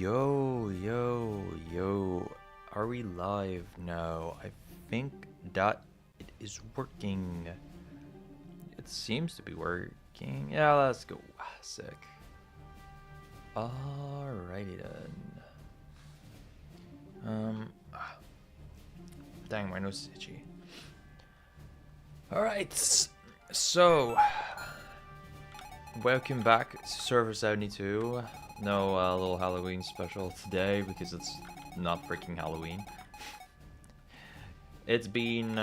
Yo. Are we live now? I think that it is working. It seems to be working. Yeah, let's go. Sick. Alrighty then. Dang, my nose is itchy. Alright, so welcome back to Server 72. No little Halloween special today because it's not freaking Halloween. It's been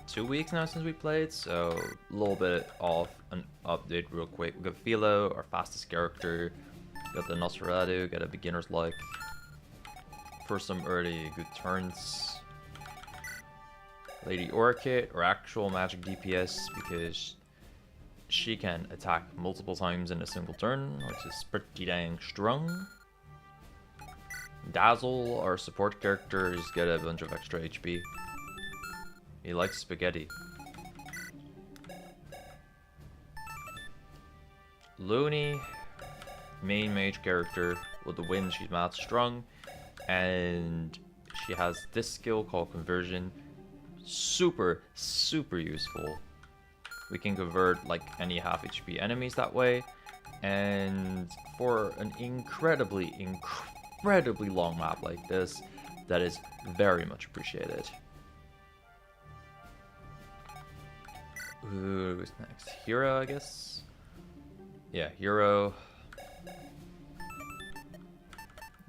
2 weeks now since we played, so a little bit of an update real quick. We got Philo, our fastest character. Got the Nosferatu, got a beginner's luck for some early good turns. Lady Orchid, or actual magic DPS, because she can attack multiple times in a single turn, which is pretty dang strong. Dazzle, our support character, is get a bunch of extra HP. He likes spaghetti. Loonie, main mage character. With the wind, she's mad strong, and she has this skill called conversion. Super useful. We can convert like any half HP enemies that way, and for an incredibly long map like this, that is very much appreciated. Who's next? Hero, I guess? Yeah, Hero.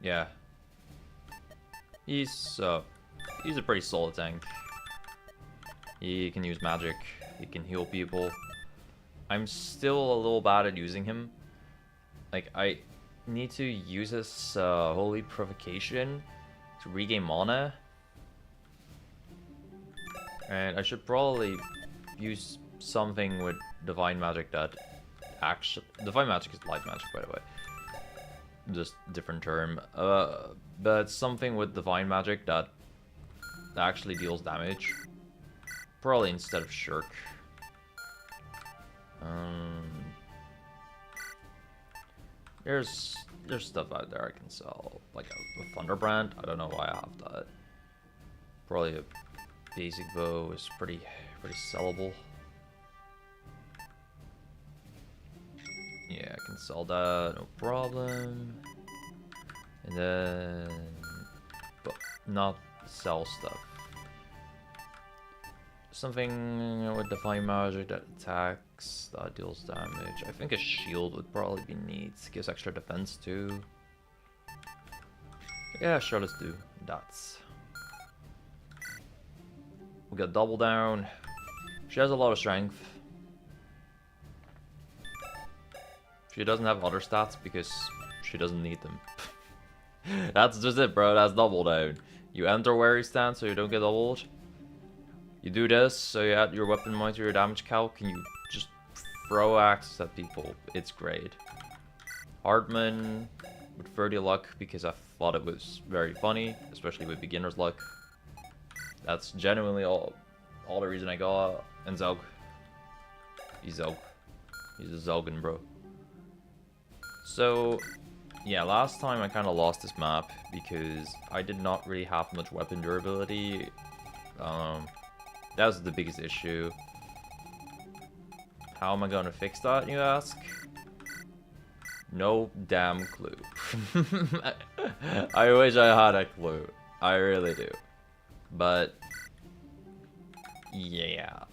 Yeah. He's a pretty solid tank. He can use magic, he can heal people. I'm still a little bad at using him. Like, I need to use his Holy Provocation to regain mana. And I should probably use something with Divine Magic that actually... Divine Magic is life magic, by the way. Just different term. But something with Divine Magic that actually deals damage. Probably instead of Shirk. There's stuff out there I can sell, like a Thunderbrand. I don't know why I have that. Probably a basic bow is pretty sellable. Yeah, I can sell that, no problem. And then, but not sell stuff. Something with Divine Magic that attacks, that deals damage. I think a shield would probably be neat. Gives extra defense too. Yeah, sure, let's do that. We got Double Down. She has a lot of strength. She doesn't have other stats because she doesn't need them. That's just it, bro. That's Double Down. You enter wary stance so you don't get doubled. You do this, so you add your weapon mod to your damage calc, and you just throw axes at people. It's great. Hardman with 30 luck, because I thought it was very funny, especially with beginner's luck. That's genuinely all the reason I got. And Zelg. He's Zelg. He's a Zelgan, bro. So, yeah, last time I kind of lost this map, because I did not really have much weapon durability. That was the biggest issue. How am I going to fix that, you ask? No damn clue. I wish I had a clue. I really do. But, yeah.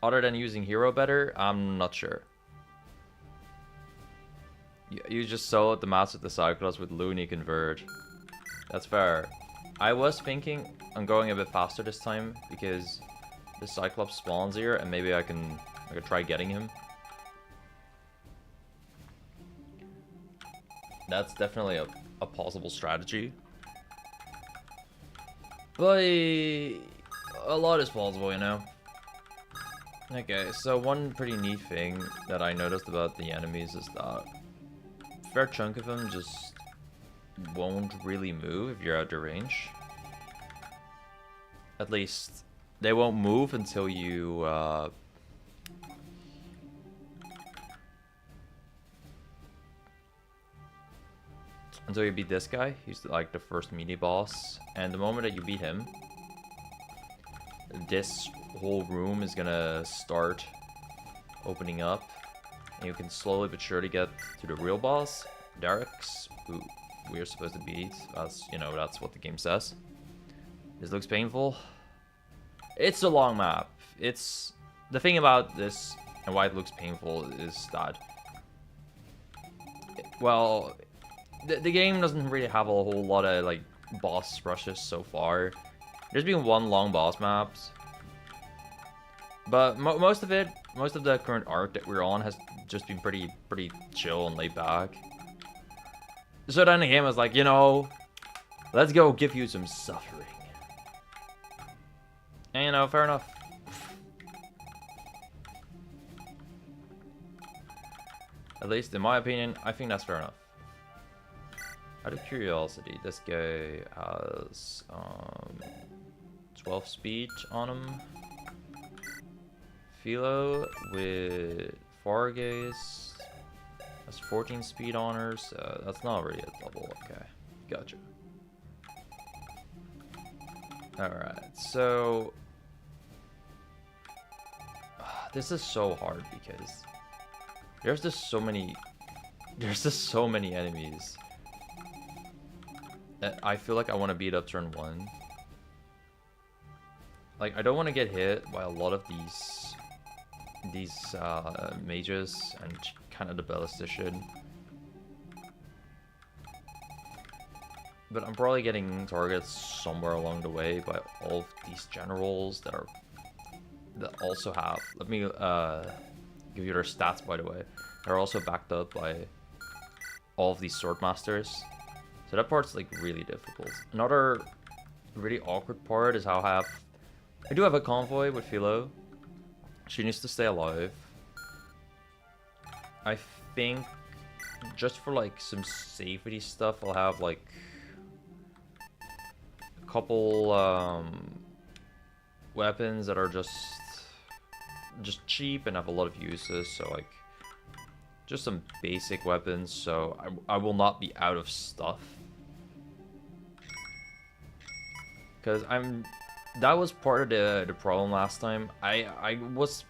Other than using hero better, I'm not sure. You just saw the maps with the Cyclops with Loonie converge. That's fair. I was thinking on going a bit faster this time because the Cyclops spawns here, and maybe I could try getting him. That's definitely a possible strategy. But a lot is possible, you know. Okay, so one pretty neat thing that I noticed about the enemies is that a fair chunk of them just won't really move if you're out of range. At least, they won't move until you until you beat this guy. He's like the first mini boss, and the moment that you beat him, this whole room is gonna start opening up, and you can slowly but surely get to the real boss, Derek's, who we're supposed to beat. That's, you know, that's what the game says. This looks painful. It's a long map. It's the thing about this and why it looks painful is that, well, the game doesn't really have a whole lot of like boss rushes so far. There's been one long boss maps, but most of the current arc that we're on has just been pretty chill and laid back. So then the game was like, you know, let's go give you some suffering. And, you know, fair enough. At least in my opinion, I think that's fair enough. Out of curiosity, this guy has 12 speed on him. Philo with 4 gaze has 14 speed on her, so that's not really a double. Okay, gotcha. Alright, so this is so hard because there's just so many enemies that I feel like I want to beat up turn 1. Like, I don't want to get hit by a lot of these mages and kind of the ballistician. But I'm probably getting targets somewhere along the way by all of these generals that also have. Let me give you their stats, by the way. They're also backed up by all of these swordmasters. So that part's like really difficult. Another really awkward part is how I do have a convoy with Philo. She needs to stay alive. I think just for like some safety stuff, I'll have like a couple weapons that are just cheap and have a lot of uses. So like just some basic weapons, so I will not be out of stuff. Because that was part of the problem last time. I was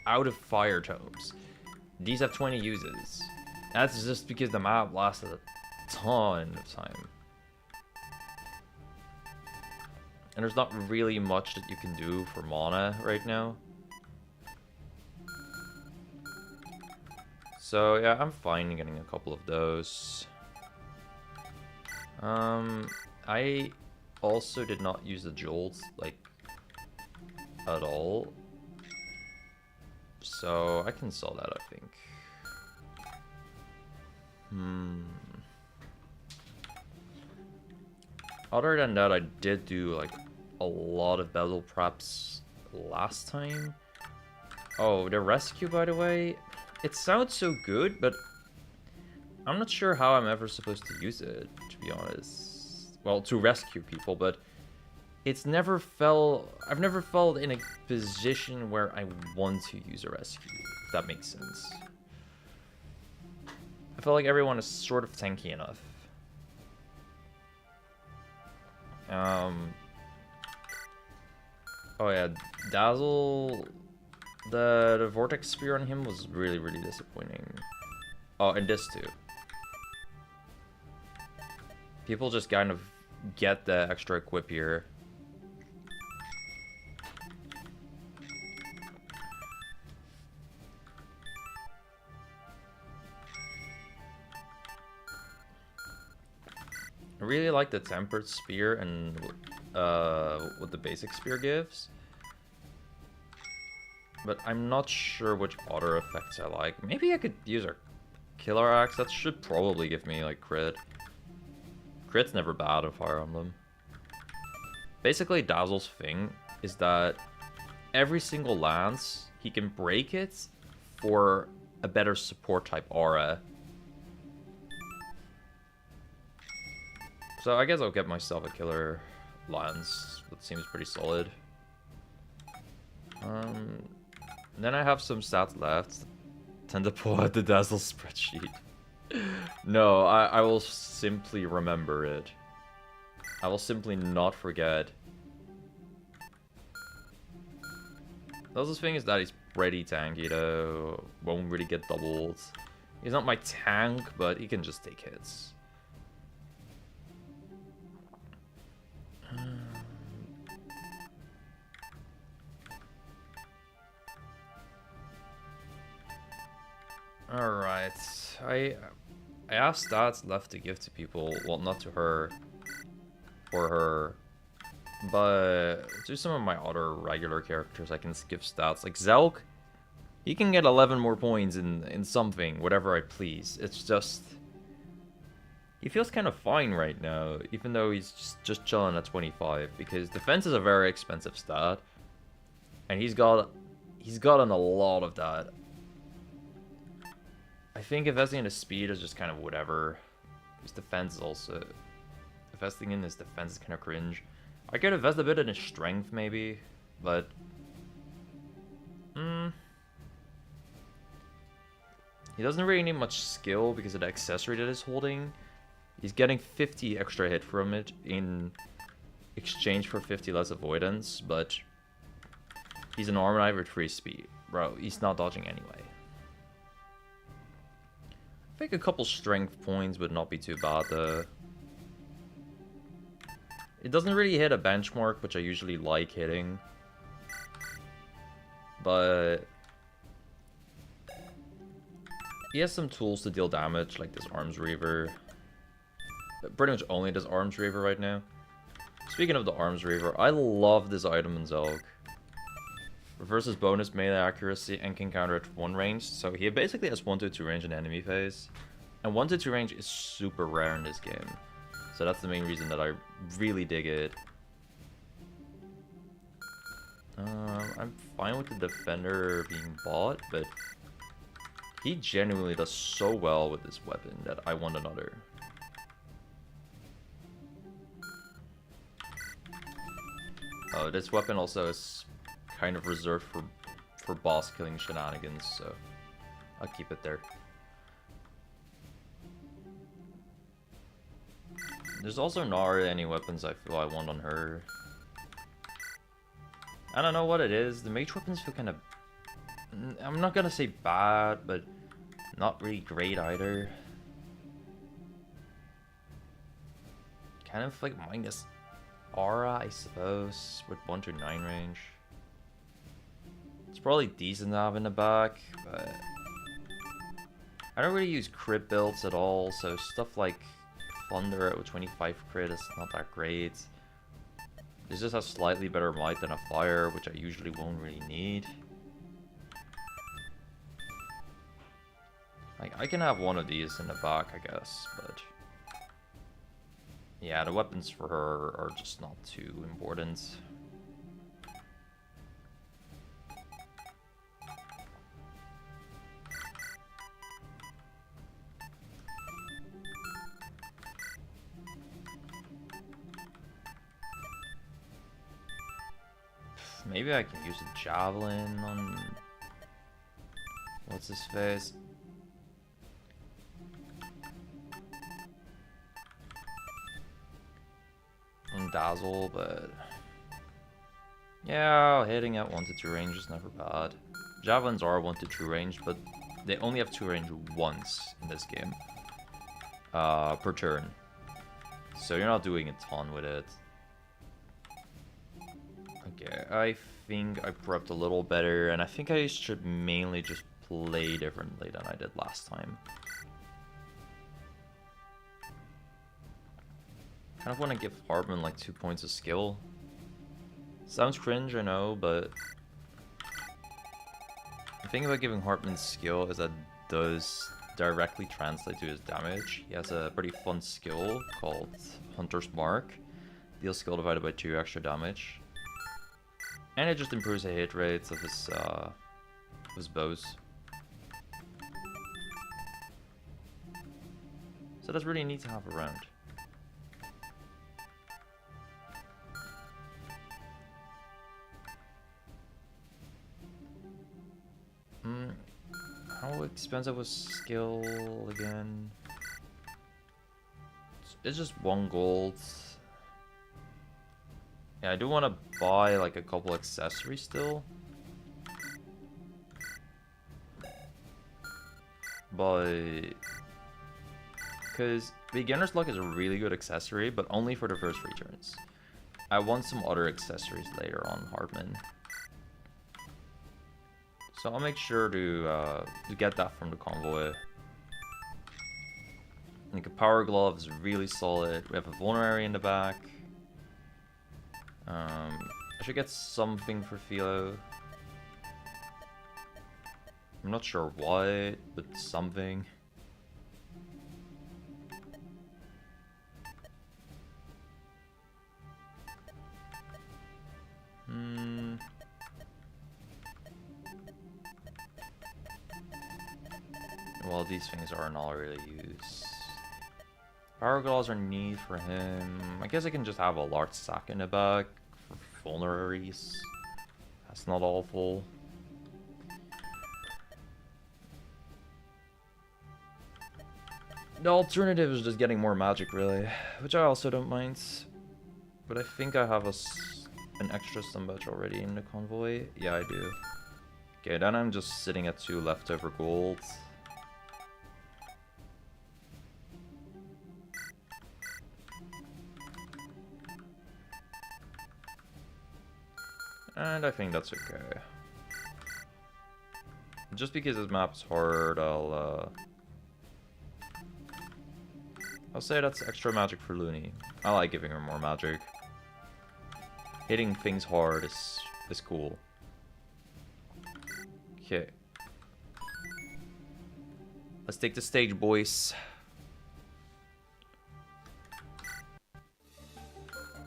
out of fire tomes. These have 20 uses. That's just because the map lasted a ton of time. And there's not really much that you can do for mana right now. So yeah, I'm fine getting a couple of those. I also did not use the jewels, like, at all. So I can sell that, I think. Other than that, I did do like a lot of battle preps last time. Oh, the rescue, by the way, it sounds so good, but I'm not sure how I'm ever supposed to use it, to be honest. Well, to rescue people, but I've never felt in a position where I want to use a rescue, if that makes sense. I feel like everyone is sort of tanky enough. Oh yeah, Dazzle, the Vortex Spear on him was really disappointing. Oh, and this too. People just kind of get the extra equip here. I really like the Tempered Spear and what the basic spear gives. But I'm not sure which other effects I like. Maybe I could use our Killer Axe. That should probably give me like crit. Crit's never bad in Fire Emblem. Basically, Dazzle's thing is that every single lance, he can break it for a better support type aura. So I guess I'll get myself a killer lance. That seems pretty solid. Then I have some stats left. Tend to pull out the Dazzle spreadsheet. No, I will simply remember it. I will simply not forget. The other thing is that he's pretty tanky though. Won't really get doubled. He's not my tank, but he can just take hits. Alright. I have stats left to give to people. Well, not to her. For her. But to some of my other regular characters, I can give stats. Like Zelg, he can get 11 more points in something, whatever I please. It's just... He feels kind of fine right now, even though he's just chilling at 25. Because defense is a very expensive stat. And he's gotten a lot of that. I think investing in his speed is just kind of whatever. His defense is also... Investing in his defense is kind of cringe. I could invest a bit in his strength, maybe, but... He doesn't really need much skill because of the accessory that he's holding. He's getting 50 extra hit from it in exchange for 50 less avoidance, but... He's an armor knight with 3 speed. Bro, he's not dodging anyway. I think a couple strength points would not be too bad, though. It doesn't really hit a benchmark, which I usually like hitting. But... He has some tools to deal damage, like this Arms Reaver. Pretty much only this Arms Reaver right now. Speaking of the Arms Reaver, I love this item in Zelg. Reverses bonus melee accuracy and can counter at 1 range. So he basically has 1-2 range in enemy phase. And 1-2 range is super rare in this game. So that's the main reason that I really dig it. I'm fine with the defender being bought, but he genuinely does so well with this weapon that I want another. Oh, this weapon also is kind of reserved for boss killing shenanigans, so I'll keep it there. There's also not really any weapons I feel I want on her. I don't know what it is. The mage weapons feel kind of... I'm not gonna say bad, but not really great either. Kind of like minus aura, I suppose, with 1-9 range. It's probably decent to have in the back, but... I don't really use crit builds at all, so stuff like Thunder with 25 crit is not that great. This just has slightly better might than a fire, which I usually won't really need. Like, I can have one of these in the back, I guess, but... Yeah, the weapons for her are just not too important. Maybe I can use a javelin on... What's his face? On Dazzle, but... Yeah, hitting at 1-2 range is never bad. Javelins are 1-2 range, but they only have 2 range once in this game. Per turn. So you're not doing a ton with it. Okay, I think I prepped a little better, and I think I should mainly just play differently than I did last time. Kind of want to give Hardman like 2 points of skill. Sounds cringe, I know, but the thing about giving Hardman skill is that it does directly translate to his damage. He has a pretty fun skill called Hunter's Mark. Deals skill divided by 2 extra damage. And it just improves the hit rates of his bows. So that's really neat to have around. How expensive was skill again? It's just 1 gold. Yeah, I do want to buy like a couple accessories still. But because Beginner's Luck is a really good accessory, but only for the first 3 turns. I want some other accessories later on Hardman. So I'll make sure to get that from the convoy. Like a power glove is really solid. We have a vulnerary in the back. I should get something for Philo. I'm not sure what, but something. Well, these things are not really used. Power gloves are neat for him. I guess I can just have a large sack in the back for vulneraries. That's not awful. The alternative is just getting more magic, really, which I also don't mind. But I think I have an extra stun badge already in the convoy. Yeah, I do. Okay, then I'm just sitting at 2 leftover gold. And I think that's okay. Just because this map's hard, I'll say that's extra magic for Loonie. I like giving her more magic. Hitting things hard is cool. Okay. Let's take the stage, boys.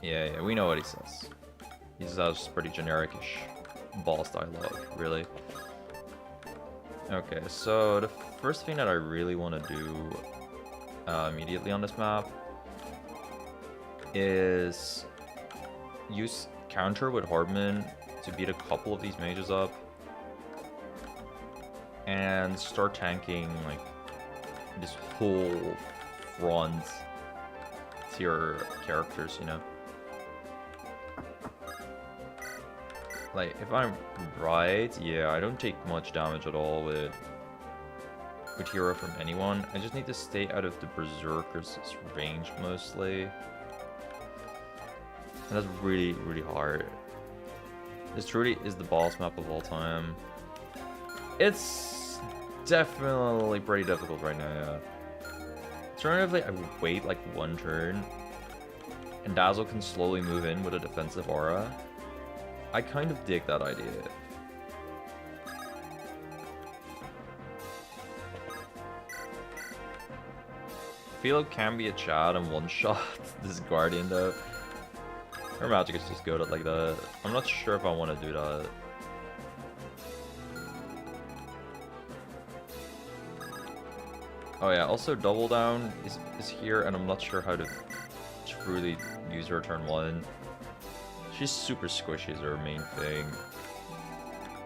Yeah, we know what he says. He says pretty generic-ish boss dialogue, really. Okay, so the first thing that I really want to do immediately on this map is use counter with Hardman to beat a couple of these mages up and start tanking like this whole front tier characters, you know. Like, if I'm right, yeah, I don't take much damage at all with hero from anyone. I just need to stay out of the Berserker's range mostly. And that's really, really hard. This truly is the boss map of all time. It's definitely pretty difficult right now, yeah. Alternatively, I would wait like 1 turn, and Dazzle can slowly move in with a defensive aura. I kind of dig that idea. Philo can be a Chad and one-shot this Guardian though. Her magic is just good at like that. I'm not sure if I want to do that. Oh yeah, also Double Down is here, and I'm not sure how to truly use her turn 1. She's super squishy is her main thing.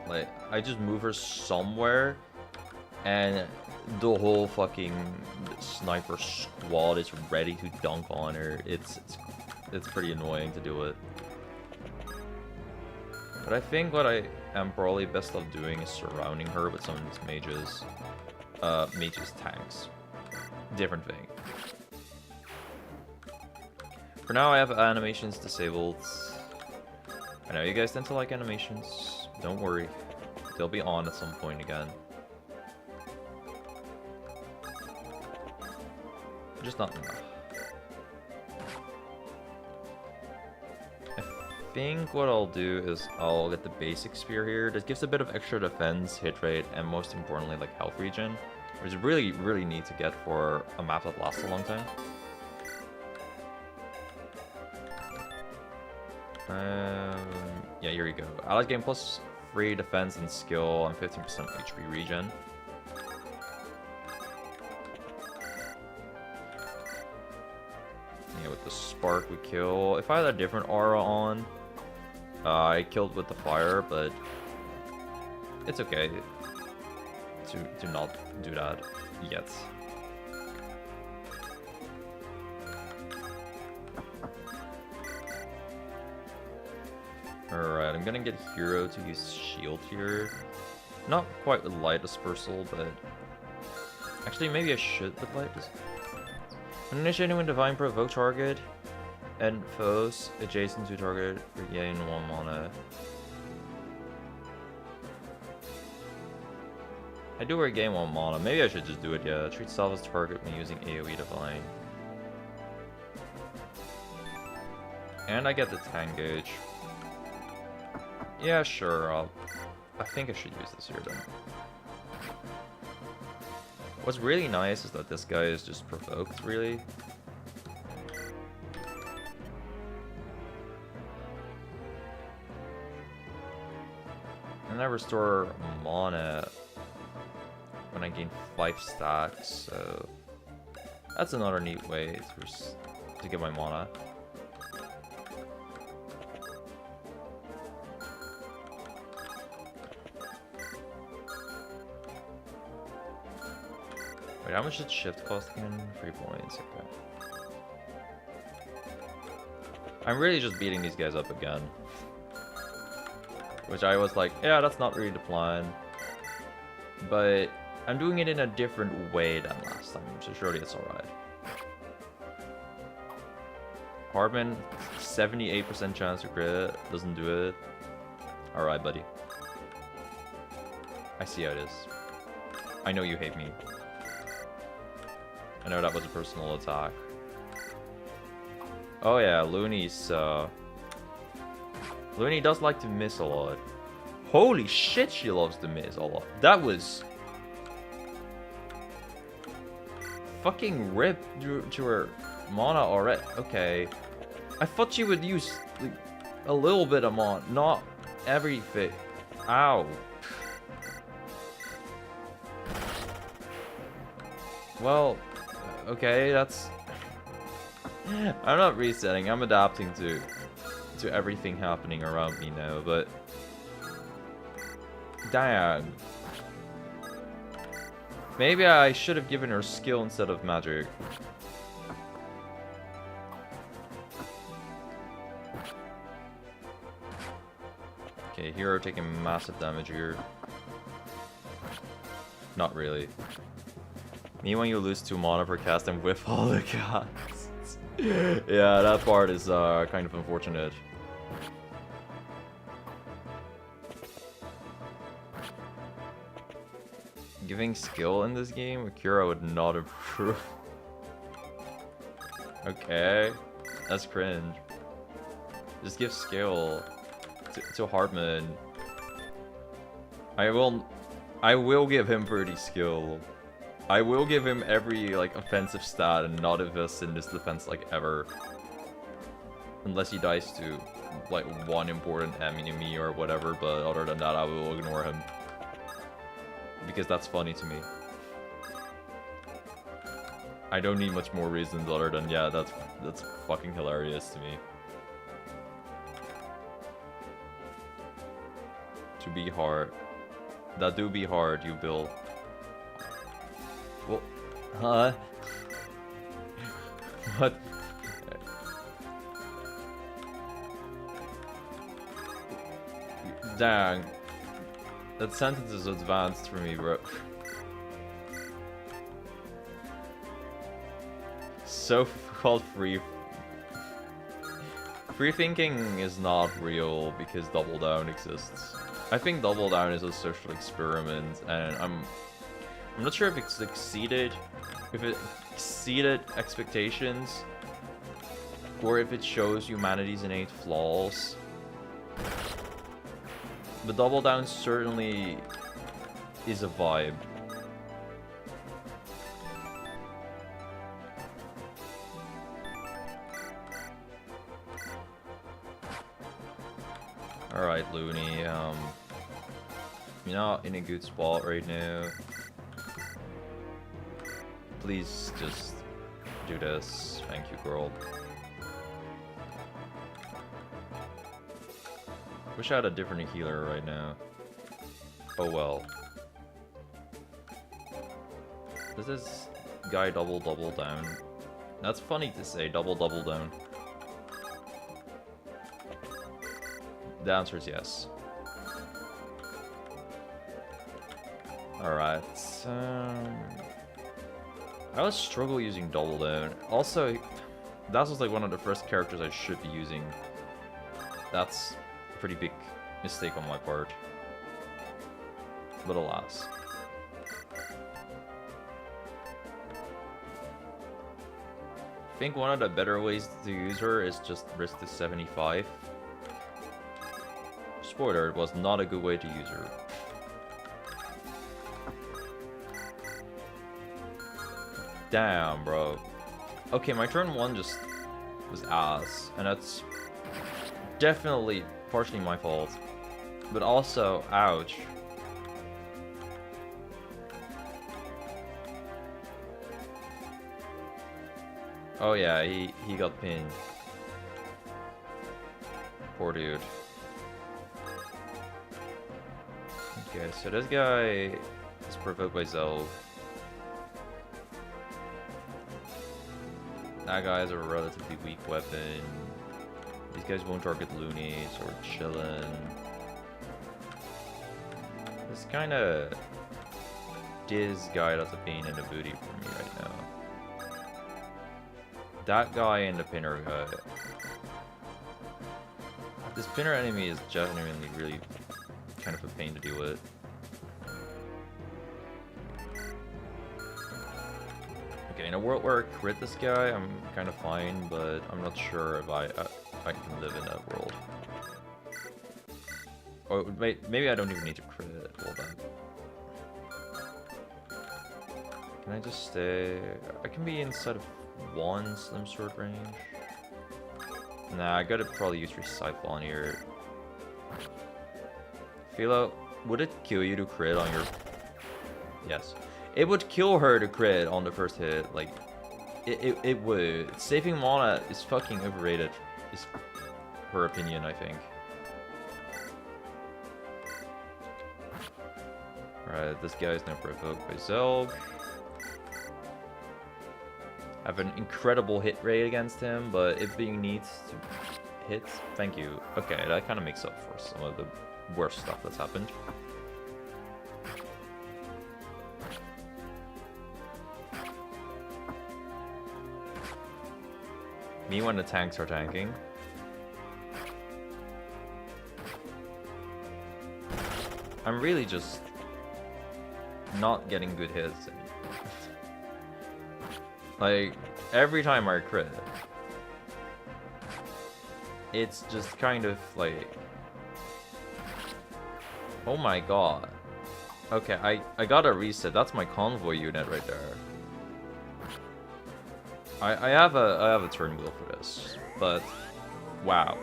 Like, I just move her somewhere, and the whole fucking sniper squad is ready to dunk on her. It's pretty annoying to do it. But I think what I am probably best off doing is surrounding her with some of these mages. Mages tanks. Different thing. For now, I have animations disabled. I know you guys tend to like animations. Don't worry. They'll be on at some point again. Just not enough. I think what I'll do is I'll get the basic spear here. This gives a bit of extra defense, hit rate, and most importantly, like health regen, which is really, really neat to get for a map that lasts a long time. Yeah, here you go. Allied game plus 3 defense and skill and 15% HP regen. Yeah, with the spark we kill. If I had a different aura on, I killed with the fire, but it's okay. to not do that yet. Alright, I'm gonna get Hero to use Shield here. Not quite with Light Dispersal, but... Actually, maybe I should with Light Dispersal. When initiating when Divine provoke target and foes adjacent to target regain 1 mana. I do regain 1 mana. Maybe I should just do it, yeah. Treat self as target when using AoE Divine. And I get the Tangage. Yeah, sure. I think I should use this here then. What's really nice is that this guy is just provoked, really. And I restore mana when I gain 5 stacks, so that's another neat way to get my mana. Wait, how much did shift cost again? 3 points, okay. I'm really just beating these guys up again. Which I was like, yeah, that's not really the plan. But I'm doing it in a different way than last time, so surely it's alright. Hardman, 78% chance to crit, doesn't do it. Alright, buddy. I see how it is. I know you hate me. I know that was a personal attack. Oh yeah, Loonie's, Loonie does like to miss a lot. Holy shit, she loves to miss a lot. That was... fucking ripped to her mana already. Okay. I thought she would use like, a little bit of mana, not everything. Ow. Well... okay, that's... I'm not resetting, I'm adapting to everything happening around me now, but... Dang. Maybe I should have given her skill instead of magic. Okay, Hero taking massive damage here. Not really. Me when you lose 2 mana per cast and whiff all the casts. Yeah, that part is kind of unfortunate. Giving skill in this game, Akira would not improve. Okay, that's cringe. Just give skill to Hardman. I will give him pretty skill. I will give him every like offensive stat and not invest in this defense like ever. Unless he dies to like 1 important enemy or whatever, but other than that I will ignore him. Because that's funny to me. I don't need much more reasons other than, yeah, that's fucking hilarious to me. To be hard. That do be hard, you Bill. Well, huh? What? Dang. That sentence is advanced for me, bro. So-called free thinking is not real because Double Down exists. I think Double Down is a social experiment, and I'm not sure if it succeeded, if it exceeded expectations, or if it shows humanity's innate flaws. But Double Down certainly is a vibe. Alright, Loonie, you're not in a good spot right now. Please just do this. Thank you, girl. Wish I had a different healer right now. Oh well. Does this guy double down? That's funny to say, double down. The answer is yes. Alright, I always struggle using double down. Also, Dazzle's like one of the first characters I should be using. That's a pretty big mistake on my part. But alas. I think one of the better ways to use her is just risk the 75. Spoiler, it was not a good way to use her. Damn, bro. Okay, my turn 1 just was ass, and that's definitely partially my fault. But also, ouch. Oh yeah, he got pinned. Poor dude. Okay, so this guy is provoked by Zelg. That guy's a relatively weak weapon. These guys won't target Loonie, so we're chillin'. This kinda... Diz guy that's a pain in the booty for me right now. That guy and the pinner guy. This pinner enemy is genuinely really kind of a pain to deal with. Okay, in a world where I crit this guy, I'm kind of fine, but I'm not sure if I can live in that world. Or maybe I don't even need to crit. Hold on. Can I just stay? I can be inside of one Slim Sword range. Nah, I gotta probably use Recycle here. Philo, would it kill you to crit on your... Yes. It would kill her to crit on the first hit. Like, it would. Saving mana is fucking overrated, is her opinion, I think. Alright, this guy is now provoked by Zelg. I have an incredible hit rate against him, but if being needs to hit, thank you. Okay, that kind of makes up for some of the worst stuff that's happened. Me when the tanks are tanking. I'm really just not getting good hits. Like, every time I crit, it's just kind of like... Oh my god. Okay, I gotta reset. That's my convoy unit right there. I have a turn wheel for this, but wow.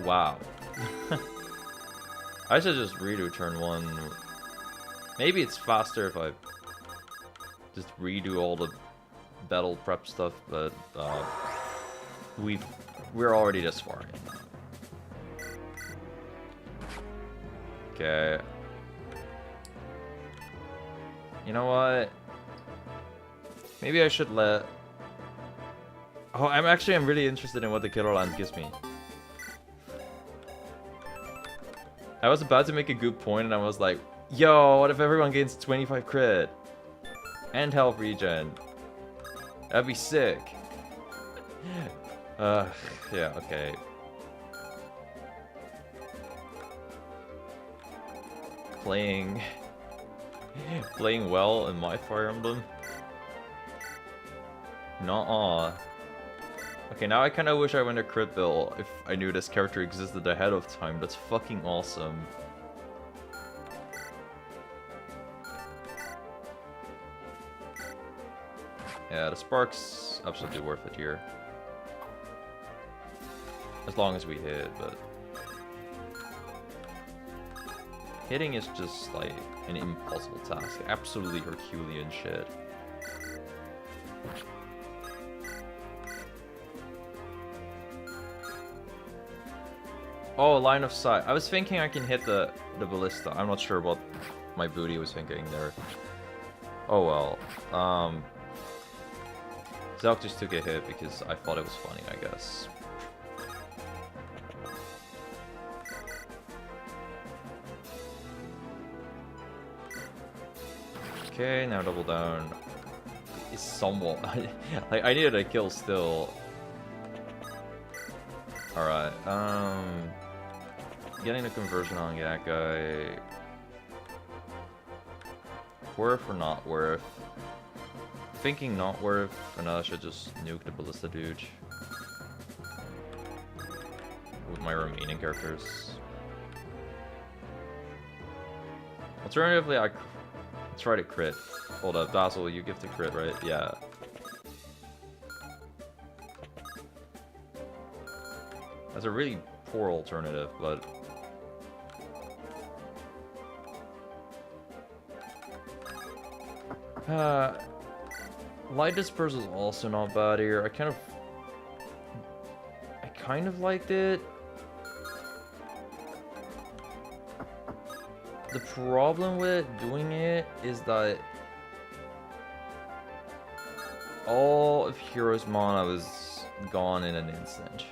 Wow. I should just redo turn 1. Maybe it's faster if I just redo all the battle prep stuff, but we're already this far in. Okay. You know what? Maybe I should let... Oh, I'm really interested in what the Killer Land gives me. I was about to make a good point and I was like, yo, what if everyone gains 25 crit? And health regen. That'd be sick. Yeah, okay. Playing well in my Fire Emblem. Nuh-uh. Okay, now I kind of wish I went to crit bill if I knew this character existed ahead of time. That's fucking awesome. Yeah, the spark's absolutely worth it here. As long as we hit, but... Hitting is just, like, an impossible task. Absolutely Herculean shit. Oh, line of sight. I was thinking I can hit the ballista. I'm not sure what my booty was thinking there. Oh well. Zelg just took a hit because I thought it was funny, I guess. Okay, now double down. It's somewhat. Like, I needed a kill still. Alright, getting a conversion on that guy. Worth or not worth? Thinking not worth, and I should just nuke the ballista dude with my remaining characters. Alternatively, I try to crit. Hold up, Dazzle, you give the crit, right? Yeah. That's a really poor alternative, but Light Disperse is also not bad here. I kind of liked it. The problem with doing it is that all of Hero's mana was gone in an instant.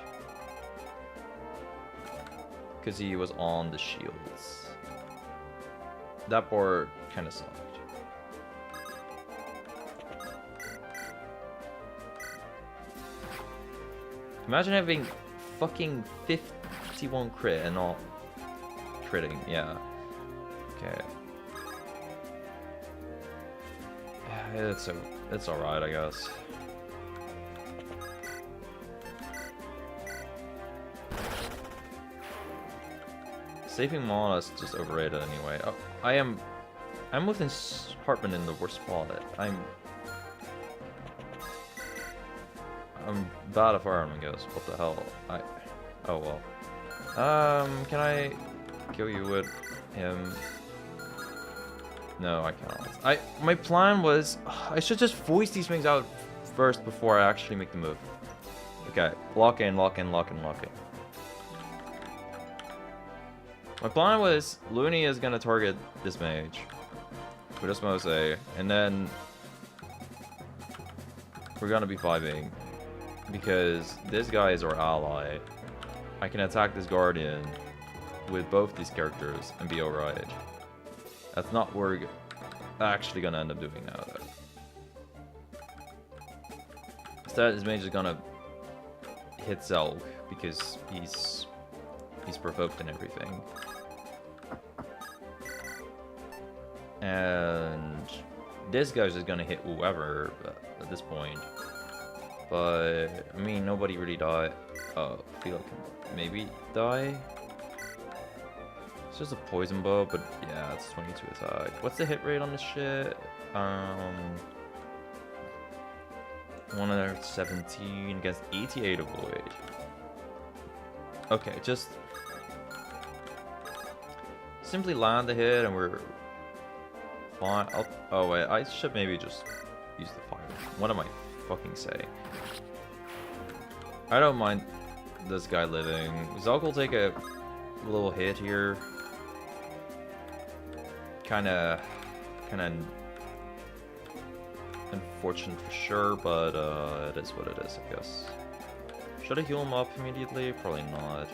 Because he was on the shields. That part kind of sucked. Imagine having fucking 51 crit and not critting, yeah. Okay. It's alright, I guess. Saving mana is just overrated anyway. Oh, I'm within Hardman in the worst spot. I'm bad at Hardman goes. What the hell? Oh well. Can I kill you with him? No, I cannot. My plan was I should just voice these things out first before I actually make the move. Okay, lock in, lock in, lock in, lock in. My plan was Loonie is gonna target this mage with this Mose, and then we're gonna be 5ing because this guy is our ally. I can attack this guardian with both these characters and be alright. That's not what we're actually gonna end up doing now, though. Instead, this mage is gonna hit Zelg because he's provoked and everything. And this guy's just gonna hit whoever at this point. But I mean, nobody really died. Oh, Philo can maybe die. It's just a poison bow, but yeah, it's 22 attack. What's the hit rate on this shit? 117 against 88 avoid. Okay, just simply land the hit and we're fine. Oh wait, I should maybe just use the fire. What am I fucking saying? I don't mind this guy living. Zelg will take a little hit here. Kinda unfortunate for sure, but it is what it is, I guess. Should I heal him up immediately? Probably not.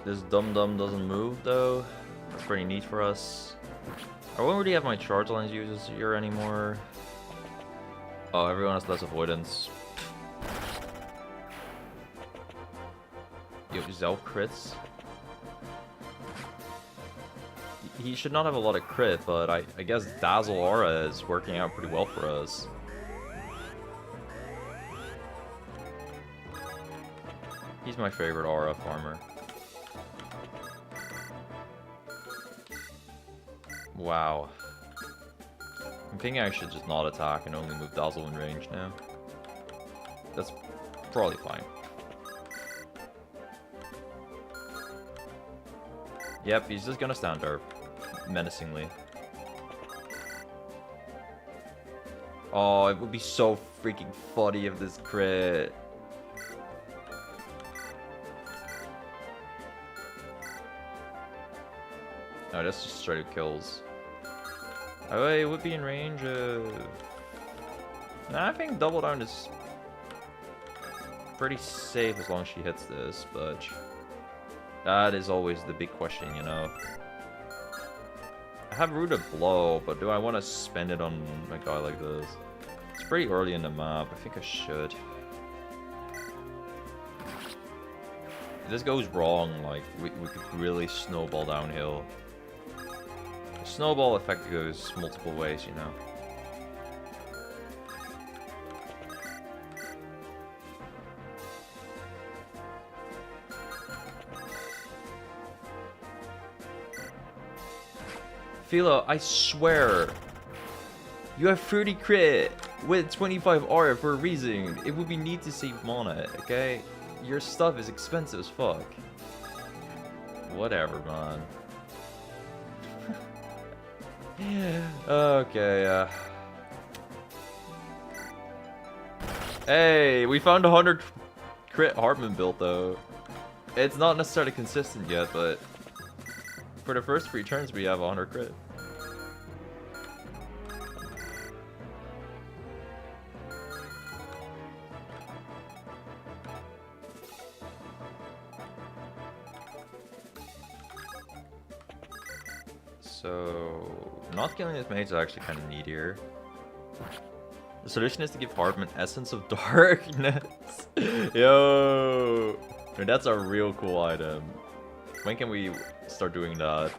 This dum-dum doesn't move though. That's pretty neat for us. I won't really have my charge lines users here anymore. Oh, everyone has less avoidance. Yo, Zelg crits. He should not have a lot of crit, but I guess Dazzle Aura is working out pretty well for us. He's my favorite Aura farmer. Wow. I'm thinking I should just not attack and only move Dazzle in range now. That's probably fine. Yep, he's just gonna stand there menacingly. Oh, it would be so freaking funny if this crit. No, that's just straight up kills. Oh, wait, it would be in range of... Nah, I think double down is pretty safe as long as she hits this, but that is always the big question, you know. I have Rooted Blow, but do I want to spend it on a guy like this? It's pretty early in the map. I think I should. If this goes wrong, like, we could really snowball downhill. The snowball effect goes multiple ways, you know. Philo, I swear, you have 30 crit with 25 aura for a reason. It would be neat to save mana, okay? Your stuff is expensive as fuck. Whatever, man. Okay, Hey, we found 100 crit Hardman build though. It's not necessarily consistent yet, but for the first 3 turns we have 100 crit. So, not killing this mage is actually kind of neat here. The solution is to give Hardman Essence of Darkness. Yo! Dude, that's a real cool item. When can we start doing that?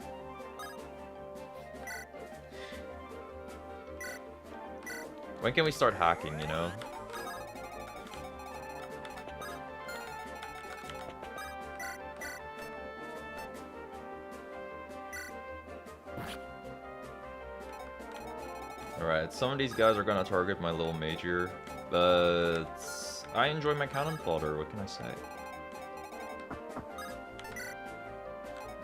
When can we start hacking, you know? Alright, some of these guys are gonna target my little mage here, but I enjoy my cannon fodder, what can I say?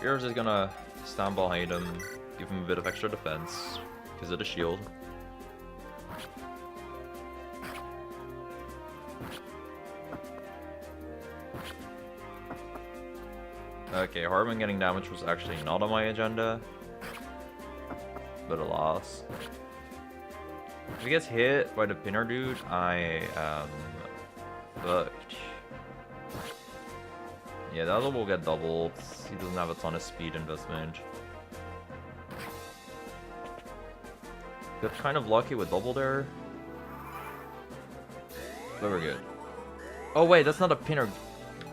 Yours is gonna stand behind him, give him a bit of extra defense, because of the shield. Okay, Hardman getting damage was actually not on my agenda, but alas. If he gets hit by the pinner dude, I am fucked. Yeah, Dazzle will get doubled. He doesn't have a ton of speed investment. Got kind of lucky with double there. But we're good. Oh wait, that's not a pinner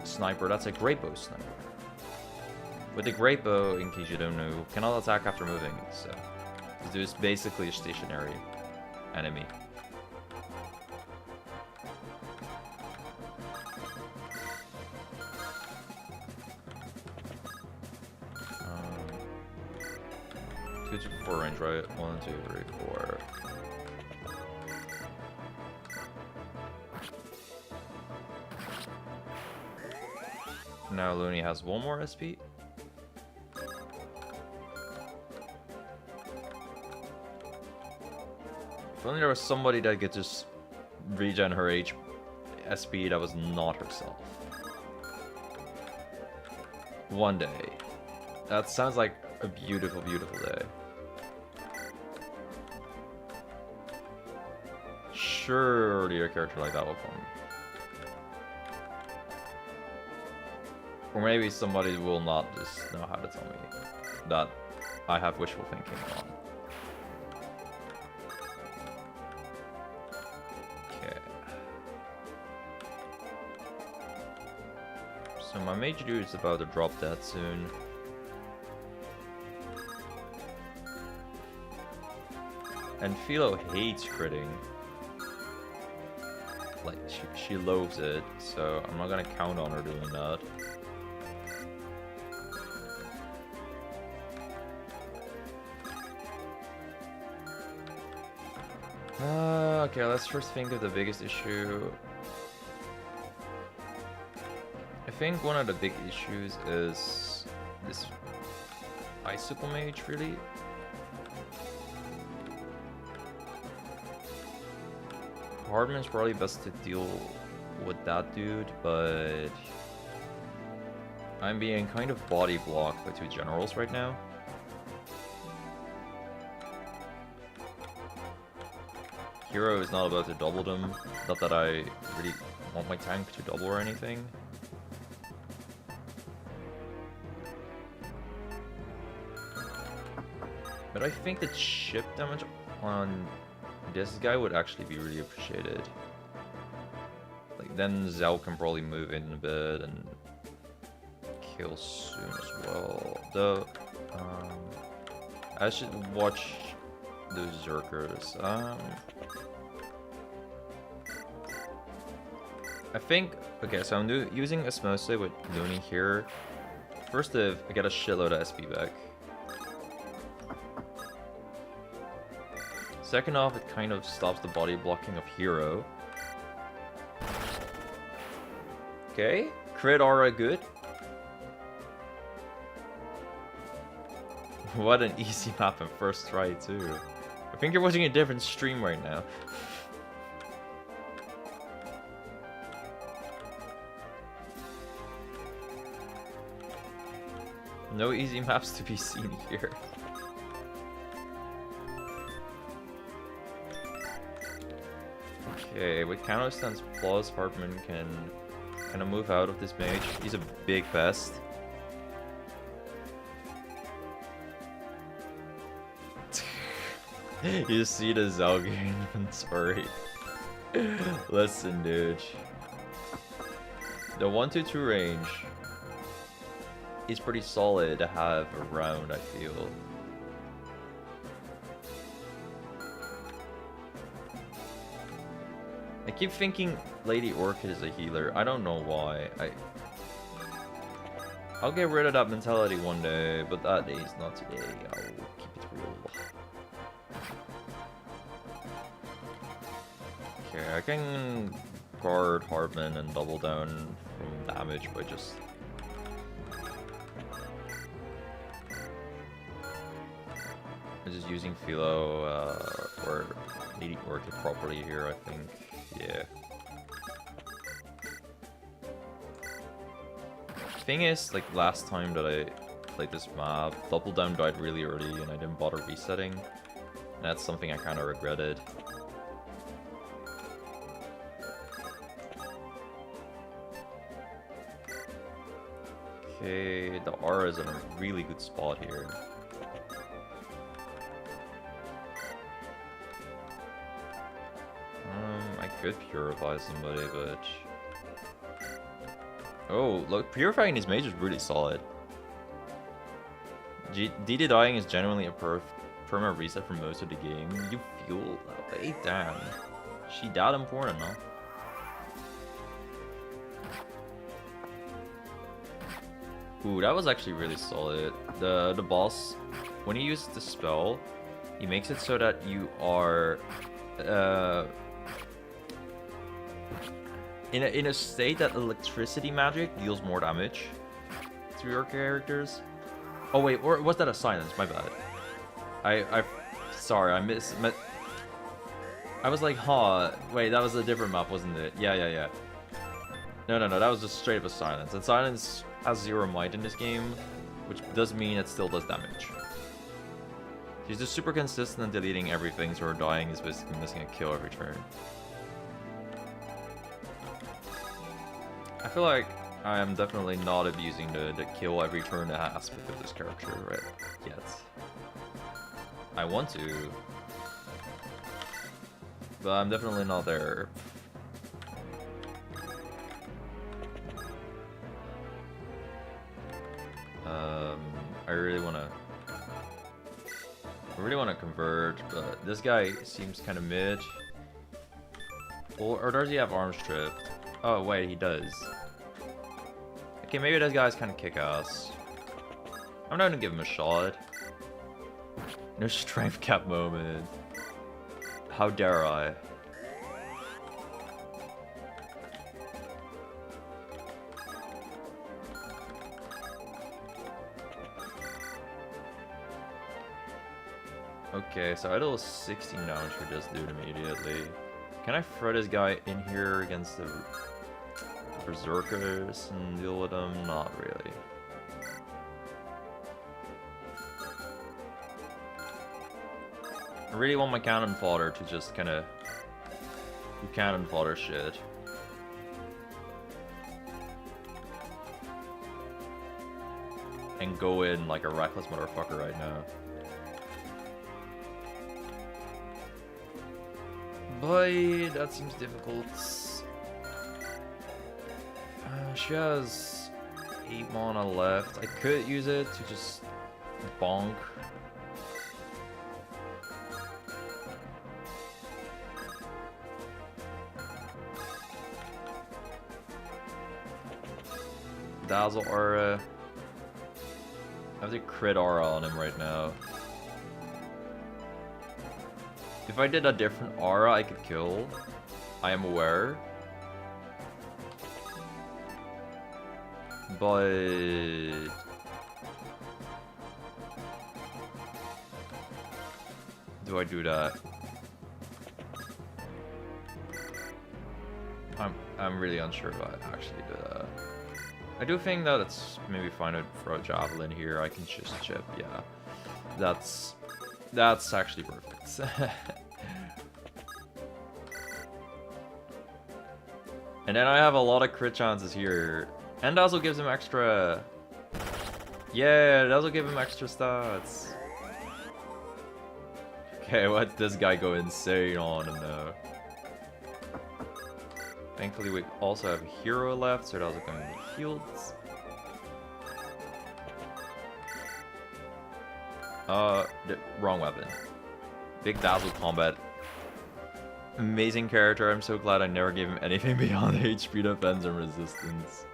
sniper, that's a great bow sniper. With the great bow, in case you don't know, cannot attack after moving, so this dude is basically a stationary enemy. Two to 4 range, right? 1, 2, 3, 4. Now Loonie has 1 more SP. If only there was somebody that could just regen her SP that was not herself. One day. That sounds like a beautiful, beautiful day. Surely a character like that will come. Or maybe somebody will not just know how to tell me that I have wishful thinking on. So my mage dude is about to drop that soon. And Philo hates critting. Like, she loathes it, so I'm not gonna count on her doing that. Okay, let's first think of the biggest issue. I think one of the big issues is this Icicle Mage, really? Hardman's probably best to deal with that dude, but I'm being kind of body blocked by two generals right now. Hero is not about to double them. Not that I really want my tank to double or anything. But I think the chip damage on this guy would actually be really appreciated. Like, then Zelg can probably move in a bit and kill soon as well. Though, I should watch those Zerkers. I think, okay, so I'm using Osmosis with Loonie here. First, I get a shitload of SP back. Second off, it kind of stops the body blocking of Hero. Okay, crit aura good. What an easy map in first try too. I think you're watching a different stream right now. No easy maps to be seen here. Okay, with counterstance plus, Hardman can kind of move out of this mage. He's a big pest. You see the Zelg inventory. Listen, dude. The 1-2 range is pretty solid to have around, I feel. I keep thinking Lady Orchid is a healer. I don't know why. I'll get rid of that mentality one day, but that day is not today. I'll keep it real. Okay, I can guard Hardman and double down from damage by just... using Philo or Lady Orchid properly here, I think. Yeah. Thing is, like last time that I played this map, Double Down died really early and I didn't bother resetting. And that's something I kind of regretted. Okay, the aura is in a really good spot here. I could purify somebody, but... Oh, look, purifying these mages is really solid. DD dying is genuinely a perma reset for most of the game. You feel that way? Damn. She that important, huh? Ooh, that was actually really solid. The boss, when he uses the spell, he makes it so that you are... In a state that electricity magic deals more damage to your characters. Oh wait, or was that a silence? My bad. Sorry, I was like, huh, wait, that was a different map, wasn't it? Yeah. No, that was just straight up a silence. And silence has 0 might in this game, which does mean it still does damage. She's just super consistent in deleting everything, so her dying is basically missing a kill every turn. I feel like I am definitely not abusing the kill every turn aspect of this character right yet. I want to, but I'm definitely not there. I really want to convert, but this guy seems kind of mid. Or does he have arm strip? Oh wait, he does. Okay, maybe this guy's kind of kick-ass. I'm not gonna give him a shot. No strength cap moment. How dare I? Okay, so I deal 16 damage for this dude immediately. Can I throw this guy in here against the berserkers and deal with them? Not really. I really want my cannon fodder to just kind of do cannon fodder shit. And go in like a reckless motherfucker right now. Boy, that seems difficult. She has 8 mana left. I could use it to just bonk. Dazzle Aura. I have the crit aura on him right now. If I did a different aura, I could kill. I am aware. But do I do that? I'm really unsure if I actually do that. I do think that it's maybe fine to throw a javelin here. I can just chip, yeah. That's actually perfect. And then I have a lot of crit chances here. And Dazzle gives him extra... Yeah, Dazzle give him extra stats. Okay, what's this guy go insane on him though? Thankfully we also have a hero left, so Dazzle going to heals. Wrong weapon. Big Dazzle combat. Amazing character, I'm so glad I never gave him anything beyond HP defense and resistance.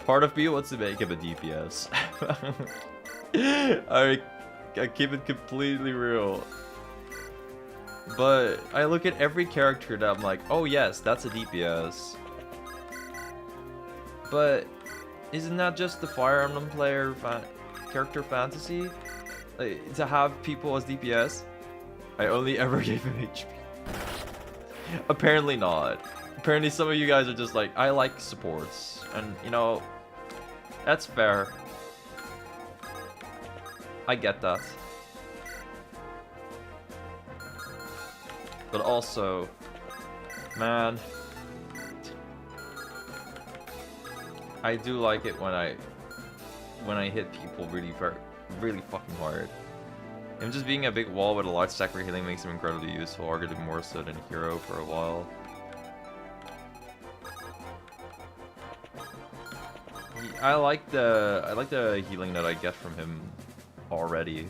Part of me wants to make him a DPS. I keep it completely real. But I look at every character that I'm like, oh yes, that's a DPS. But isn't that just the Fire Emblem player character fantasy? Like, to have people as DPS? I only ever gave him HP. Apparently not. Apparently some of you guys are just like, I like supports. And, you know, that's fair. I get that. But also, man, I do like it when I hit people really fucking hard. Him just being a big wall with a large stack for healing makes him incredibly useful, arguably more so than a hero for a while. I like the healing that I get from him already.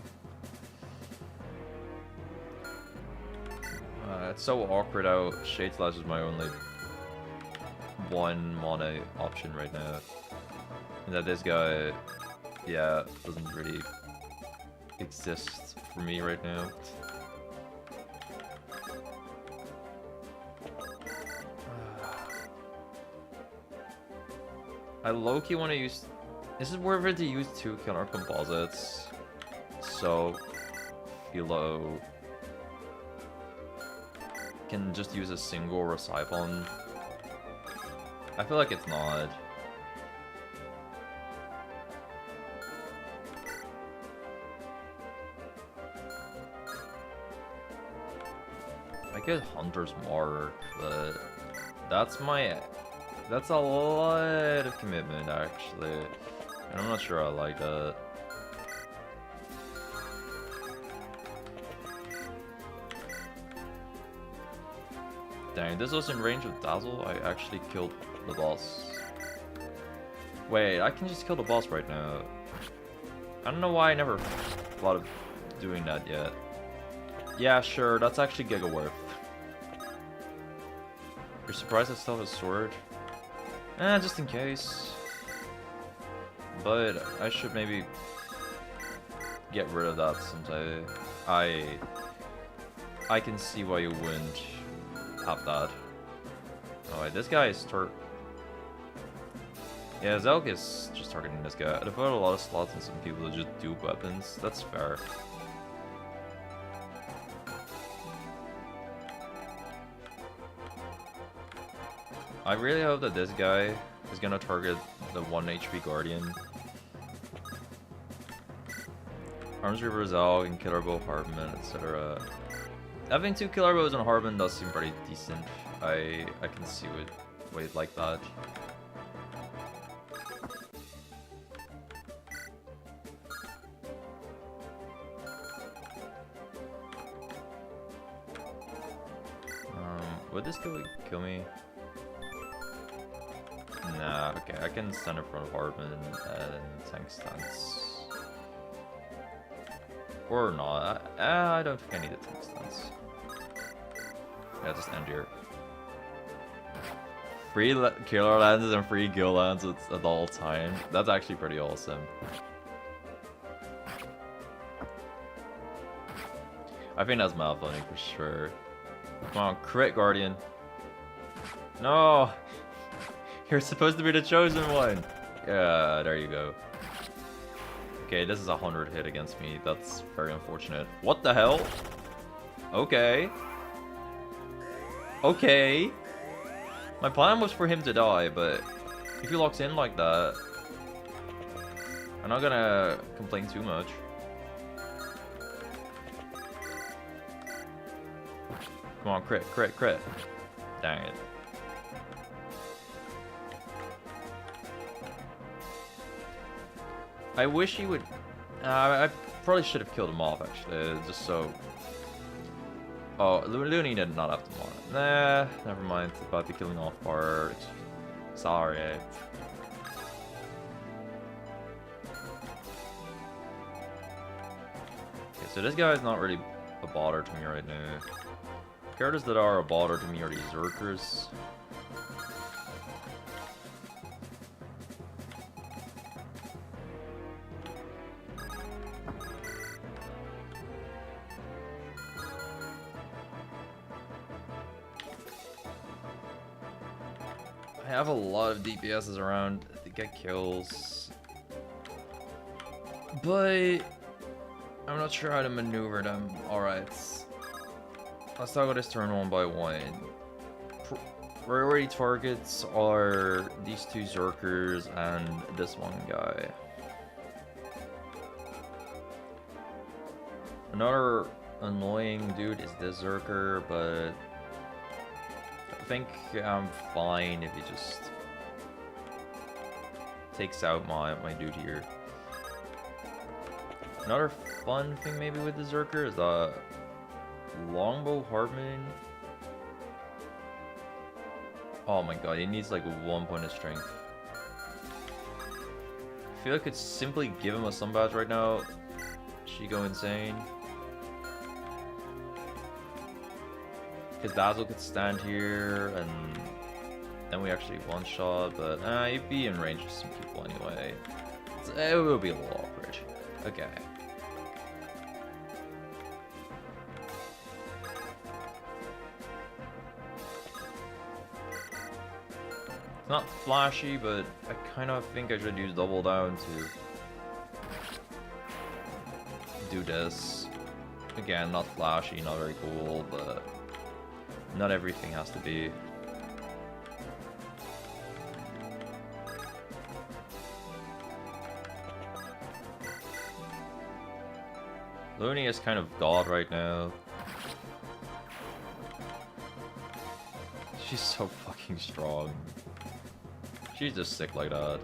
It's so awkward how Shade Slash is my only 1 mana option right now. And that this guy, yeah, doesn't really exist for me right now. I low-key want to use... This is worth it to use 2 counter composites. So, Philo can just use a single Reciphon. I feel like it's not. I get Hunter's Mark, but that's a lot of commitment actually. And I'm not sure I like that. Dang, this was in range with Dazzle. I actually killed the boss. Wait, I can just kill the boss right now. I don't know why I never thought of doing that yet. Yeah, sure, that's actually giga worth. You're surprised I still have a sword? Just in case. But I should maybe get rid of that since I can see why you wouldn't have that. Oh wait, this guy is yeah, Zelg is just targeting this guy. I'd put a lot of slots in some people to just dupe weapons. That's fair. I really hope that this guy is gonna target the 1 HP Guardian. Arms Reaver Zelg and Killer Bow Hardman, etc. Having 2 Killer Bows on Hardman does seem pretty decent. I can see why you'd like that. Would this kill me? Nah, okay, I can stand in front of Hardman and tank stance. Or not. I don't think I need a tank stance. Yeah, just end here. Free killer lenses and free gil lenses at all time. That's actually pretty awesome. I think that's mad funny for sure. Come on, crit Guardian. No! You're supposed to be the chosen one! Yeah, there you go. Okay, this is a 100 hit against me. That's very unfortunate. What the hell? Okay. Okay. My plan was for him to die, but if he locks in like that, I'm not gonna complain too much. Come on, crit, crit, crit. Dang it. I wish he would... I probably should have killed him off, actually, just so... Oh, Loonie did not have to mod. Nah, never mind about the killing off part. Sorry. Okay, so this guy is not really a bother to me right now. Characters that are a bother to me are these Zerkers. I have a lot of DPSs around to get kills, but I'm not sure how to maneuver them. Alright, let's talk about this turn one by one. Priority targets are these 2 Zerkers and this one guy. Another annoying dude is this Zerker, but I think I'm fine if he just takes out my dude here. Another fun thing maybe with the Zerker is the Longbow Hardman. Oh my god, he needs like 1 point of strength. I feel like I could simply give him a sun badge right now. She go insane. Because Dazzle could stand here, and then we actually one-shot, but he'd be in range of some people anyway. It will be a little awkward. Okay. It's not flashy, but I kind of think I should use double down to do this. Again, not flashy, not very cool, but not everything has to be. Loonie is kind of god right now. She's so fucking strong. She's just sick like that.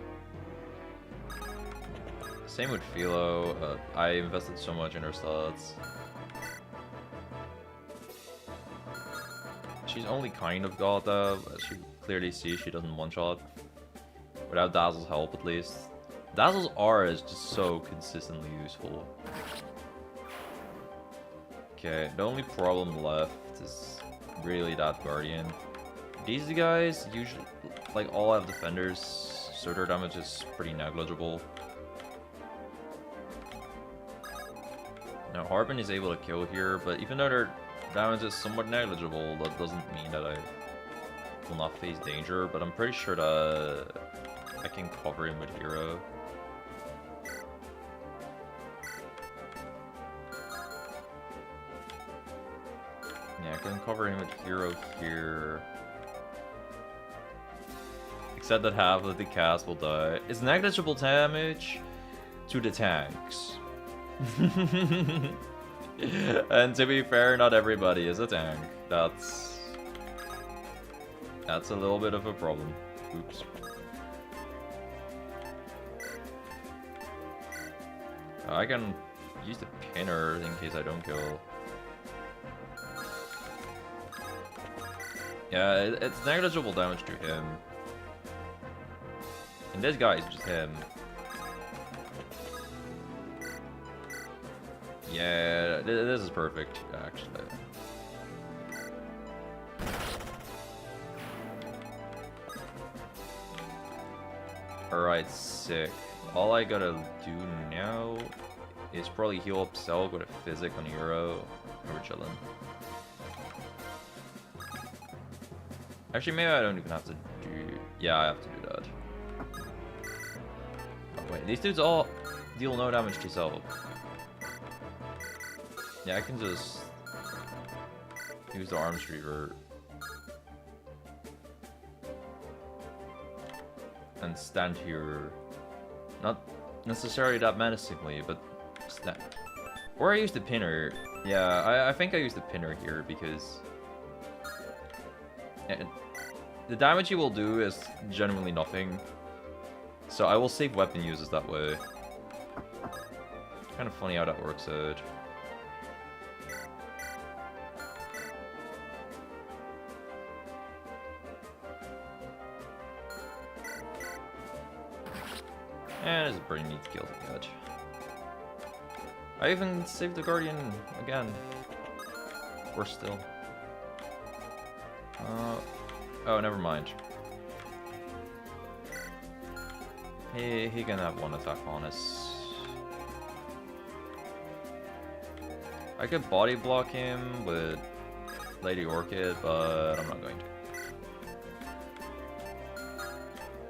Same with Philo. I invested so much in her stats. She's only kind of god though, as you clearly see she doesn't one-shot. Without Dazzle's help at least. Dazzle's aura is just so consistently useful. Okay, the only problem left is really that Guardian. These guys usually, like, all have defenders, so their damage is pretty negligible. Now Hardman is able to kill here, but even though their damage is somewhat negligible, that doesn't mean that I will not face danger, but I'm pretty sure that I can cover him with Hero. Yeah, I can cover him with Hero here. said that half of the cast will die. It's negligible damage to the tanks. And to be fair, not everybody is a tank. That's a little bit of a problem. Oops. I can use the pinner in case I don't kill. Yeah, it's negligible damage to him. And this guy is just him. Yeah, this is perfect, actually. Alright, sick. All I gotta do now is probably heal up Zelg with a physic on hero, and we're chilling. Actually, maybe I don't even have to do... Yeah, I have to do that. Oh, wait, these dudes all deal no damage to Zelg. Yeah, I can just use the arms reaver and stand here. Not necessarily that menacingly, but stand. Or I use the pinner. Yeah, I think I use the pinner here because the damage he will do is genuinely nothing. So I will save weapon uses that way. Kind of funny how that works out. And it's pretty neat to kill the catch. I even saved the Guardian again. Or still. Oh, never mind. He can have one attack on us. I could body block him with Lady Orchid, but I'm not going to.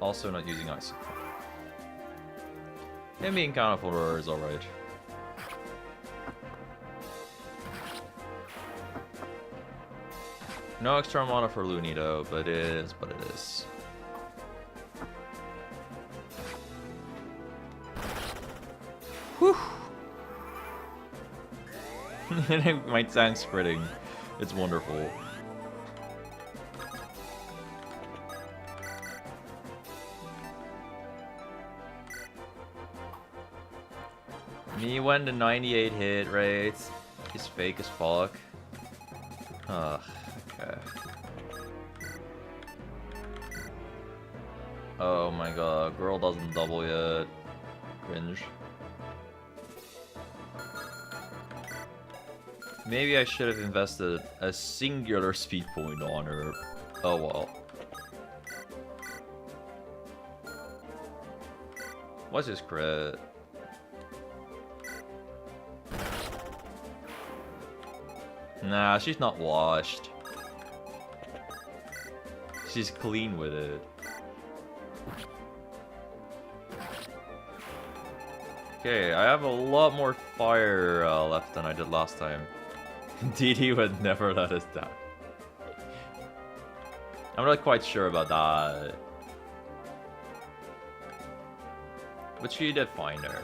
Also not using Ice. Him being counter for is alright. No extra mana for Loonie though, but it is what it is. Whew! My tank's spreading. It's wonderful. Me when the 98 hit rate is fake as fuck. Ugh, okay. Oh my god, girl doesn't double yet. Cringe. Maybe I should have invested a singular speed point on her. Oh well. What's his crit? Nah, she's not washed. She's clean with it. Okay, I have a lot more fire left than I did last time. DD would never let us die. I'm not quite sure about that. But she did find her.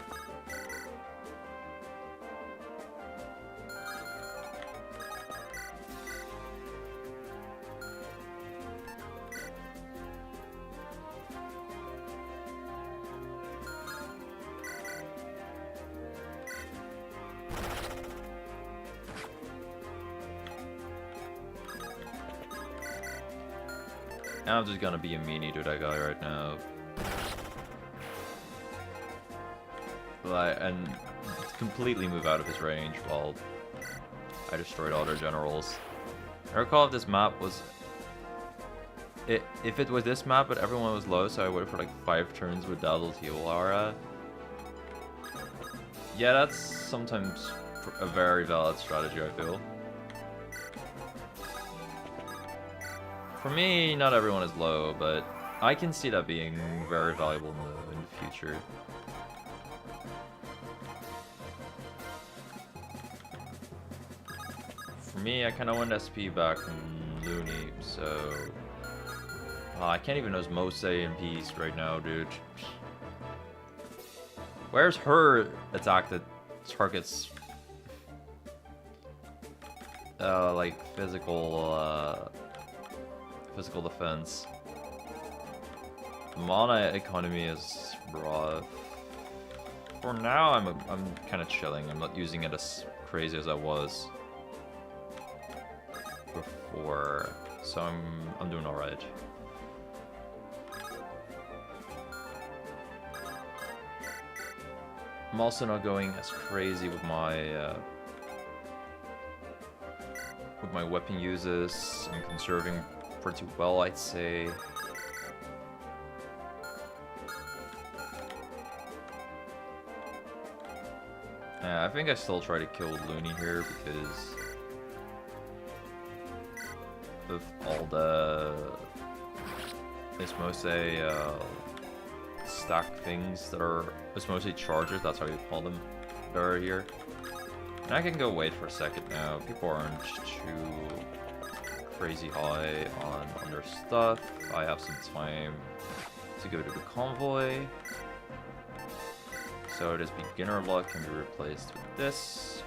I'm just gonna be a meanie to that guy right now. And completely move out of his range while I destroyed all their generals. I recall if this map was... If it was this map but everyone was low, so I waited for like 5 turns with Dazzle's heal aura. Yeah, that's sometimes a very valid strategy, I feel. For me, not everyone is low, but I can see that being very valuable in the future. For me, I kind of want SP back from Loonie, so I can't even osmose in peace right now, dude. Where's her attack that targets like physical defense? Mana economy is rough. For now, I'm kind of chilling. I'm not using it as crazy as I was before, so I'm doing all right. I'm also not going as crazy with my weapon uses. I'm conserving pretty well, I'd say. Yeah, I think I still try to kill Loonie here because of all the Osmose stack things that are Osmose chargers, that's how you call them, that are here. And I can go wait for a second now. People aren't too crazy high on their stuff. I have some time to go to the convoy. So this beginner luck can be replaced with this.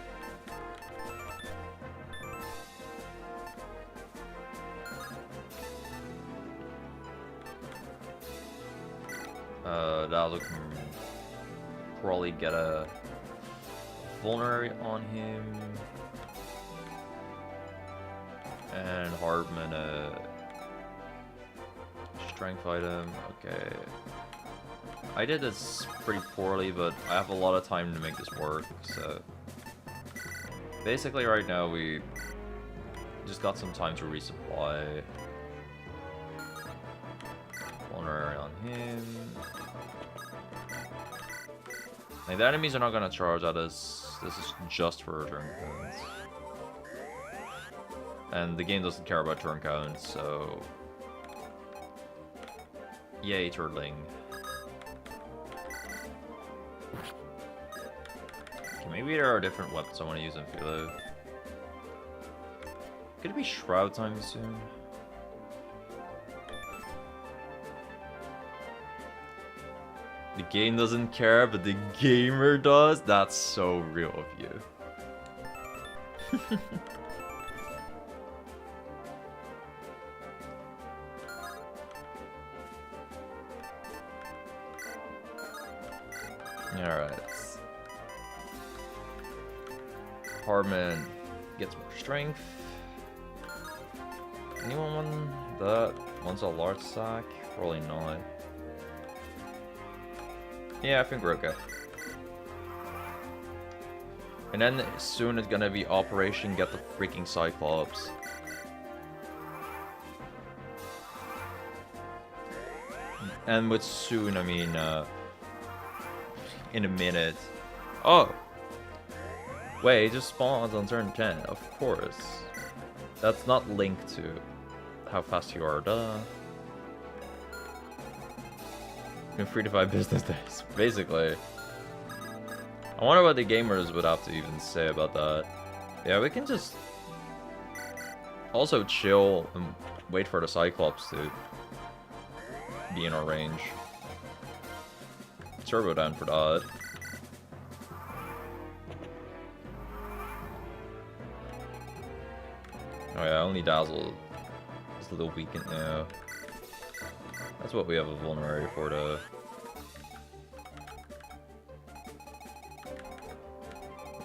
Dazzle can probably get a vulnerary on him. And Hardman a strength item. Okay. I did this pretty poorly, but I have a lot of time to make this work, so... Basically right now we just got some time to resupply. Vulnerary on him. Like, the enemies are not gonna charge at us. This is just for turn counts. And the game doesn't care about turn counts, so... Yay, turtling. Okay, maybe there are different weapons I want to use in Philo. Could it be Shroud time soon? The game doesn't care, but the gamer does? That's so real of you. Alright. Hardman gets more strength. Anyone want that? Wants a large sack? Probably not. Yeah, I think we're okay. And then soon it's gonna be Operation Get the Freaking Cyclops. And with soon, I mean, in a minute. Oh! Wait, it just spawns on turn 10, of course. That's not linked to how fast you are, duh. In 3 to 5 business days, basically. I wonder what the gamers would have to even say about that. Yeah, we can just also chill and wait for the Cyclops to be in our range. Turbo down for that. Oh yeah, only Dazzle is a little weakened now. That's what we have a vulnerary for, though.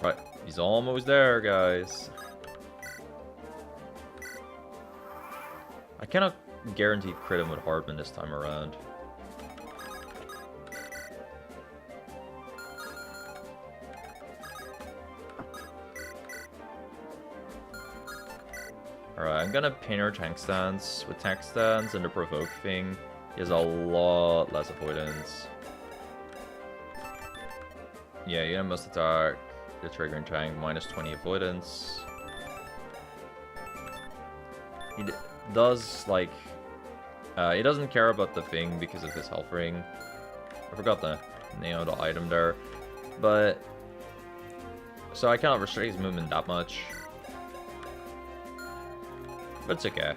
Right, he's almost there, guys. I cannot guarantee crit him with Hardman this time around. Alright, I'm gonna pin her tank stance. With tank stance and the provoke thing, he has a lot less avoidance. Yeah, you must attack the triggering tank, minus 20 avoidance. He does, like... he doesn't care about the thing because of his health ring. I forgot the name of the item there. But... So I cannot restrict his movement that much. But it's okay.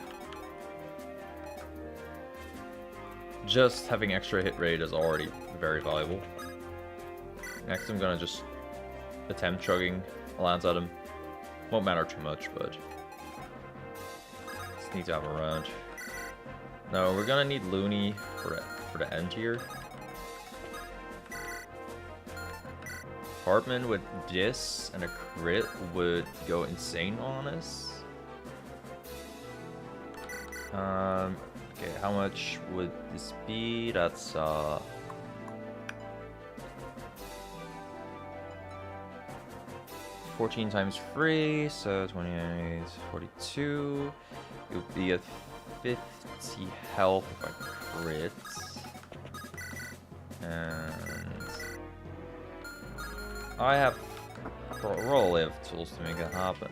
just having extra hit rate is already very valuable. Next I'm gonna just attempt chugging a lance at him. Won't matter too much, but just need to have a round. No, we're gonna need Loonie for the end here. Hardman with this and a crit would go insane on us. Okay, how much would this be? That's 14 times free, so 28, 42. It would be a 50 health if I crit. And I have roll of tools to make it happen.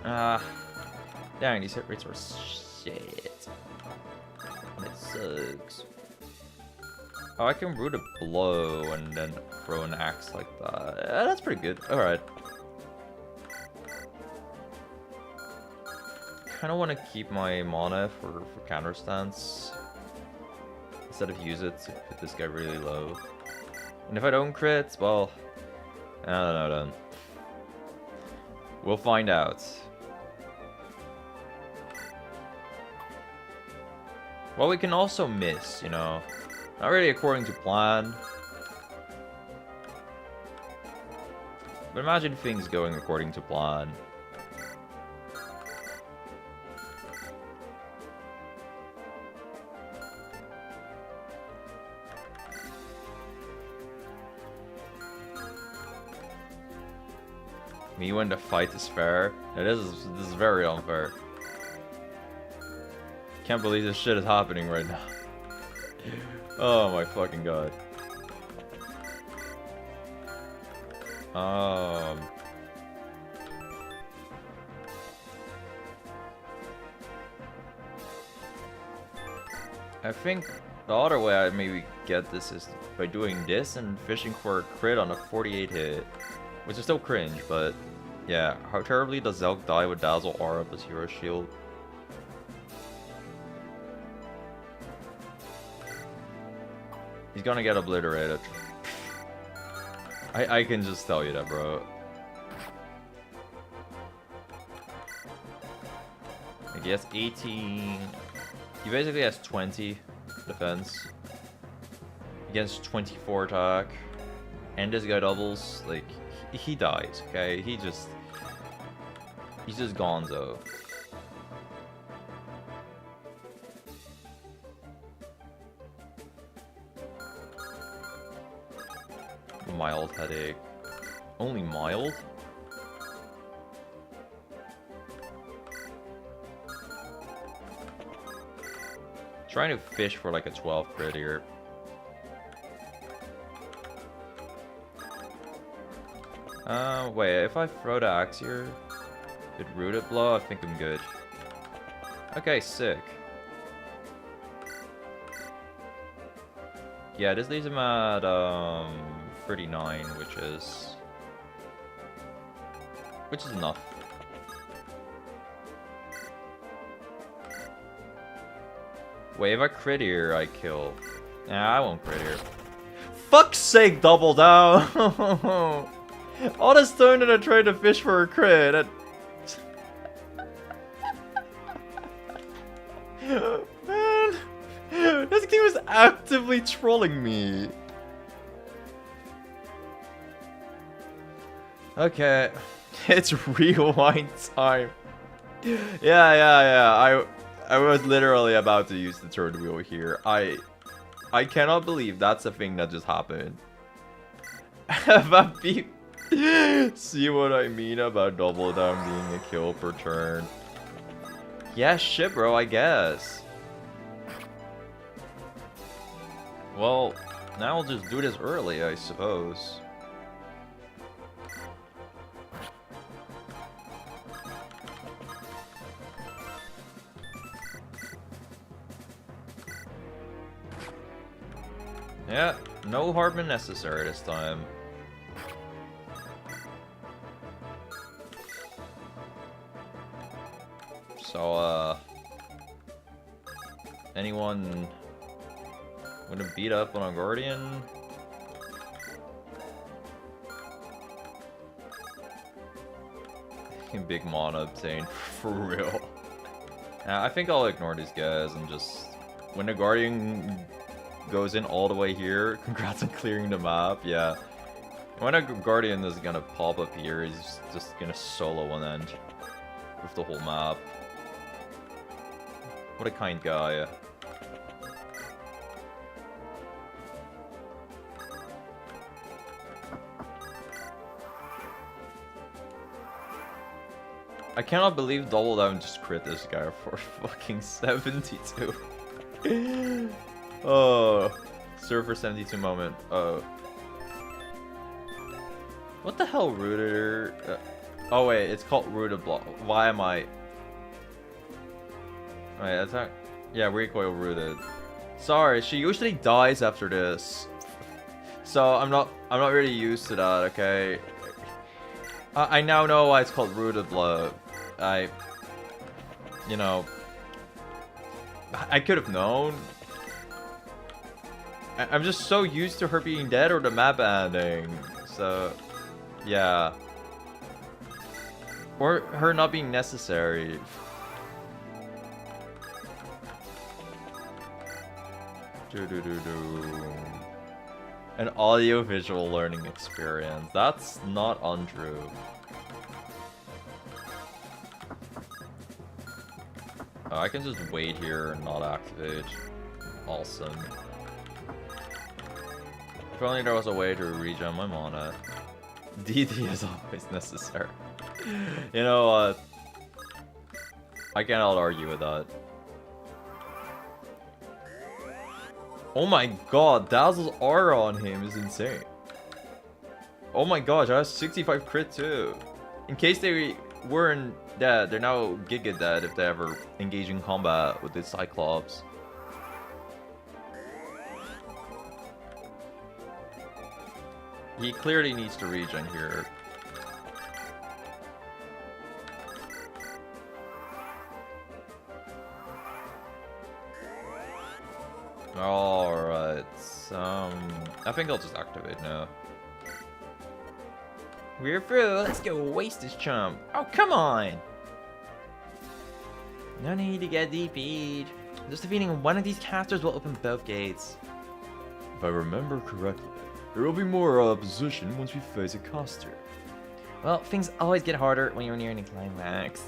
Dang, these hit rates are shit. And it sucks. Oh, I can root a blow and then throw an axe like that. That's pretty good. Alright. Kinda wanna keep my mana for counter stance. Instead of use it to put this guy really low. And if I don't crit, well, I don't know then. We'll find out. Well, we can also miss, you know. Not really according to plan. But imagine things going according to plan. Me when the fight is fair. This is very unfair. Can't believe this shit is happening right now. Oh my fucking god. I think the other way I maybe get this is by doing this and fishing for a crit on a 48 hit. Which is still cringe, but yeah. How terribly does Zelg die with Dazzle R up as hero shield? He's gonna get obliterated. I can just tell you that, bro. Like he has 18. He basically has 20 defense against 24 attack, and this guy doubles. Like he dies. Okay, he's just gonzo. Mild headache. Only mild? Trying to fish for like a 12 crit here. Wait, if I throw the axe here, with rooted blow, I think I'm good. Okay, sick. Yeah, this leaves him at 39, which is enough. Wait, if I crit here, I kill. Nah, I won't crit here. Fuck's sake, double down! All this turn that I tried to fish for a crit. Man, this game is actively trolling me. Okay, it's rewind time. Yeah. I was literally about to use the turn wheel here. I cannot believe that's a thing that just happened. See what I mean about double down being a kill per turn? Yeah, shit, bro, I guess. Well, now I'll just do this early, I suppose. Yeah, no Hardman necessary this time. So, anyone I'm gonna beat up on a Guardian. Big mana obtained, for real. I think I'll ignore these guys and just... When the Guardian goes in all the way here, congrats on clearing the map, yeah. When a Guardian is gonna pop up here, he's just gonna solo one end with the whole map. What a kind guy. I cannot believe Double Down just crit this guy for fucking 72. Oh, Surfer 72 moment. Oh. What the hell, Rooted? Oh wait, it's called Rooted Block. Why am I? Wait, that's not. Yeah, recoil rooted. Sorry, she usually dies after this, so I'm not really used to that. Okay. I now know why it's called Rooted Blood. You know, I could have known. I'm just so used to her being dead or the map ending. So, yeah. Or her not being necessary. An audio-visual learning experience. That's not untrue. Oh, I can just wait here and not activate. Awesome. If only there was a way to regen my mana. DD is always necessary. You know what? I cannot argue with that. Oh my god, Dazzle's aura on him is insane. Oh my gosh, I have 65 crit too. In case they weren't dead, they're now giga dead if they ever engage in combat with this Cyclops. He clearly needs to regen here. Alright, I think I'll just activate now. We're through, let's go waste this chump. Oh, come on! No need to get DP'd. Just defeating one of these casters will open both gates. If I remember correctly, there will be more opposition once we face a caster. Well, things always get harder when you're nearing the climax.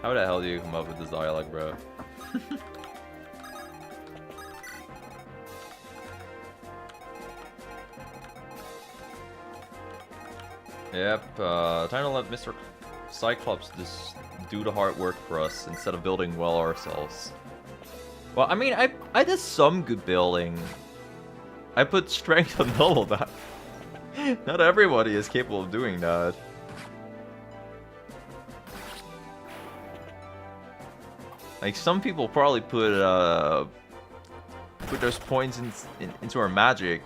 How the hell do you come up with this dialogue, bro? Yep, time to let Mr. Cyclops just do the hard work for us instead of building well ourselves. Well, I mean, I did some good building. I put strength on double that. Not everybody is capable of doing that. Like, some people probably put those points into our magic.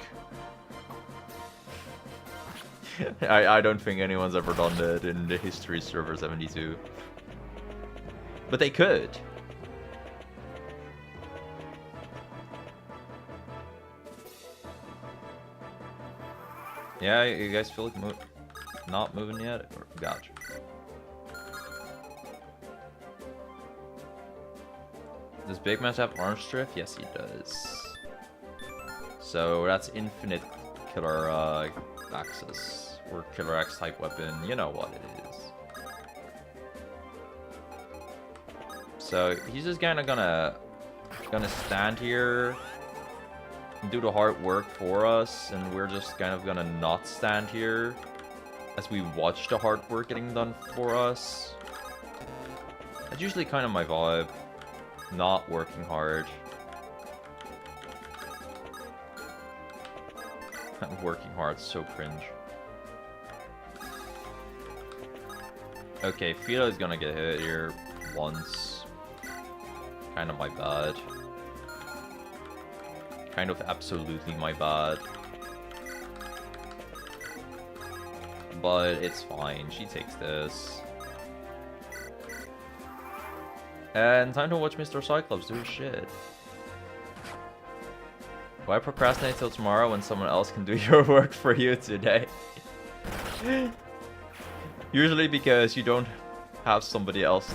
I don't think anyone's ever done that in the history of Server 72. But they could. Yeah, you guys feel like not moving yet? Gotcha. Does Big Match have Orange Drift? Yes, he does. So that's infinite killer access. Or Killer X type weapon, you know what it is. So he's just kinda gonna stand here and do the hard work for us, and we're just kind of gonna not stand here as we watch the hard work getting done for us. That's usually kind of my vibe. Not working hard. Working hard, so cringe. Okay, Philo is gonna get hit here once. Kind of my bad. Kind of absolutely my bad. But it's fine, she takes this. And time to watch Mr. Cyclops do his shit. Why procrastinate till tomorrow when someone else can do your work for you today? Usually because you don't have somebody else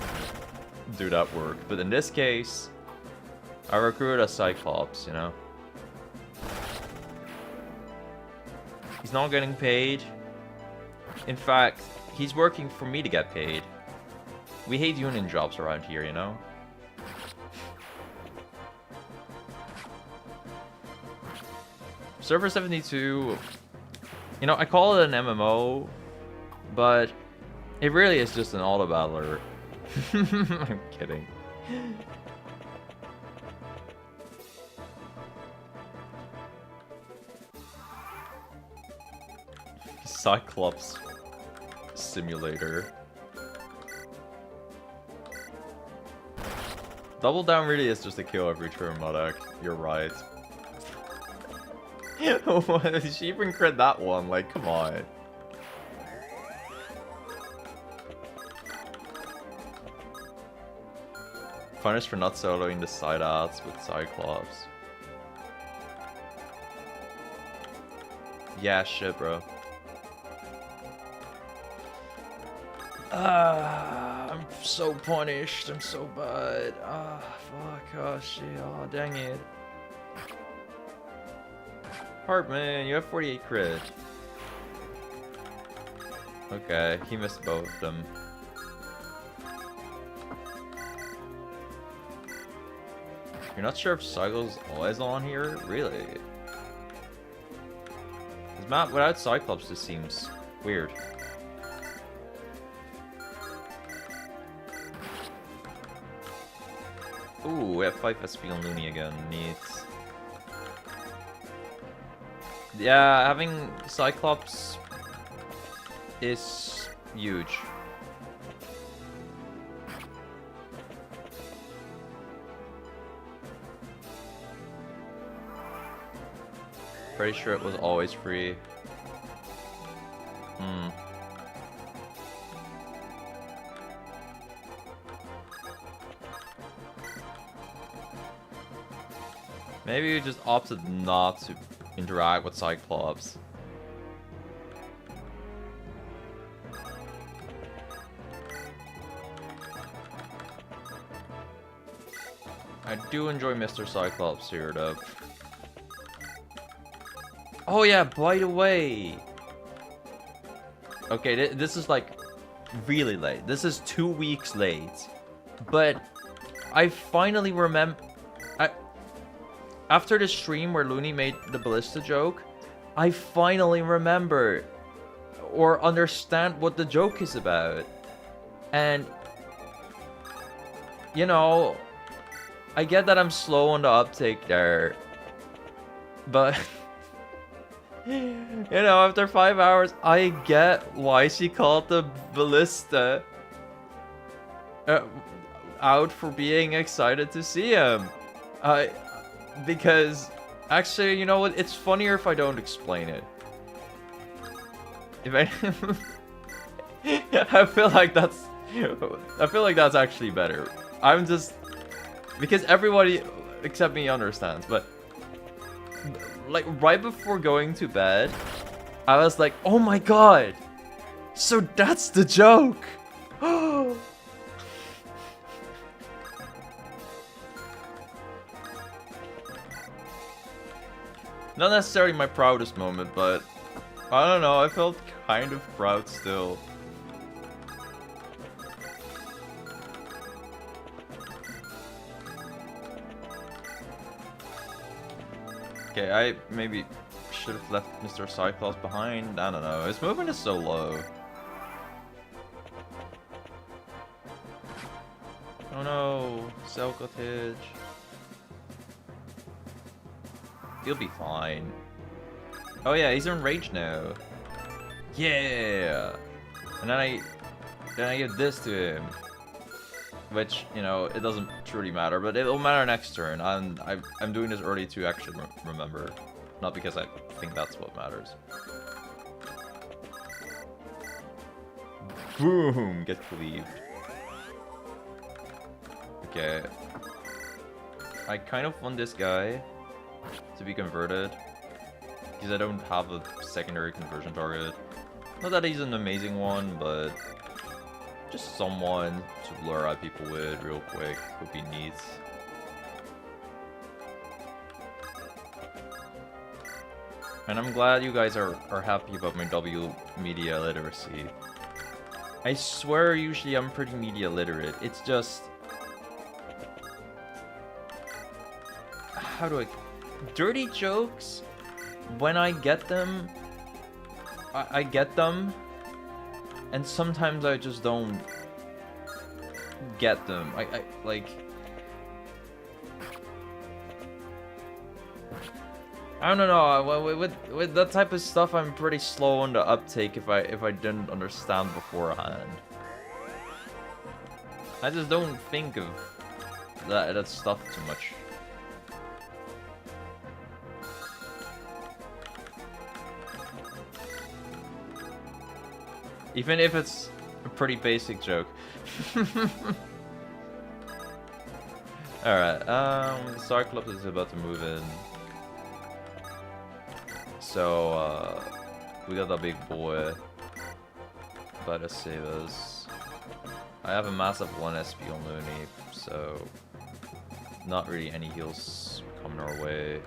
do that work. But in this case, I recruited a Cyclops, you know? He's not getting paid. In fact, he's working for me to get paid. We hate union jobs around here, you know? Server 72, you know, I call it an MMO, but it really is just an auto battler. I'm kidding. Cyclops simulator. Double down really is just a kill every turn, Modak. You're right. She even crit that one, like, come on. Punished for not soloing the side outs with Cyclops. Yeah, shit, bro. I'm so punished. I'm so bad. Fuck. Oh, shit. Oh, dang it. Hardman, you have 48 crit. Okay, he missed both of them. You're not sure if Cyclops always on here? Really? This map without Cyclops just seems weird. Ooh, we have 5 SP on Loonie again. Neat. Yeah, having Cyclops is huge. Pretty sure it was always free. Maybe you just opted not to interact with Cyclops. I do enjoy Mr. Cyclops here, though. Oh yeah, by the way. Okay, this is like really late. This is 2 weeks late. But I finally remember... After the stream where Loonie made the ballista joke, I finally remember or understand what the joke is about. And, you know, I get that I'm slow on the uptake there. But, you know, after 5 hours, I get why she called the ballista out for being excited to see him. Because, actually, you know what? It's funnier if I don't explain it. If I feel like that's actually better. I'm just because everybody except me understands, but like right before going to bed, I was like, "Oh my god! So that's the joke!" Not necessarily my proudest moment, but I don't know, I felt kind of proud still. Okay, I maybe should have left Mr. Cyclops behind. I don't know, his movement is so low. Oh no, Zelg got hit. He'll be fine. Oh yeah, he's in rage now. Yeah. And then I give this to him, which, you know, it doesn't truly matter, but it'll matter next turn. I'm doing this early to actually remember, not because I think that's what matters. Boom, get cleaved. Okay. I kind of want this guy. to be converted. Because I don't have a secondary conversion target. Not that he's an amazing one, but just someone to lure out people with real quick would be neat. And I'm glad you guys are happy about my W media literacy. I swear usually I'm pretty media literate. It's just... How do I... Dirty jokes, when I get them, I get them. And sometimes I just don't get them. I like... I don't know. With that type of stuff, I'm pretty slow on the uptake if I didn't understand beforehand. I just don't think of that stuff too much. Even if it's a pretty basic joke. Alright, Cyclops is about to move in. So, we got that big boy about to save us. I have a massive 1 SP on Loonie, so not really any heals coming our way.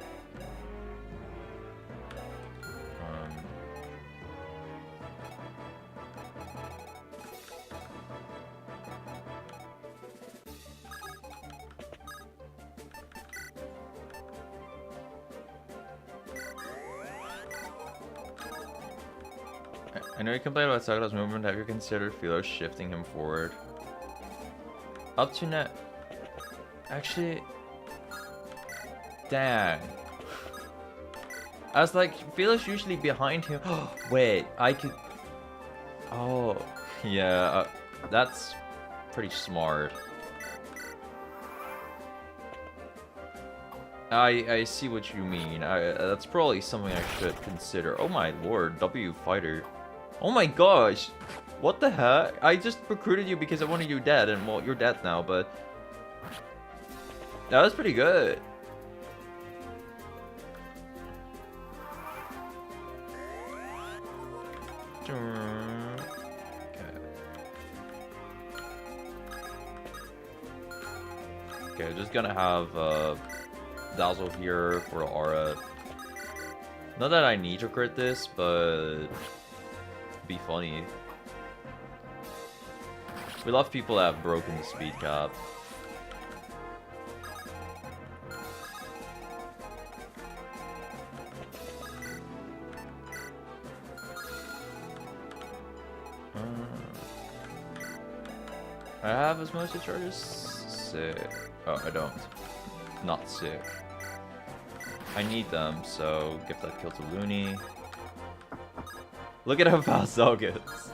I know you complain about Cyclops' movement. Have you considered Philo shifting him forward? Up to now. Actually. Dang. I was like, Philo's usually behind him. Wait, I could. Oh, yeah. That's pretty smart. I see what you mean. That's probably something I should consider. Oh my lord, W fighter. Oh my gosh! What the heck? I just recruited you because I wanted you dead, and well, you're dead now, but... That was pretty good. Okay, just gonna have Dazzle here for the aura. Not that I need to crit this, but... be funny. We love people that have broken the speed cap. I have as most charges? Sick. Oh, I don't. Not sick. I need them, so give that kill to Loonie. Look at how fast Zelg is.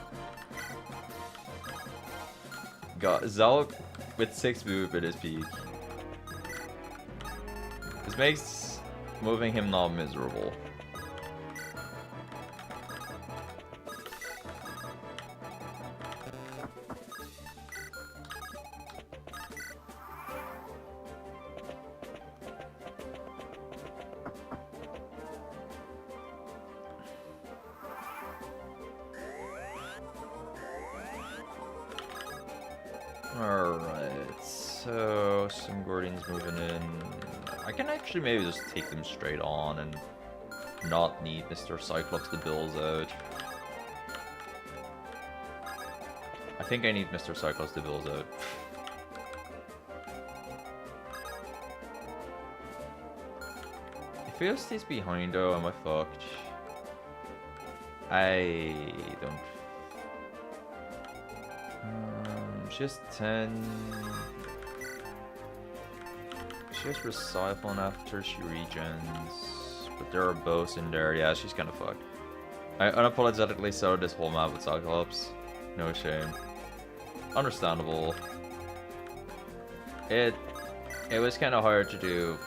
God, Zelg with 6 move at his peak. This makes moving him not miserable. Alright, so some Guardians moving in. I can actually maybe just take them straight on and not need Mr. Cyclops to bills out. I think I need Mr. Cyclops to bills out. If he stays behind though, am I fucked? I don't. She has 10. She has Recycle after she regens. But there are bows in there. Yeah, she's kind of fucked. I unapologetically sowed this whole map with Cyclops. No shame. Understandable. It was kind of hard to do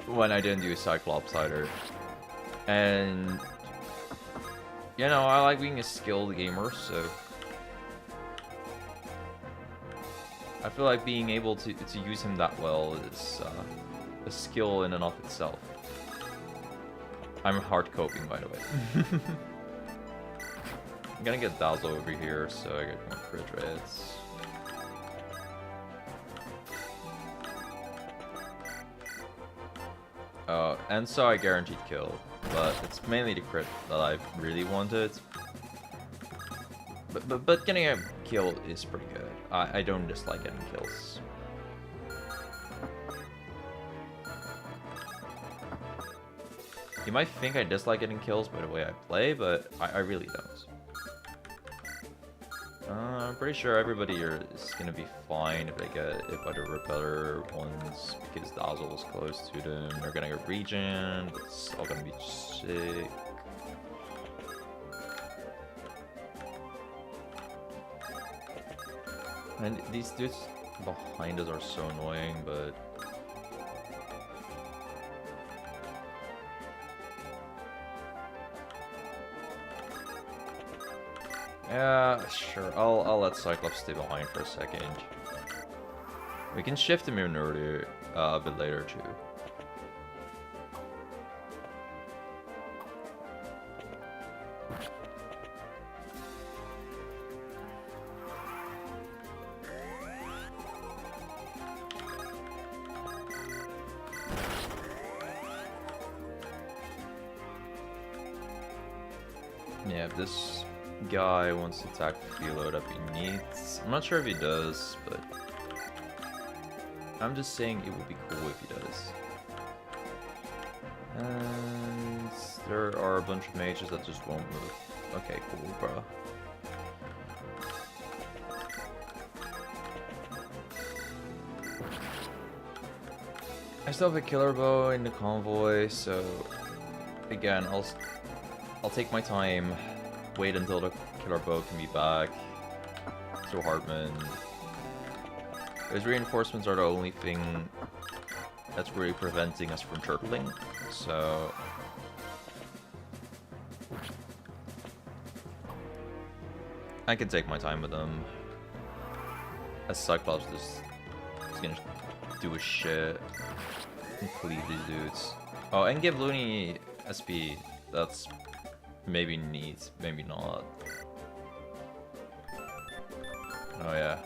when I didn't use Cyclops either. And you know, I like being a skilled gamer, so I feel like being able to use him that well is a skill in and of itself. I'm hard coping, by the way. I'm gonna get Dazzle over here, so I get more crit rates. And so I guaranteed kill, but it's mainly the crit that I really wanted. But getting a kill is pretty good. I don't dislike getting kills. You might think I dislike getting kills by the way I play, but I really don't. I'm pretty sure everybody here is gonna be fine if they get hit by the repeller ones, because Dazzle is close to them. They're gonna get regen, it's all gonna be sick. And these dudes behind us are so annoying, but... yeah, sure. I'll let Cyclops stay behind for a second. We can shift him in earlier, a bit later too. Yeah, if this guy wants to attack Philo, that he needs. I'm not sure if he does, but I'm just saying it would be cool if he does. And there are a bunch of mages that just won't move. Okay, cool, bro. I still have a killer bow in the convoy, so again, I'll take my time, wait until the killer bow can be back to Hardman. Those reinforcements are the only thing that's really preventing us from turtling, so... I can take my time with them. As Cyclops just is gonna do his shit. Complete these dudes. Oh, and give Loonie SP. That's maybe neat, maybe not. Oh yeah.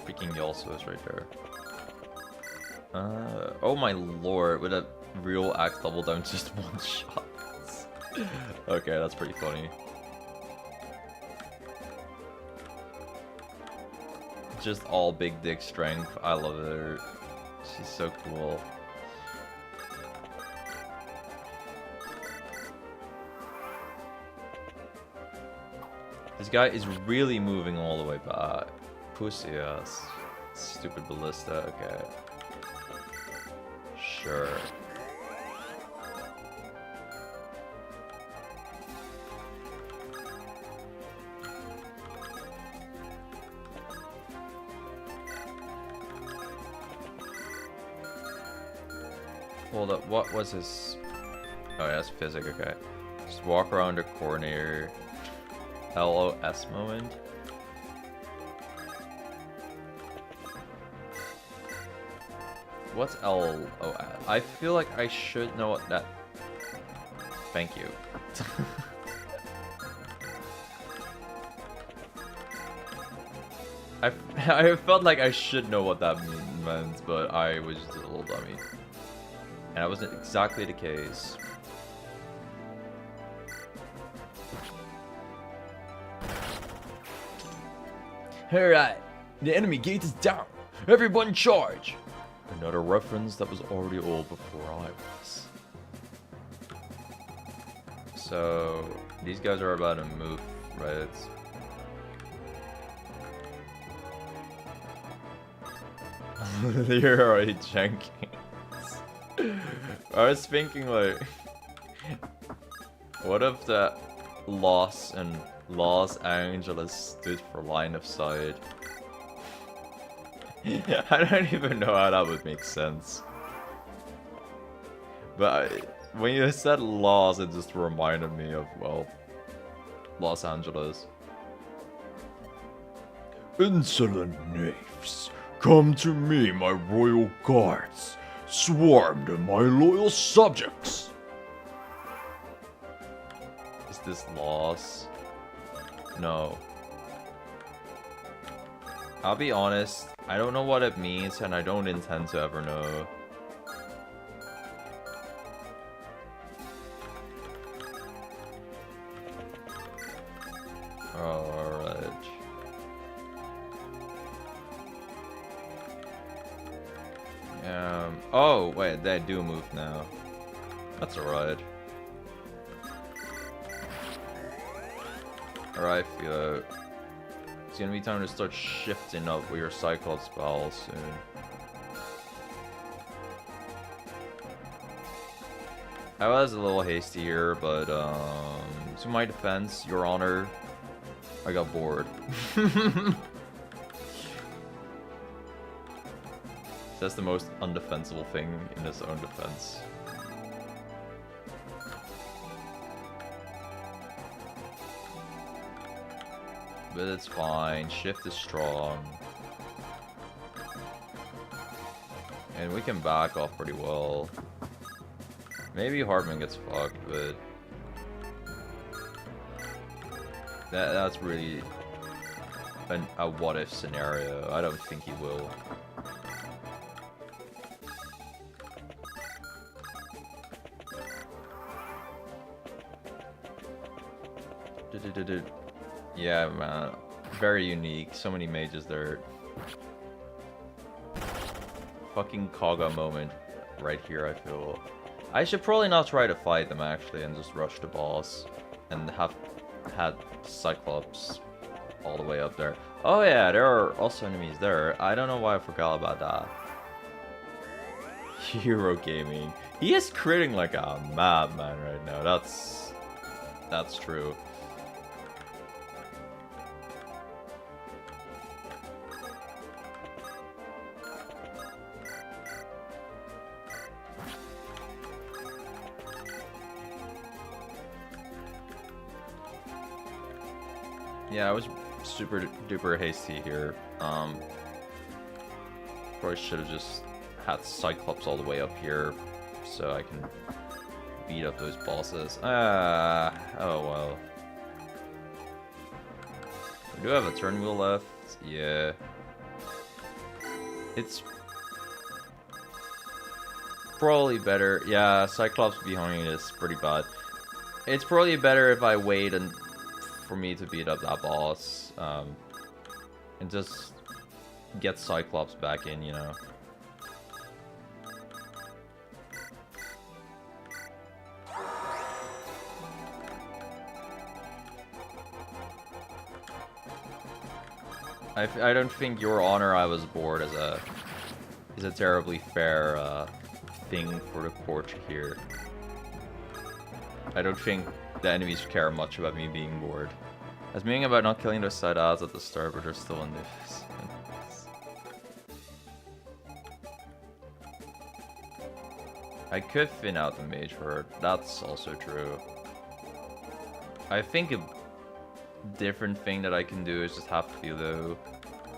Freaking Yalso is right there. Oh my lord, with a real axe double down just one shot. Okay, that's pretty funny. Just all big dick strength. I love her. She's so cool. This guy is really moving all the way back. Pussy ass. Stupid ballista. Okay. Sure. Hold up, what was his... oh yeah, that's physic, okay. Just walk around the corner. LOS moment. What's LOS? I feel like I should know what that... Thank you. I felt like I should know what that meant, but I was just a little dummy. And that wasn't exactly the case. Alright, the enemy gate is down. Everyone charge! Another reference that was already old before I was. So, these guys are about to move, right? You're already Jenkins. I was thinking like, what if the Los and Los Angeles stood for line of sight? I don't even know how that would make sense. But when you said Los, it just reminded me of, well, Los Angeles. Insolent knaves, come to me, my royal guards. Swarmed, my loyal subjects. Is this loss? No. I'll be honest, I don't know what it means, and I don't intend to ever know. Alright. Oh, wait, they do move now. That's alright. Alright, Philo. It's gonna be time to start shifting up with your Cyclops spells soon. I was a little hasty here, but to my defense, Your Honor, I got bored. That's the most undefensible thing in his own defense. But it's fine, shift is strong. And we can back off pretty well. Maybe Hardman gets fucked, but that's really a what-if scenario. I don't think he will. Yeah, man. Very unique. So many mages there. Fucking Kaga moment right here, I feel. I should probably not try to fight them, actually, and just rush the boss. And have had Cyclops all the way up there. Oh yeah, there are also enemies there. I don't know why I forgot about that. Hero Gaming. He is critting like a madman right now. That's true. Yeah, I was super duper hasty here. Probably should have just had Cyclops all the way up here so I can beat up those bosses. Oh well. We do have a turn wheel left. Yeah. It's probably better. Yeah, Cyclops behind is pretty bad. It's probably better if I wait and for me to beat up that boss, and just get Cyclops back in, you know. I don't think Your Honor, I was bored is a terribly fair thing for the court here. I don't think the enemies care much about me being bored. I was meaning about not killing those side odds at the start, but they're still in this. I could thin out the mage herd. That's also true. I think a different thing that I can do is just have Philo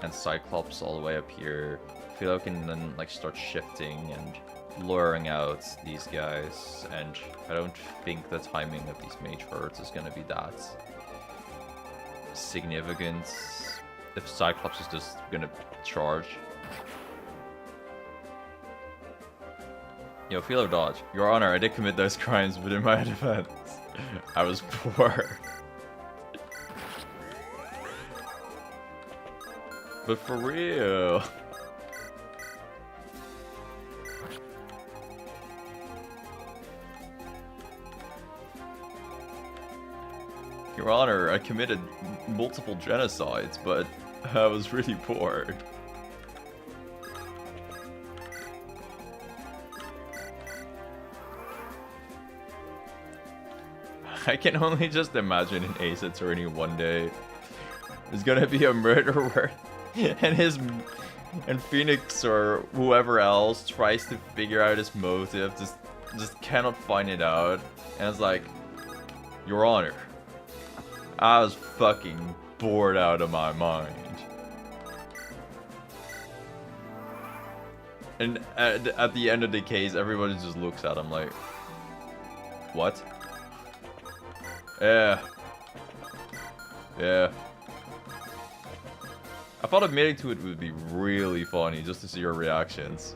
and Cyclops all the way up here. Philo can then like start shifting and luring out these guys, and I don't think the timing of these mage herds is gonna be that significant if Cyclops is just gonna charge. Yo, Philo dodge. Your Honor, I did commit those crimes, but in my defense, I was poor. But for real. Your Honor, I committed multiple genocides, but I was really bored. I can only just imagine an Ace Attorney one day is gonna be a murderer, and Phoenix or whoever else tries to figure out his motive, just cannot find it out, and it's like, Your Honor, I was fucking bored out of my mind. And at the end of the case, everybody just looks at him like, what? Yeah. Yeah. I thought admitting to it would be really funny just to see your reactions.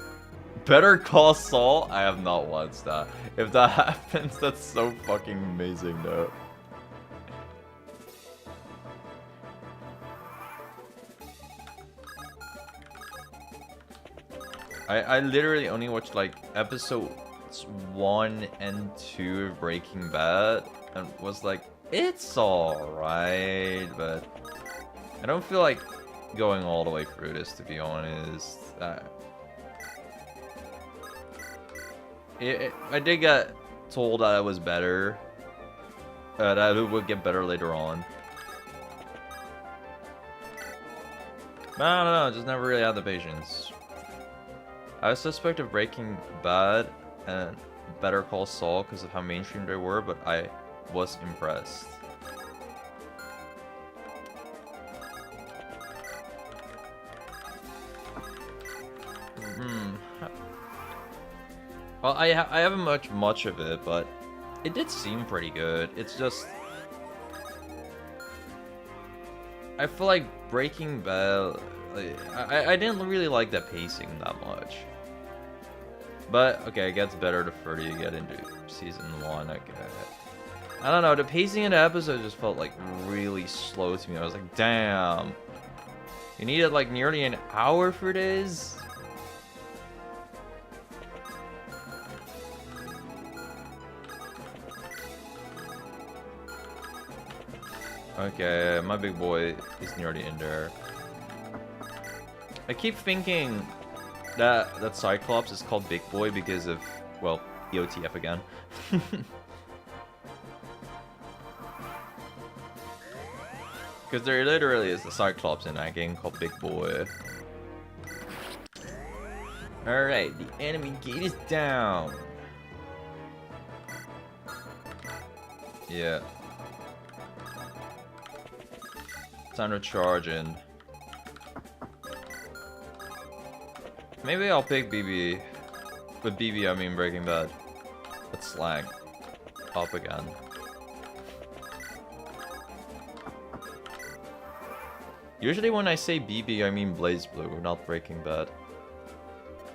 Better Call Saul? I have not watched that. If that happens, that's so fucking amazing though. I literally only watched like episodes 1 and 2 of Breaking Bad and was like, it's alright, but I don't feel like going all the way through this, to be honest. I did get told that it was better, that it would get better later on. But I don't know, just never really had the patience. I was suspect of Breaking Bad and Better Call Saul because of how mainstream they were, but I was impressed. Well, I haven't watched much of it, but it did seem pretty good. It's just, I feel like Breaking Bad, I didn't really like the pacing that much. But, okay, it gets better the further you get into season 1, I get it. I don't know, the pacing in the episode just felt like really slow to me. I was like, damn. You needed like nearly an hour for this? Okay, my big boy is nearly in there. I keep thinking that Cyclops is called Big Boy because of, well, EOTF again. Because there literally is a Cyclops in that game called Big Boy. Alright, the enemy gate is down. Yeah. Time to charge in. Maybe I'll pick BB. With BB I mean Breaking Bad. That's slang. Up again. Usually when I say BB I mean Blaze Blue, not Breaking Bad.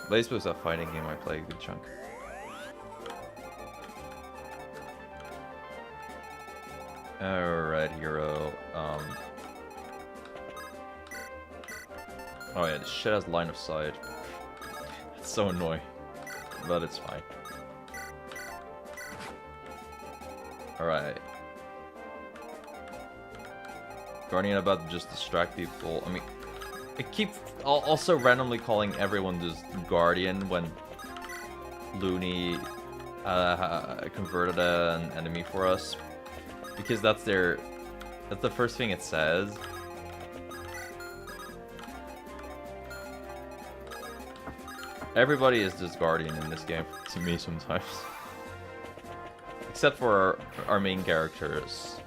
Blaze Blue is a fighting game I play a good chunk. Alright, hero. Oh yeah, this shit has line of sight. It's so annoying. But it's fine. Alright. Guardian about to just distract people. I mean, I keep also randomly calling everyone just Guardian when Loonie converted an enemy for us. Because that's the first thing it says. Everybody is just Guardian in this game, to me sometimes. Except for our main characters.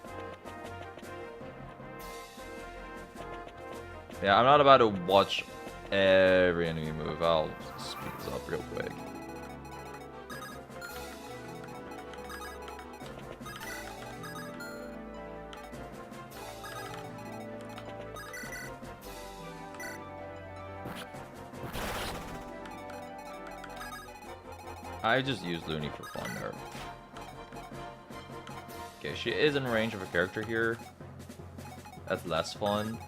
Yeah, I'm not about to watch every enemy move. I'll speed this up real quick. I just used Loonie for fun there. Okay, she is in range of a character here. That's less fun.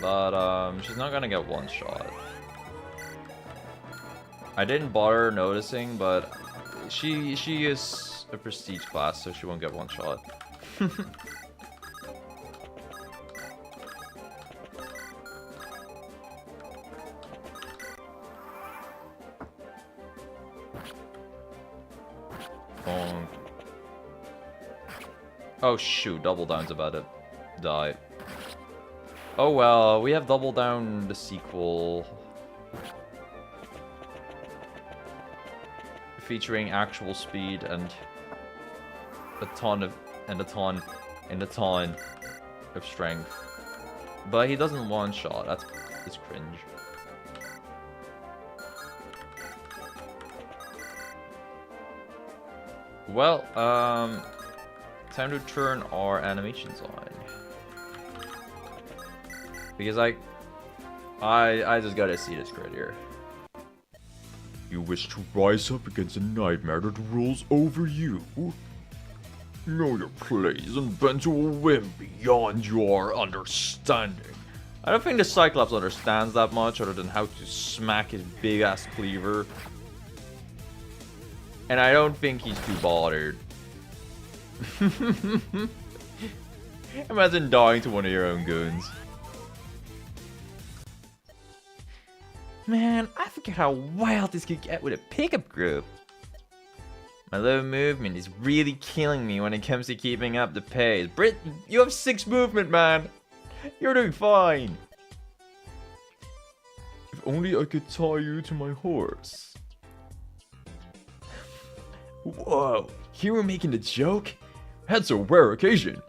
But, she's not gonna get one shot. I didn't bother noticing, but she is a prestige class, so she won't get one shot. Oh shoot, Double Down's about to die. Oh well, we have Double Down the sequel. Featuring actual speed and a ton of strength. But he doesn't one shot, that's cringe. Well, time to turn our animations on. Because I just gotta see this right here. You wish to rise up against a nightmare that rules over you. Know your place and bend to a whim beyond your understanding. I don't think the Cyclops understands that much other than how to smack his big ass cleaver. And I don't think he's too bothered. Imagine dying to one of your own goons. Man, I forget how wild this could get with a pickup group. My low movement is really killing me when it comes to keeping up the pace. Brit, you have 6 movement, man. You're doing fine. If only I could tie you to my horse. Whoa, you were making a joke? That's a rare occasion.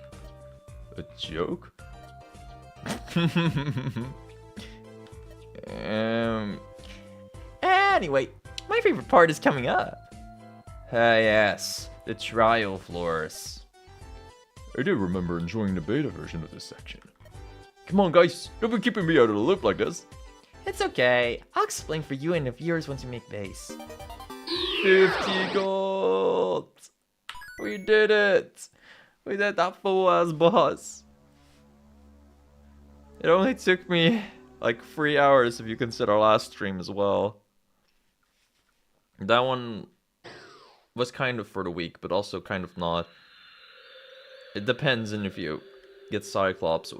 A joke? Anyway, my favorite part is coming up. Yes, the trial floors. I do remember enjoying the beta version of this section. Come on, guys, don't be keeping me out of the loop like this. It's okay. I'll explain for you and the viewers once you make base. 50 gold! We did it! We did that full ass boss. It only took me like 3 hours if you consider our last stream as well. That one was kind of for the week, but also kind of not. It depends on if you get Cyclops.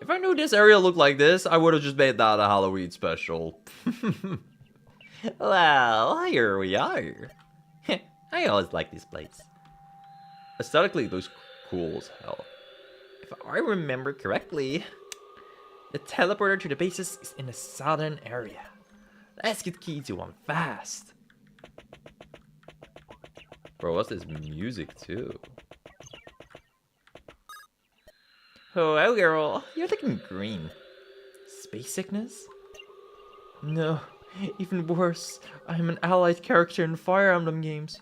If I knew this area looked like this, I would have just made that a Halloween special. Well, here we are. I always like this place. Aesthetically, it looks cool as hell. If I remember correctly, the teleporter to the bases is in the southern area. Let's get key to one fast. Bro, what's this music too? Oh, girl, you're looking green. Space sickness? No, even worse. I'm an allied character in Fire Emblem games.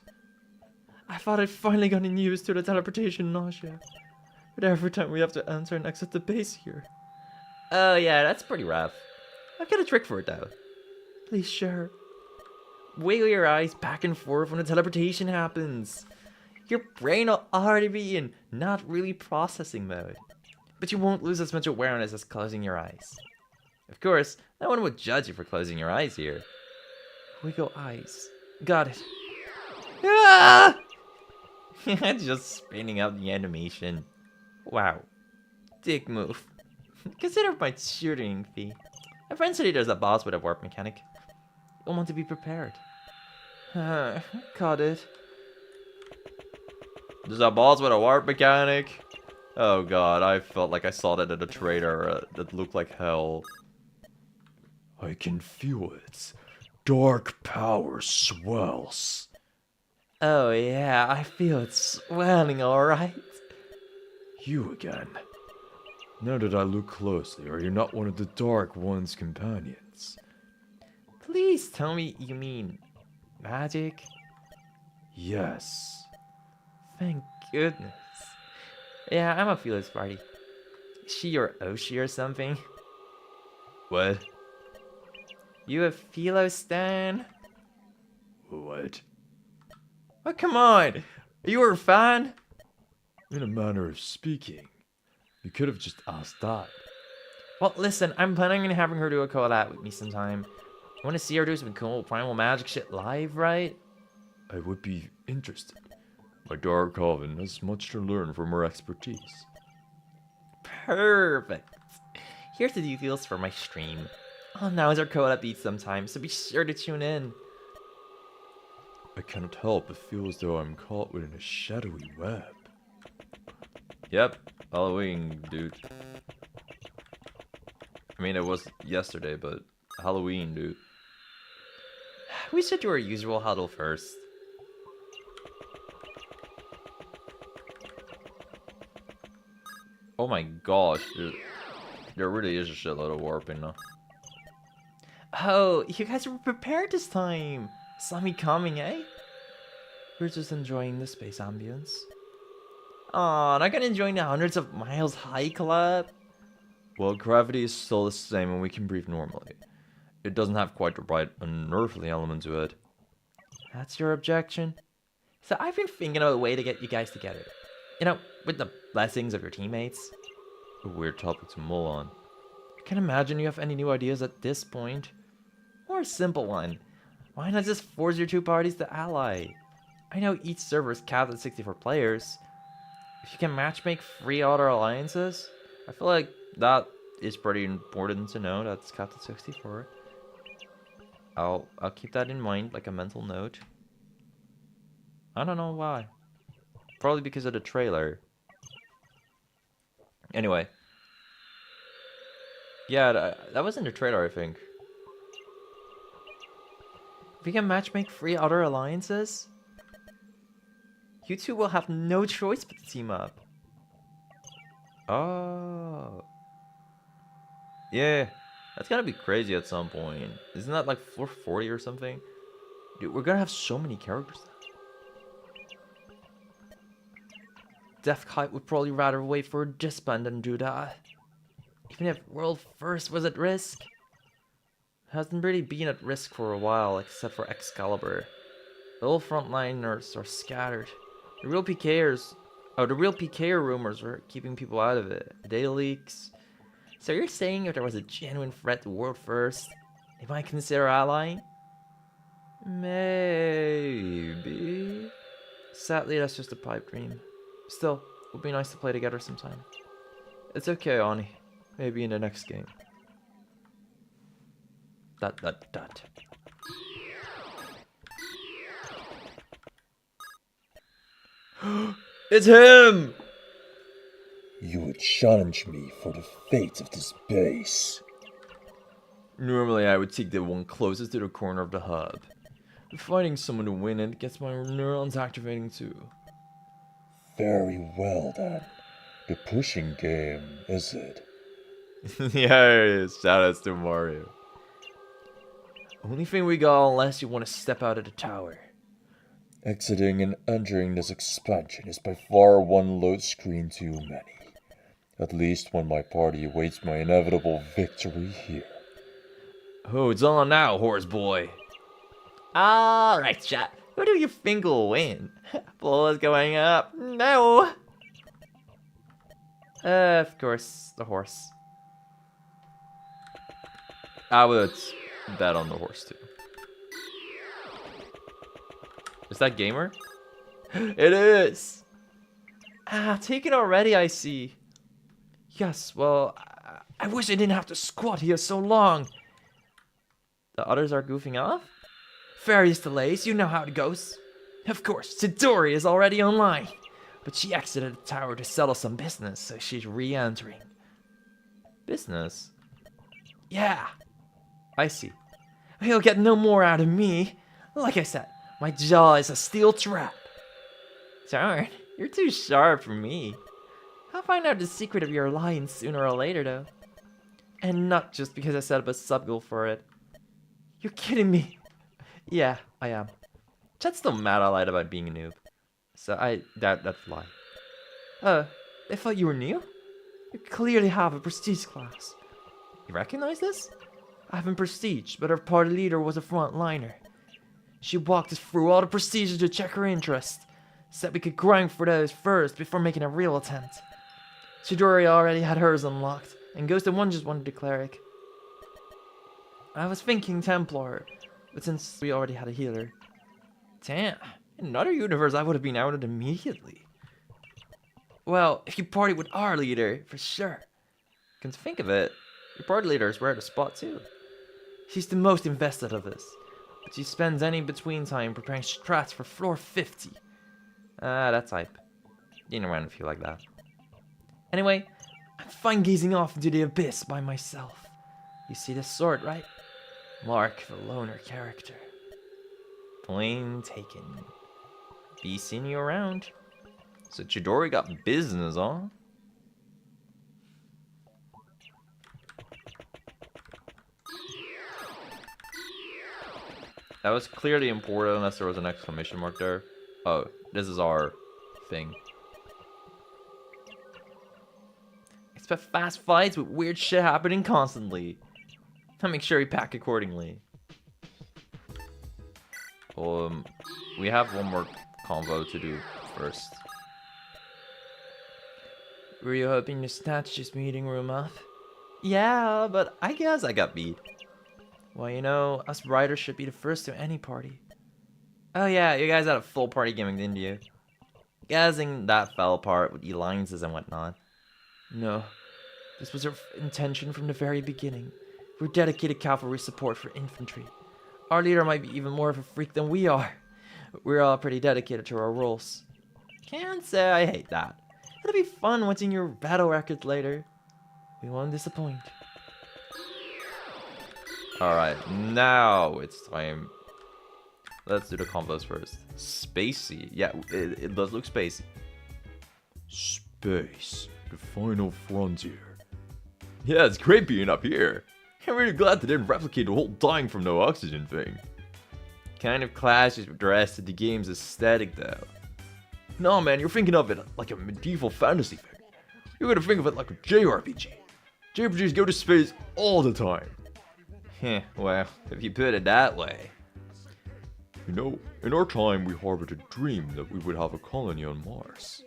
I thought I'd finally gotten used to the teleportation nausea. But every time we have to enter and exit the base here. Oh yeah, that's pretty rough. I've got a trick for it though. Please share. Wiggle your eyes back and forth when the teleportation happens. Your brain will already be in not really processing mode. But you won't lose as much awareness as closing your eyes. Of course, no one would judge you for closing your eyes here. Wiggle eyes. Got it. Ah! Just spinning out the animation. Wow. Dick move. Consider my shooting fee. My friend said there's a boss with a warp mechanic. You'll want to be prepared. Got it. There's a boss with a warp mechanic? Oh god, I felt like I saw that in the trailer. That looked like hell. I can feel it. Dark power swells. Oh yeah, I feel it swelling alright. You again. Now that I look closely, are you not one of the Dark One's companions? Please tell me you mean magic? Yes. Thank goodness. Yeah, I'm a Felix party. Is she your Oshi or something? What? You a Philo stan? What? Oh, come on! You were a fan? In a manner of speaking. You could have just asked that. Well, listen, I'm planning on having her do a collab with me sometime. I want to see her do some cool primal magic shit live, right? I would be interested. My Dark Coven has much to learn from her expertise. Perfect. Here's the details for my stream. Oh, now is our collab beat sometime, so be sure to tune in. I cannot help but feel as though I'm caught within a shadowy web. Yep, Halloween, dude. I mean, it was yesterday, but Halloween, dude. We should do our usual huddle first. Oh my gosh, there really is a shitload of warping now. Oh, you guys were prepared this time. Saw me coming, eh? We're just enjoying the space ambience. Aw, not gonna enjoy the hundreds of miles high club? Well, gravity is still the same and we can breathe normally. It doesn't have quite the right unearthly element to it. That's your objection? So I've been thinking of a way to get you guys together. You know, with the blessings of your teammates. A weird topic to mull on. I can't imagine you have any new ideas at this point. Or a simple one. Why not just force your two parties to ally? I know each server is capped at 64 players. If you can matchmake 3 other alliances, I feel like that is pretty important to know. That's capped at 64. I'll keep that in mind, like a mental note. I don't know why. Probably because of the trailer. Anyway. Yeah, that was in the trailer, I think. If you can matchmake 3 other alliances, you two will have no choice but to team up. Oh. Yeah. That's gonna be crazy at some point. Isn't that like 440 or something? Dude, we're gonna have so many characters now. Death Kite would probably rather wait for a disband than do that. Even if World First was at risk. It hasn't really been at risk for a while, except for Excalibur. The whole frontliners are scattered. The real PKer rumors are keeping people out of it. Data leaks. So you're saying if there was a genuine threat to World First, they might consider allying? Maybe. Sadly, that's just a pipe dream. Still, it would be nice to play together sometime. It's okay, Ani. Maybe in the next game. ... It's him! You would challenge me for the fate of this base. Normally, I would take the one closest to the corner of the hub. But finding someone to win it gets my neurons activating too. Very well then. The pushing game, is it? Yeah, it is. Shoutouts to Mario. Only thing we got unless you want to step out of the tower. Exiting and entering this expansion is by far one load screen too many. At least when my party awaits my inevitable victory here. Oh, it's on now, horse boy. Alright, chat. Who do you think will win? Ball is going up. No! Of course, the horse. I would bet on the horse too. Is that gamer? It is! Ah, taken already, I see. Yes, well, I wish I didn't have to squat here so long. The others are goofing off? Various delays, you know how it goes. Of course, Chidori is already online. But she exited the tower to settle some business, so she's re-entering. Business? Yeah. I see. He'll get no more out of me. Like I said, my jaw is a steel trap. Darn, you're too sharp for me. I'll find out the secret of your alliance sooner or later, though. And not just because I set up a sub-goal for it. You're kidding me. Yeah, I am. Chat's still mad I lied about being a noob. So I doubt that's a lie. I thought you were new? You clearly have a prestige class. You recognize this? I have in prestige, but our party leader was a frontliner. She walked us through all the procedures to check her interest. Said we could grind for those first before making a real attempt. Chidori already had hers unlocked, and Ghost and One just wanted a cleric. I was thinking Templar, but since we already had a healer. Damn, in another universe I would have been outed immediately. Well, if you party with our leader, for sure. Come to think of it, your party leader is rare to spot too. She's the most invested of us, but she spends any between time preparing strats for floor 50. That's hype. Being around a few like that. Anyway, I'm fine gazing off into the abyss by myself. You see this sword, right? Mark the loner character. Point taken. Be seeing you around. So Chidori got business, huh? That was clearly important unless there was an exclamation mark there. Oh, this is our thing. Expect fast fights with weird shit happening constantly. I'll make sure you pack accordingly. We have one more convo to do first. Were you hoping to snatch this meeting room up? Yeah, but I guess I got beat. Well, you know, us writers should be the first to any party. Oh yeah, you guys had a full party gimmick, didn't you? Guessing that fell apart with the alliances and whatnot. No, this was our intention from the very beginning. We're dedicated cavalry support for infantry. Our leader might be even more of a freak than we are. We're all pretty dedicated to our roles. Can't say I hate that. It'll be fun watching your battle records later. We won't disappoint. Alright, now it's time. Let's do the combos first. Spacey. Yeah, it does look spacey. Space, the final frontier. Yeah, it's great being up here. I'm really glad they didn't replicate the whole dying from no oxygen thing. Kind of clashes with the rest of the game's aesthetic though. No man, you're thinking of it like a medieval fantasy thing. You gotta think of it like a JRPG. JRPGs go to space all the time. Heh, well, if you put it that way. You know, in our time we harbored a dream that we would have a colony on Mars.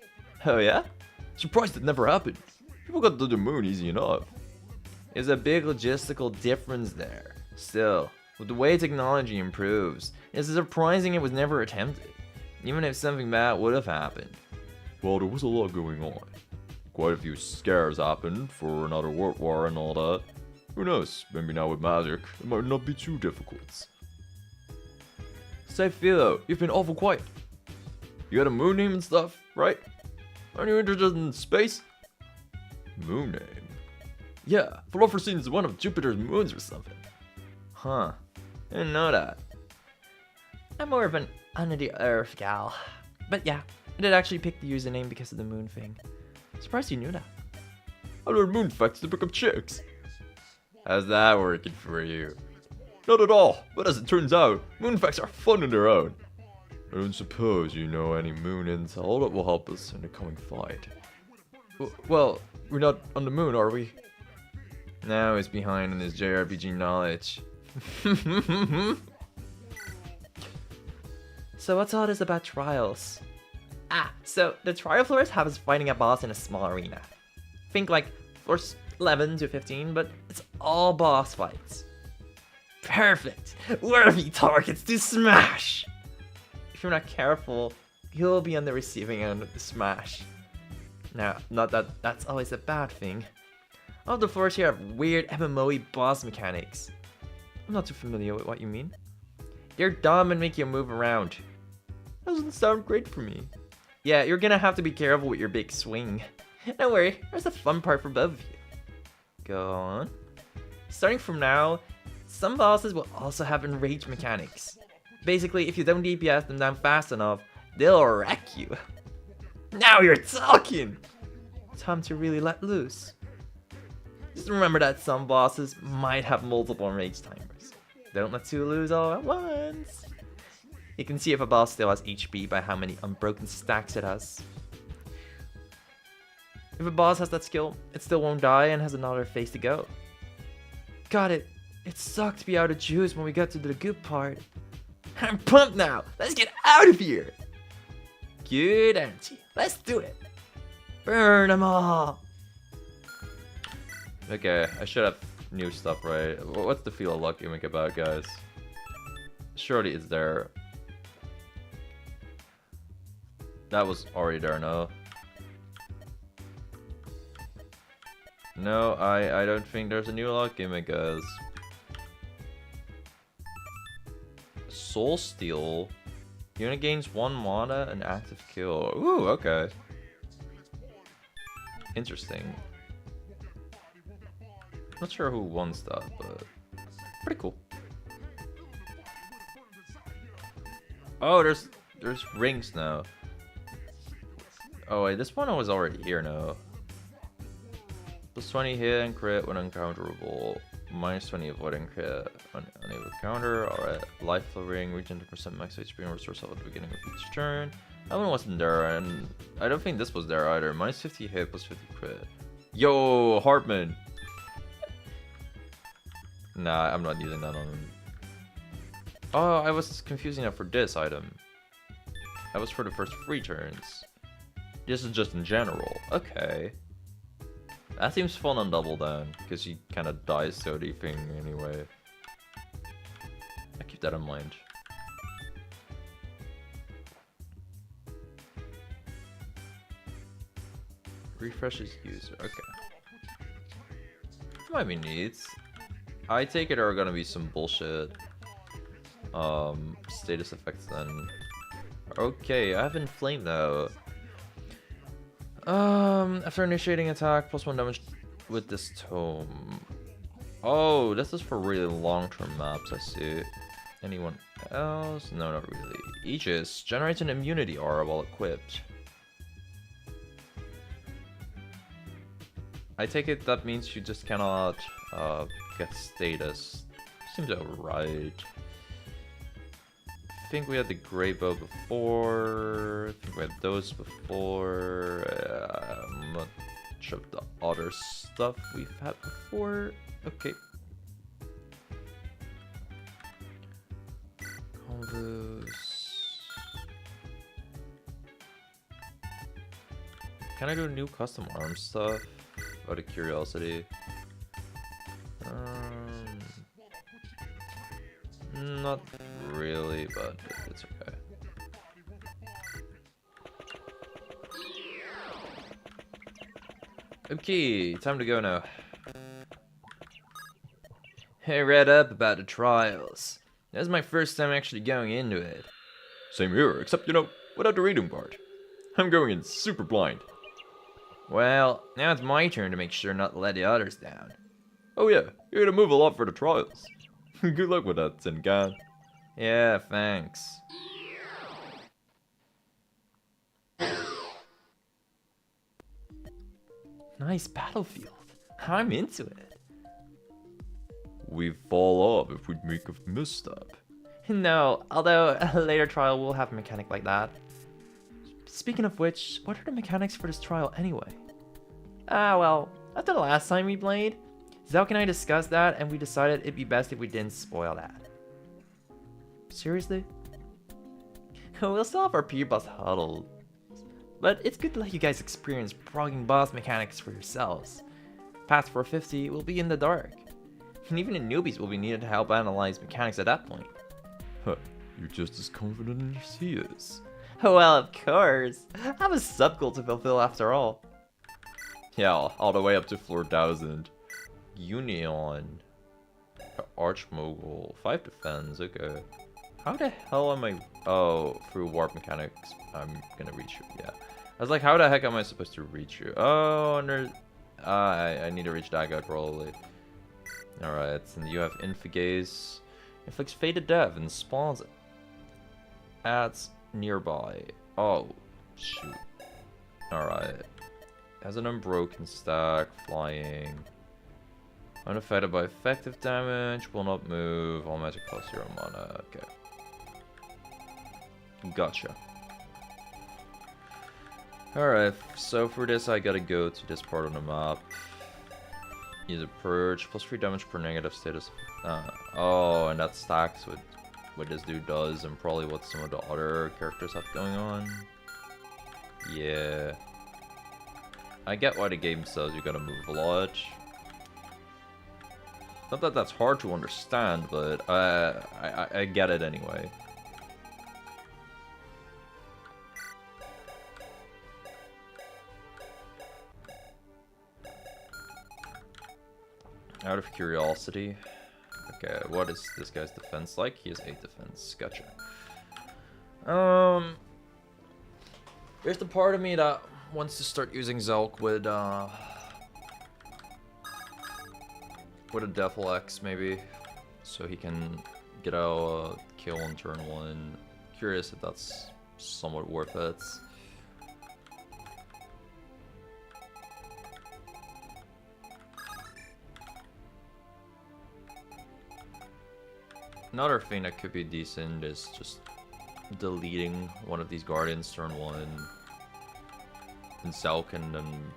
Oh yeah? Surprised it never happened. People got to the moon easy enough. There's a big logistical difference there. Still, with the way technology improves, it's surprising it was never attempted, even if something bad would have happened. Well, there was a lot going on. Quite a few scares happened for another world war and all that. Who knows, maybe now with magic, it might not be too difficult. Say Philo, you've been awful quiet. You got a moon name and stuff, right? Aren't you interested in space? Moon name? Yeah, Philosophryne is one of Jupiter's moons or something. Huh, I didn't know that. I'm more of an under-the-earth gal. But yeah, I did actually pick the username because of the moon thing. Surprised you knew that. I learned moon facts to pick up chicks. How's that working for you? Not at all, but as it turns out, moon facts are fun on their own. I don't suppose you know any moon intel that will help us in the coming fight. Well, we're not on the moon, are we? Now he's behind in his JRPG knowledge. So what's all this about trials? So the trial floors have us fighting a boss in a small arena. Think like floors 11 to 15, but it's all boss fights. Perfect! Worthy targets to smash! If you're not careful, you'll be on the receiving end of the smash. Now, not that that's always a bad thing. All the floors here have weird MMO-y boss mechanics. I'm not too familiar with what you mean. They're dumb and make you move around. Doesn't sound great for me. Yeah, you're gonna have to be careful with your big swing. Don't worry, there's a fun part for both of you. Go on. Starting from now, some bosses will also have enrage mechanics. Basically, if you don't DPS them down fast enough, they'll wreck you. Now you're talking! Time to really let loose. Just remember that some bosses might have multiple enrage timers. Don't let two lose all at once. You can see if a boss still has HP by how many unbroken stacks it has. If a boss has that skill, it still won't die and has another phase to go. Got it. It sucked to be out of juice when we got to the good part. I'm pumped now. Let's get out of here. Good energy. Let's do it. Burn them all. Okay, I should have new stuff, right? What's the feel of luck gimmick about, guys? Surely it's there. That was already there, no? No, I don't think there's a new luck gimmick, guys. Soul Steal. Unit gains 1 mana and active kill. Ooh, okay. Interesting. Not sure who wants that, but pretty cool. Oh, there's rings now. Oh wait, this one was already here now. Plus 20 hit and crit when uncounterable. Minus 20 avoid and crit on unable to counter. Alright. Life ring, reach 10% max HP and restore self at the beginning of each turn. That one wasn't there, and I don't think this was there either. Minus 50 hit plus 50 crit. Yo, Hardman! Nah, I'm not using that on him. Oh, I was confusing that for this item. That was for the first 3 turns. This is just in general. Okay. That seems fun on double then, because he kind of dies to the thing anyway. I keep that in mind. Refreshes user. Okay. Might be neat. I take it there are gonna be some bullshit status effects then. Okay, I have Inflame though. After initiating attack, +1 damage with this tome. Oh, this is for really long-term maps, I see. Anyone else? No, not really. Aegis generates an immunity aura while equipped. I take it that means you just cannot get status. Seems alright. I think we had the Grey Bow before. I think we had those before. Much of the other stuff we've had before. Okay. Combos. Can I do new custom arm stuff? Out of curiosity. Not really, but it's okay. Okay, time to go now. I read up about the trials. This is my first time actually going into it. Same here, except, you know, without the reading part. I'm going in super blind. Well, now it's my turn to make sure not to let the others down. Oh yeah, you're gonna move a lot for the trials. Good luck with that, Zingan. Yeah, thanks. Nice battlefield. I'm into it. We fall off if we make a misstep. No, although a later trial will have a mechanic like that. Speaking of which, what are the mechanics for this trial anyway? Ah, well, after the last time we played, Zelg and I discussed that and we decided it'd be best if we didn't spoil that. Seriously? We'll still have our P-Boss huddle, but it's good to let you guys experience progging boss mechanics for yourselves. Past 450 will be in the dark, and even the newbies will be needed to help analyze mechanics at that point. Huh, you're just as confident as he is. Well, of course. I have a sub-goal to fulfill after all. Yeah, all the way up to floor 1000. Union. Archmogul. 5 defense, okay. How the hell am I... Oh, through warp mechanics, I'm gonna reach you, yeah. I was like, how the heck am I supposed to reach you? Oh, and there's... I need to reach that guy, probably. Alright, and you have Infigaze. Inflicts Fated Death and spawns at nearby. Oh, shoot. Alright. Has an unbroken stack, flying. Unaffected by effective damage, will not move, all magic costs 0 mana. Okay. Gotcha. Alright, so for this I gotta go to this part of the map. Use a purge, +3 damage per negative status. Oh, and that stacks with what this dude does and probably what some of the other characters have going on. Yeah. I get why the game says you gotta move a lot. Not that that's hard to understand, but I get it anyway. Out of curiosity. Okay, what is this guy's defense like? He has 8 defense. Gotcha. There's the part of me that wants to start using Zelg with a Devil X maybe, so he can get a kill on turn 1. Curious if that's somewhat worth it. Another thing that could be decent is just deleting one of these guardians turn 1. And Zelg can then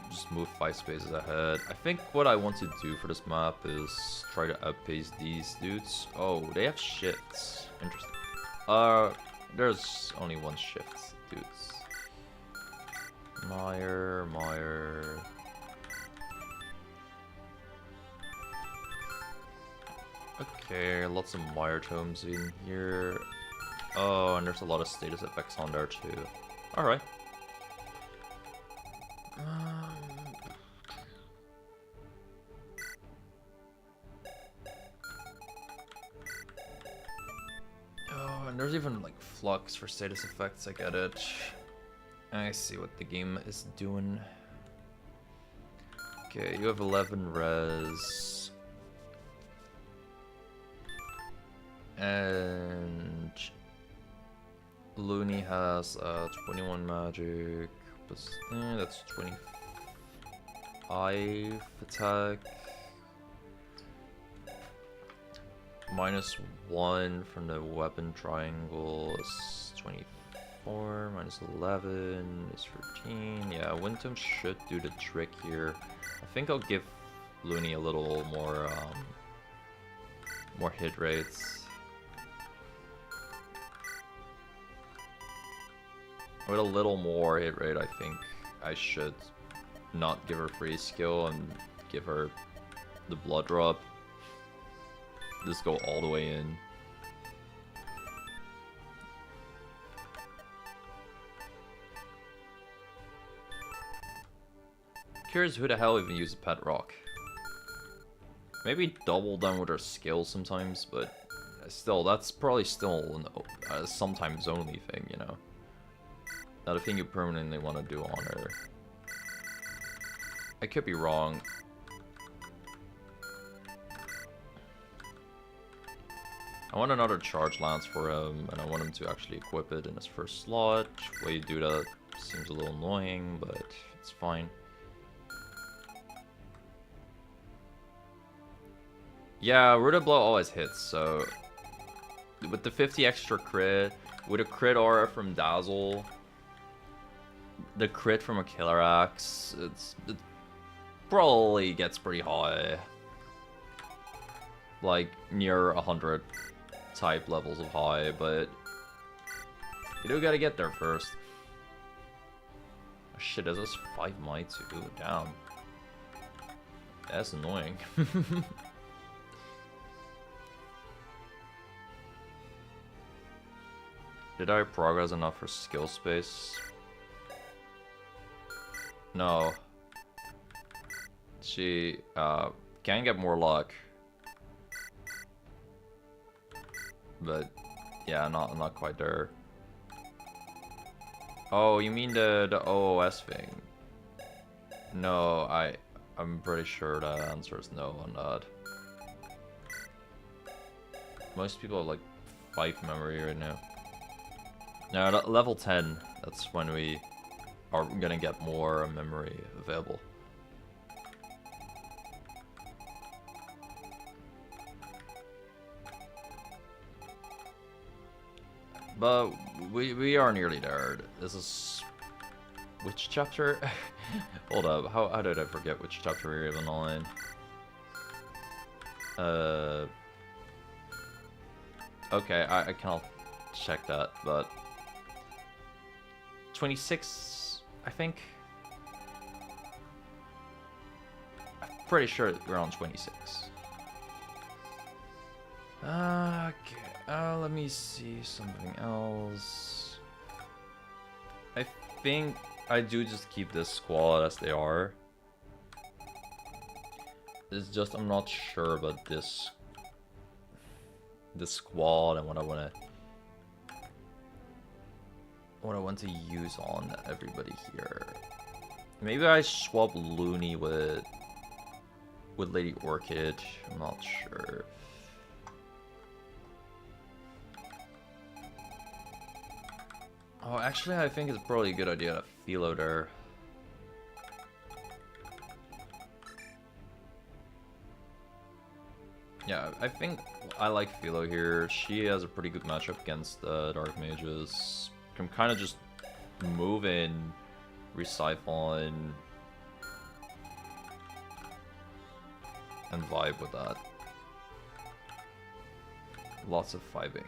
just move 5 spaces ahead. I think what I want to do for this map is try to outpace these dudes. Oh, they have shifts. Interesting. There's only one shift, dudes. Meyer. Okay, lots of Meyer tomes in here. Oh, and there's a lot of status effects on there too. Alright. Oh, and there's even like flux for status effects, I get it. I see what the game is doing. Okay, you have 11 res. And Loonie has 21 magic. But, that's 25 attack. -1 from the weapon triangle is 24. -11 is 13. Yeah, Windtome should do the trick here. I think I'll give Loonie a little more hit rates. With a little more hit rate, I think I should not give her free skill and give her the blood drop. Just go all the way in. Curious who the hell even uses Pet Rock. Maybe double them with her skills sometimes, but still, that's probably still a sometimes only thing, you know. Not a thing you permanently want to do on her. I could be wrong. I want another charge lance for him, and I want him to actually equip it in his first slot. The way you do that seems a little annoying, but it's fine. Yeah, Rooted Blow always hits, so with the 50 extra crit, with a crit aura from Dazzle, the crit from a Killer Axe, it probably gets pretty high. Like, near 100 type levels of high, but you do gotta get there first. Oh, shit, is this 5 might too? Damn. That's annoying. Did I progress enough for skill space? No. She can get more luck. But yeah, not quite there. Oh, you mean the OOS thing? No, I'm pretty sure the answer is no on that. Most people have like 5 memory right now. No, level 10, that's when we are gonna get more memory available. But we are nearly there. This is which chapter? Hold up, how did I forget which chapter we're even on? Okay, I cannot check that, but 26, I think. I'm pretty sure we're on 26. Okay, let me see something else. I think I do just keep this squad as they are. It's just I'm not sure about this squad and what I want to use on everybody here. Maybe I swap Loonie with Lady Orchid. I'm not sure. Oh, actually, I think it's probably a good idea to Philo there. Yeah, I think I like Philo here. She has a pretty good matchup against Dark Mages. Can kind of just move in, Resiphon, and vibe with that. Lots of vibing.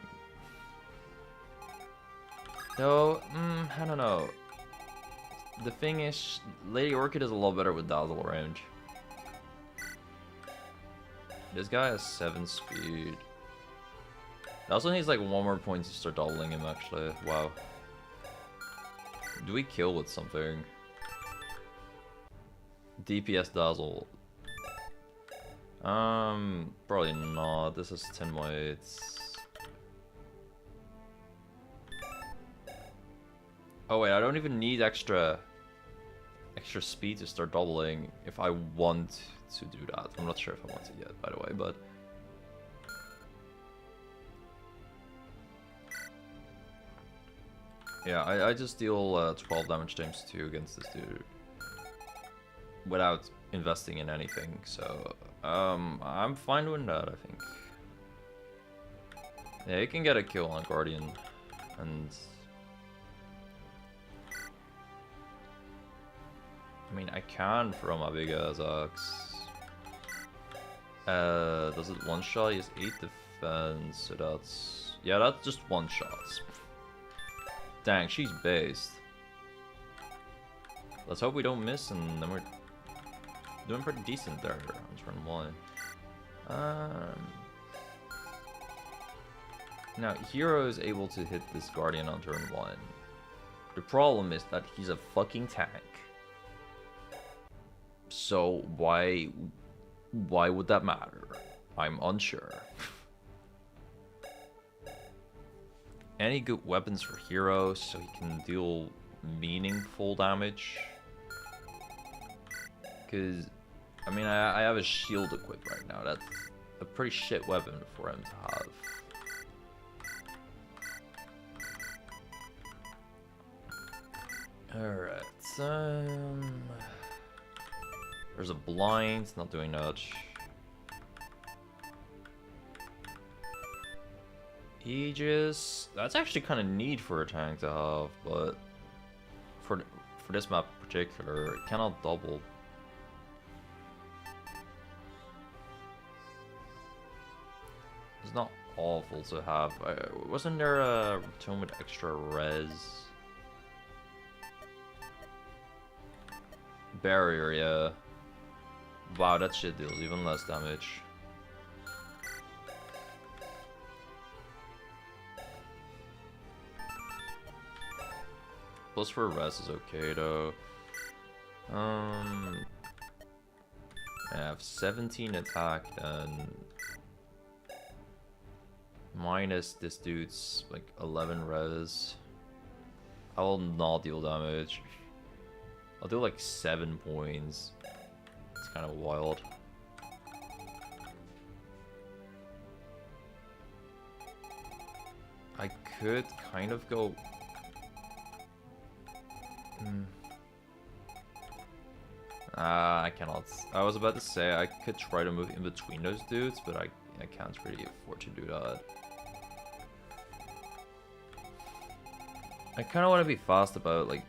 Though, I don't know. The thing is, Lady Orchid is a lot better with Dazzle around. This guy has 7 speed. He also needs like 1 more point to start doubling him, actually. Wow. Do we kill with something? DPS Dazzle. Probably not. This is 10 weights. Oh wait, I don't even need extra speed to start doubling if I want to do that. I'm not sure if I want it yet, by the way, but yeah, I just deal 12 damage times 2 against this dude without investing in anything, so I'm fine doing that, I think. Yeah, you can get a kill on Guardian, and I mean, I can throw my big ass axe. Does it one shot? He has 8 defense, so that's... Yeah, that's just 1 shot. Dang, she's based. Let's hope we don't miss, and then we're doing pretty decent there on turn 1. Now, Hero is able to hit this Guardian on turn 1. The problem is that he's a fucking tank. So why would that matter? I'm unsure. Any good weapons for Hero so he can deal meaningful damage? Because, I mean, I have a shield equipped right now. That's a pretty shit weapon for him to have. Alright, there's a blind, not doing much. Aegis, that's actually kind of neat for a tank to have, but for this map in particular, it cannot double. It's not awful to have. Wasn't there a tome with extra res? Barrier, yeah. Wow, that shit deals even less damage. Plus for res is okay though. I have 17 attack then. Minus this dude's like 11 res. I will not deal damage. I'll do like 7 points. It's kind of wild. I could kind of go... I cannot. I was about to say I could try to move in between those dudes, but I can't really afford to do that. I kind of want to be fast about like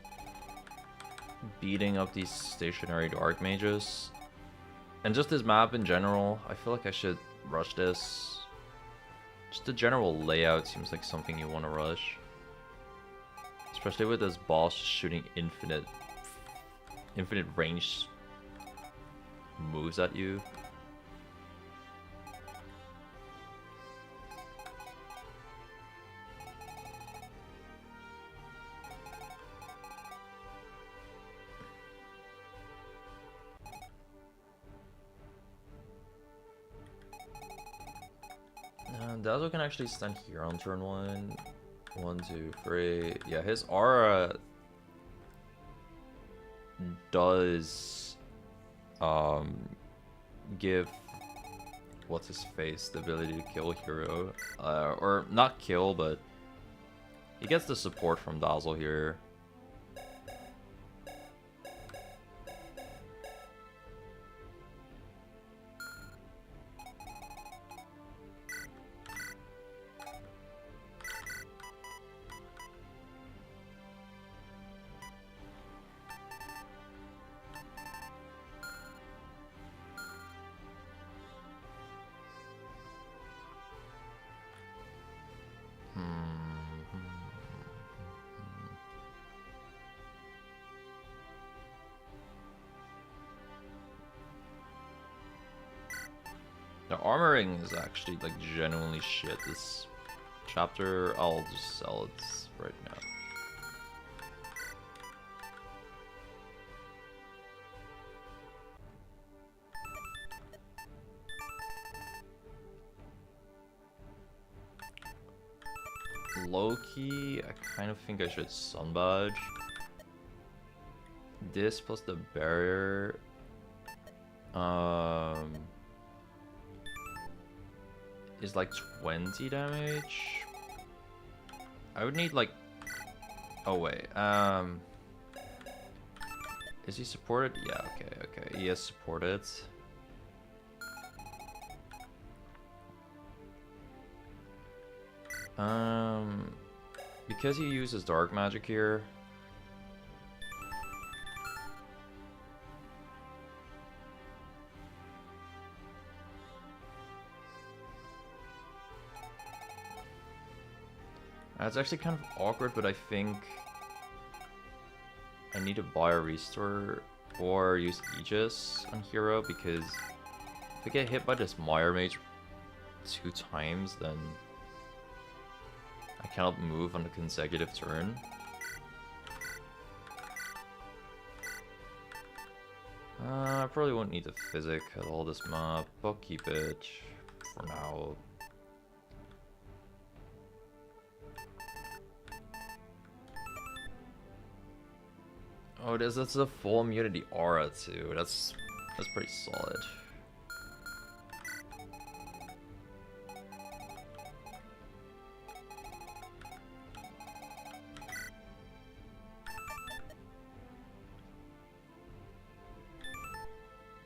beating up these stationary dark mages. And just this map in general, I feel like I should rush this. Just the general layout seems like something you want to rush. Especially with this boss shooting infinite range moves at you. Dazzle can actually stand here on turn 1. 1, 2, 3. Yeah, his aura does give what's his face the ability to kill Hero, or not kill, but he gets the support from Dazzle here. The armoring is actually like genuinely shit. This chapter, I'll just sell it right now. Low-key, I kind of think I should sunbudge. This plus the barrier. Is like 20 damage. I would need like. Oh wait. Is he supported? Yeah. Okay. He is supported. Because he uses dark magic here. That's actually kind of awkward, but I think I need to buy a restore or use Aegis on Hero, because if I get hit by this Mire Mage 2 times, then I cannot move on a consecutive turn. I probably won't need the physic at all this map, but keep it for now. Oh, that's a full immunity aura too. That's pretty solid.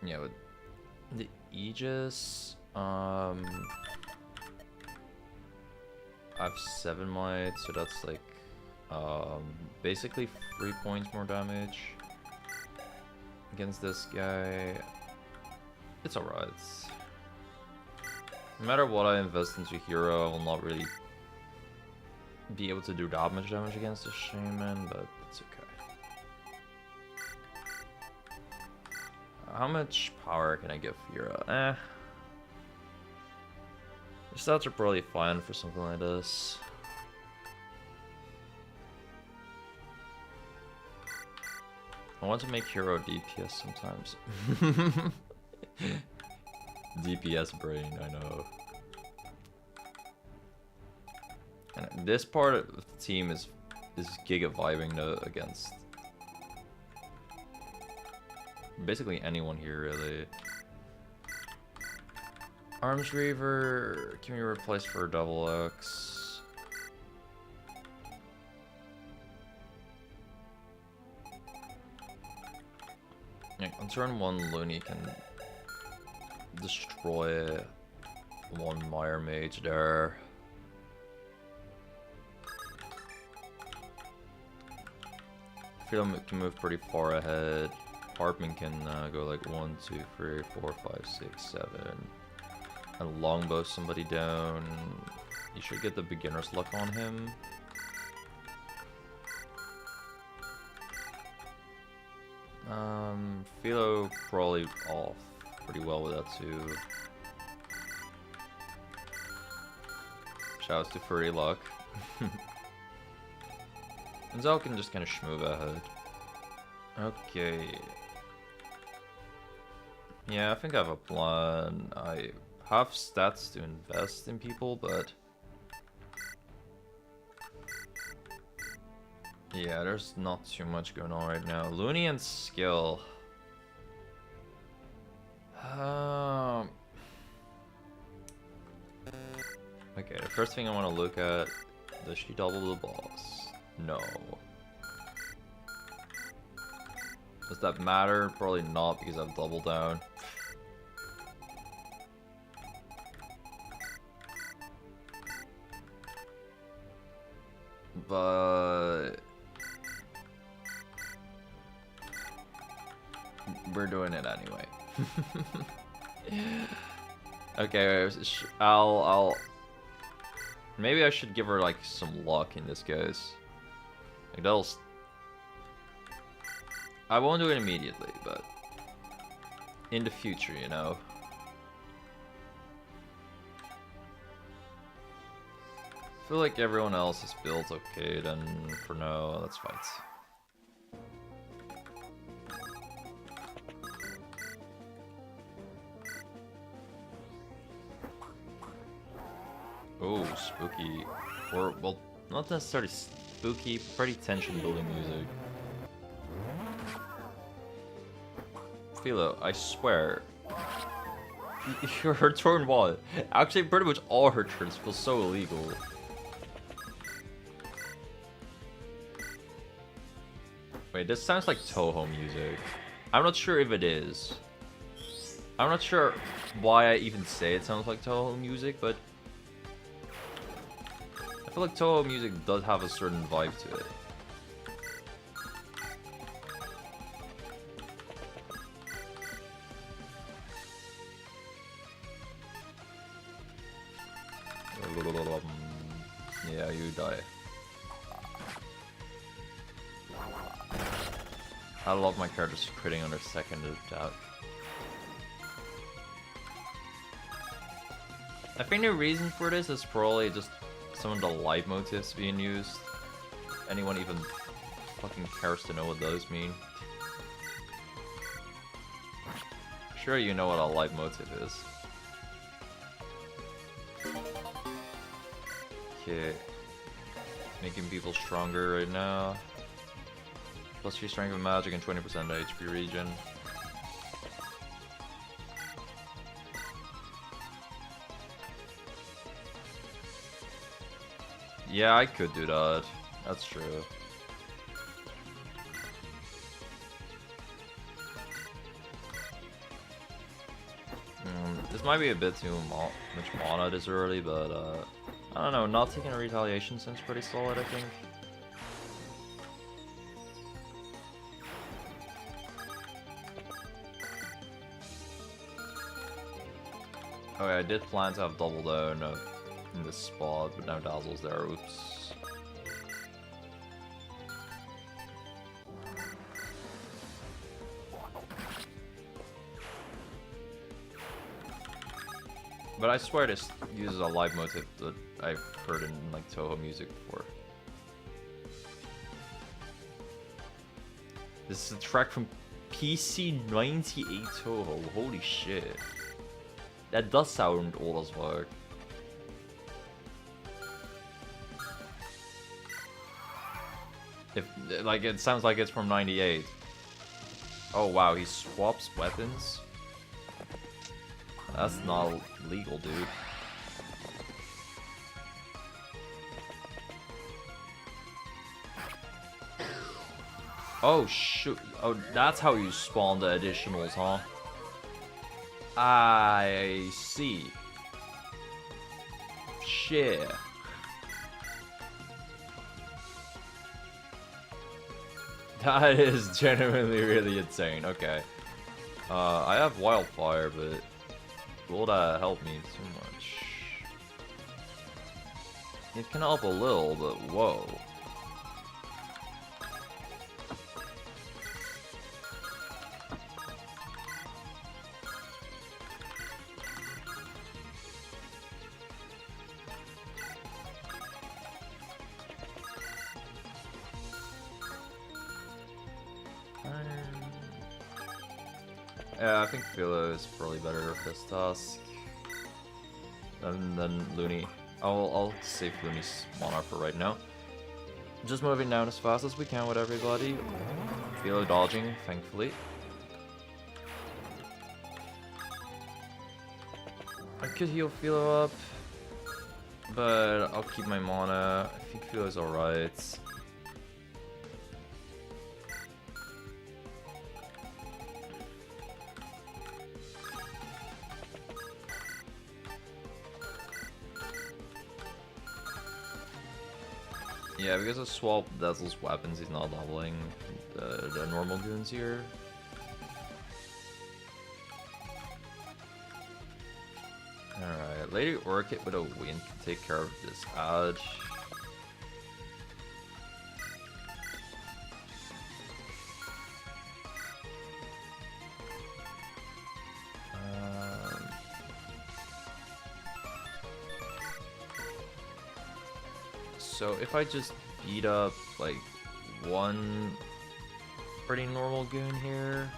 Yeah, with the Aegis, I have 7 might, so that's like basically 3 points more damage against this guy. It's alright. No matter what I invest into Hero, I will not really be able to do that much damage against the Shaman, but it's okay. How much power can I give Hero? The stats are probably fine for something like this. I want to make Hero DPS sometimes. DPS brain, I know. And this part of the team is giga vibing though against basically anyone here really. Arms Reaver can be replaced for a double X. Yeah, on turn 1, Loonie can destroy 1 Mire Mage there. Phil can move pretty far ahead. Hardman can go like 1, 2, 3, 4, 5, 6, 7. And longbow somebody down. You should get the beginner's luck on him. Philo probably off pretty well with that too. Shouts to Furry Luck. And Zelg can just kind of schmove ahead. Okay. Yeah, I think I have a plan. I have stats to invest in people, but yeah, there's not too much going on right now. Loonie and skill. Okay, the first thing I want to look at, does she double the boss? No. Does that matter? Probably not, because I've double down. But we're doing it anyway. Okay, I'll maybe I should give her like some luck in this case. Like I won't do it immediately, but in the future, you know. feel like everyone else is built okay, then for now, let's fight. Oh, spooky. Or, well, not necessarily spooky, pretty tension building music. Philo, I swear. Her turn one. Actually, pretty much all her turns feel so illegal. Wait, this sounds like Toho music. I'm not sure if it is. I'm not sure why I even say it sounds like Toho music, but I feel like Toho music does have a certain vibe to it. Yeah, you die. I love my characters critting under second attack. I think the reason for this is probably just some of the light motifs being used. Anyone even fucking cares to know what those mean? Sure, you know what a light motif is. Okay. Making people stronger right now. Plus 3 strength of magic and 20% HP regen. Yeah, I could do that. That's true. This might be a bit too much mana this early, but I don't know, not taking a retaliation seems pretty solid, I think. Okay, I did plan to have double down in this spot, but now Dazzle's there, oops. But I swear this uses a live motif that I've heard in like Toho music before. This is a track from PC98 Toho, holy shit. That does sound old as fuck. If, like, it sounds like it's from 98. Oh wow, he swaps weapons? That's not legal, dude. Oh shoot, oh that's how you spawn the additionals, huh? I see. Shit. That is genuinely really insane. Okay. I have wildfire, but will that help me too much? It can help a little, but whoa. Yeah, I think Philo is probably better at this task than Loonie. I'll save Loonie's mana for right now. Just moving down as fast as we can with everybody. Philo dodging, thankfully. I could heal Philo up, but I'll keep my mana. I think Philo's alright. Yeah, because I swapped Dazzle's weapons, he's not doubling the normal goons here. Alright, Lady Orchid with a win can take care of this ad. So if I just beat up like one pretty normal goon here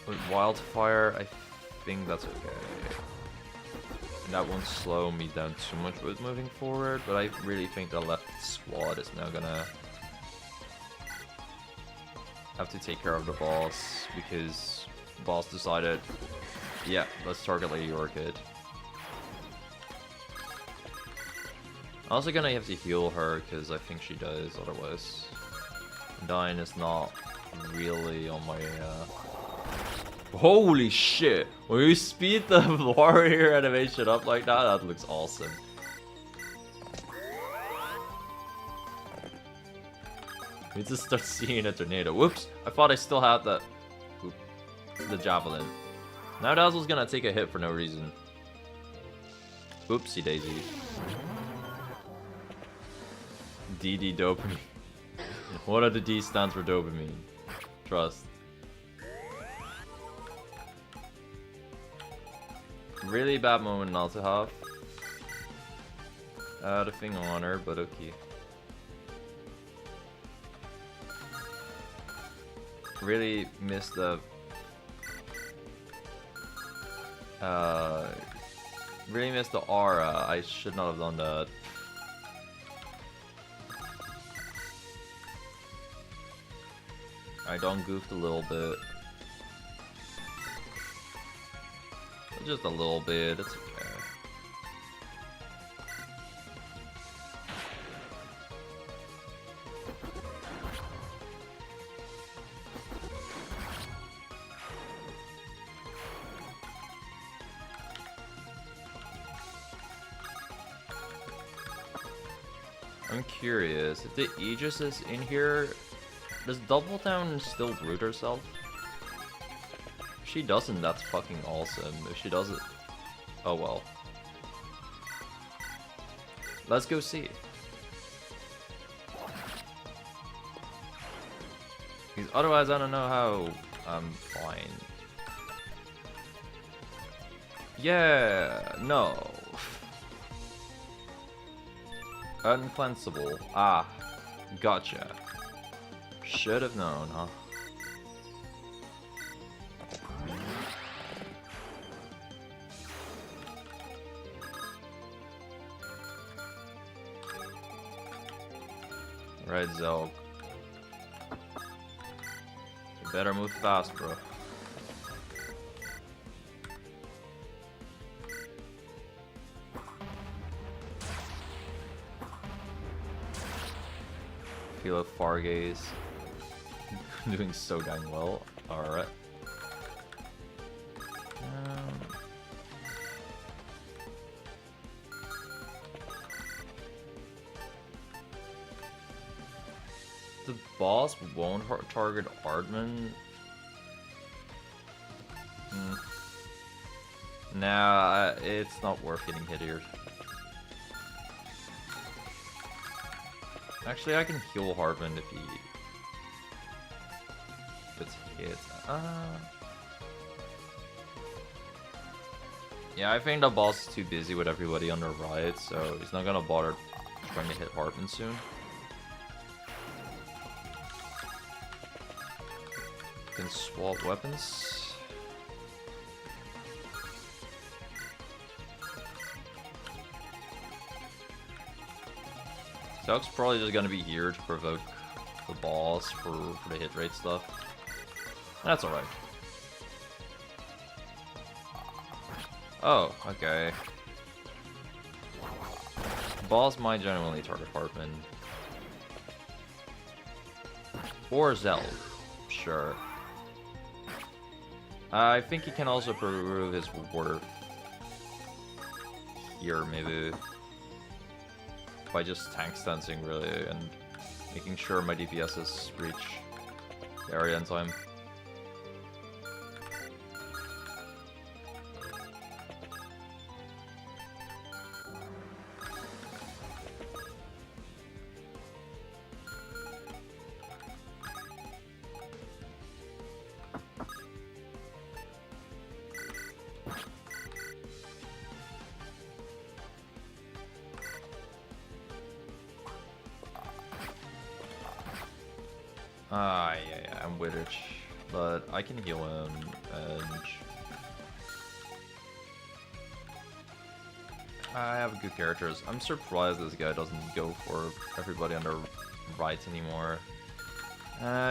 with wildfire, I think that's okay. And that won't slow me down too much with moving forward, but I really think the left squad is now gonna have to take care of the boss, because the boss decided, yeah, let's target Lady Orchid. Also gonna have to heal her, because I think she does, otherwise dying is not really on my Holy shit! When you speed the warrior animation up like that, that looks awesome. We just start seeing a tornado. Whoops! I thought I still had the javelin. Now Dazzle's gonna take a hit for no reason. Oopsie daisy. DD dopamine. What are the D stands for dopamine? Trust. Really bad moment not to have. The thing on her, but okay. Really missed the really missed the aura. I should not have done that. I done goofed a little bit. Just a little bit, it's okay. I'm curious, if the Aegis is in here, does Double Down still root herself? If she doesn't, that's fucking awesome. If she does it, oh well. Let's go see. Because otherwise I don't know how I'm fine. Yeah, no. Uncleansable. Ah, gotcha. Should have known, huh? Right, Zelg. You better move fast, bro. Philosophryne doing so dang well. Alright. The boss won't target Hardman. Nah, it's not worth getting hit here. Actually, I can heal Hardman if he gets hit. Yeah, I think the boss is too busy with everybody on the right, so he's not gonna bother trying to hit Hardman soon. Can swap weapons. Zelg's probably just gonna be here to provoke the boss for the hit rate stuff. That's alright. Oh, okay. Boss might genuinely target Hardman. Or Zelg. Sure. I think he can also prove his worth here, maybe. By just tank stancing, really, and making sure my DPSs reach the area in time. Yeah, I'm Wittich, but I can heal him, and I have good characters. I'm surprised this guy doesn't go for everybody on the right anymore.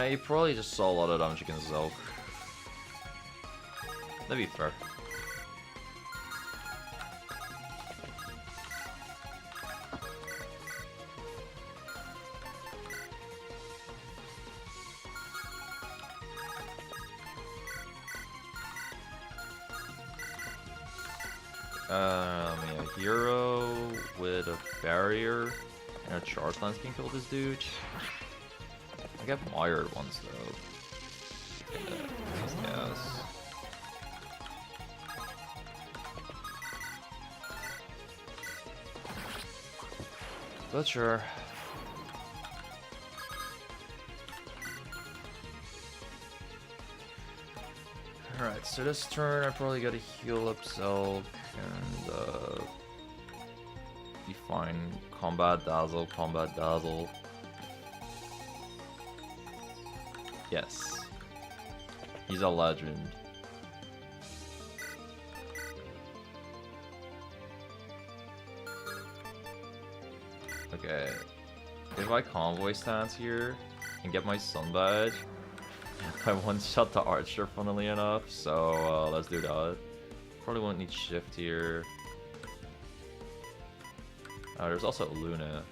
He probably just saw a lot of damage against Zelg. That'd be fair. A hero with a barrier and a charge lance can kill this dude. I got mired once though. Yes. But sure. Alright, so this turn I probably gotta heal up Zelg and be fine. Combat Dazzle, Combat Dazzle. Yes. He's a legend. Okay. If I convoy stance here and get my sun badge, I one-shot the archer, funnily enough, so let's do that. Probably won't need shift here. Oh, there's also Loonie.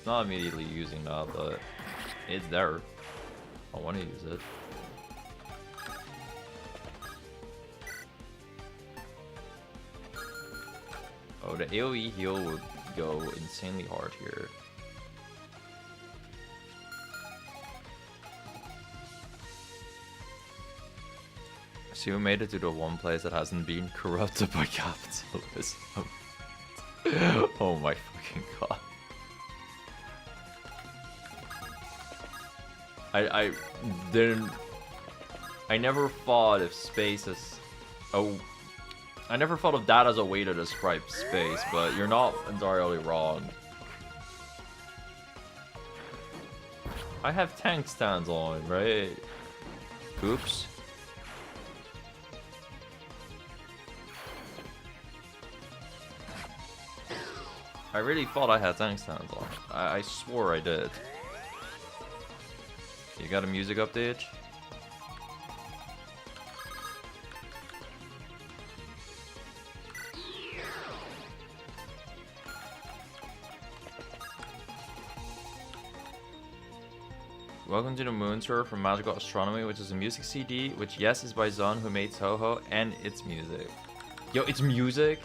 Not immediately using that, but it's there. I want to use it. Oh, the AoE heal would go insanely hard here. So we made it to the one place that hasn't been corrupted by capitalism. Oh my fucking god. I didn't... I never thought of space as... Oh... I never thought of that as a way to describe space, but you're not entirely wrong. I have tank stands on, right? Oops. I really thought I had tank stands on. I swore I did. You got a music update? Welcome to the Moon Tour from Magical Astronomy, which is a music CD, which yes is by Zon, who made Toho, and it's music. Yo, it's music?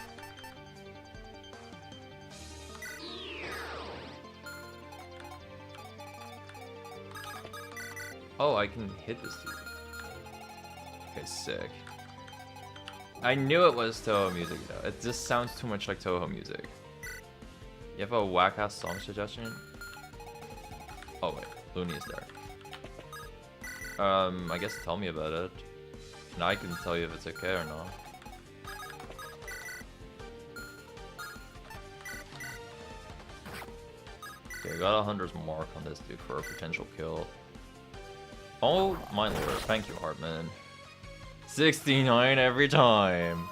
Oh, I can hit this dude. Okay, sick. I knew it was Toho music though. It just sounds too much like Toho music. You have a whack-ass song suggestion? Oh wait, Loonie is there. I guess tell me about it. And I can tell you if it's okay or not. Okay, got a 100's mark on this dude for a potential kill. Oh my lord, thank you Hardman. 69 every time.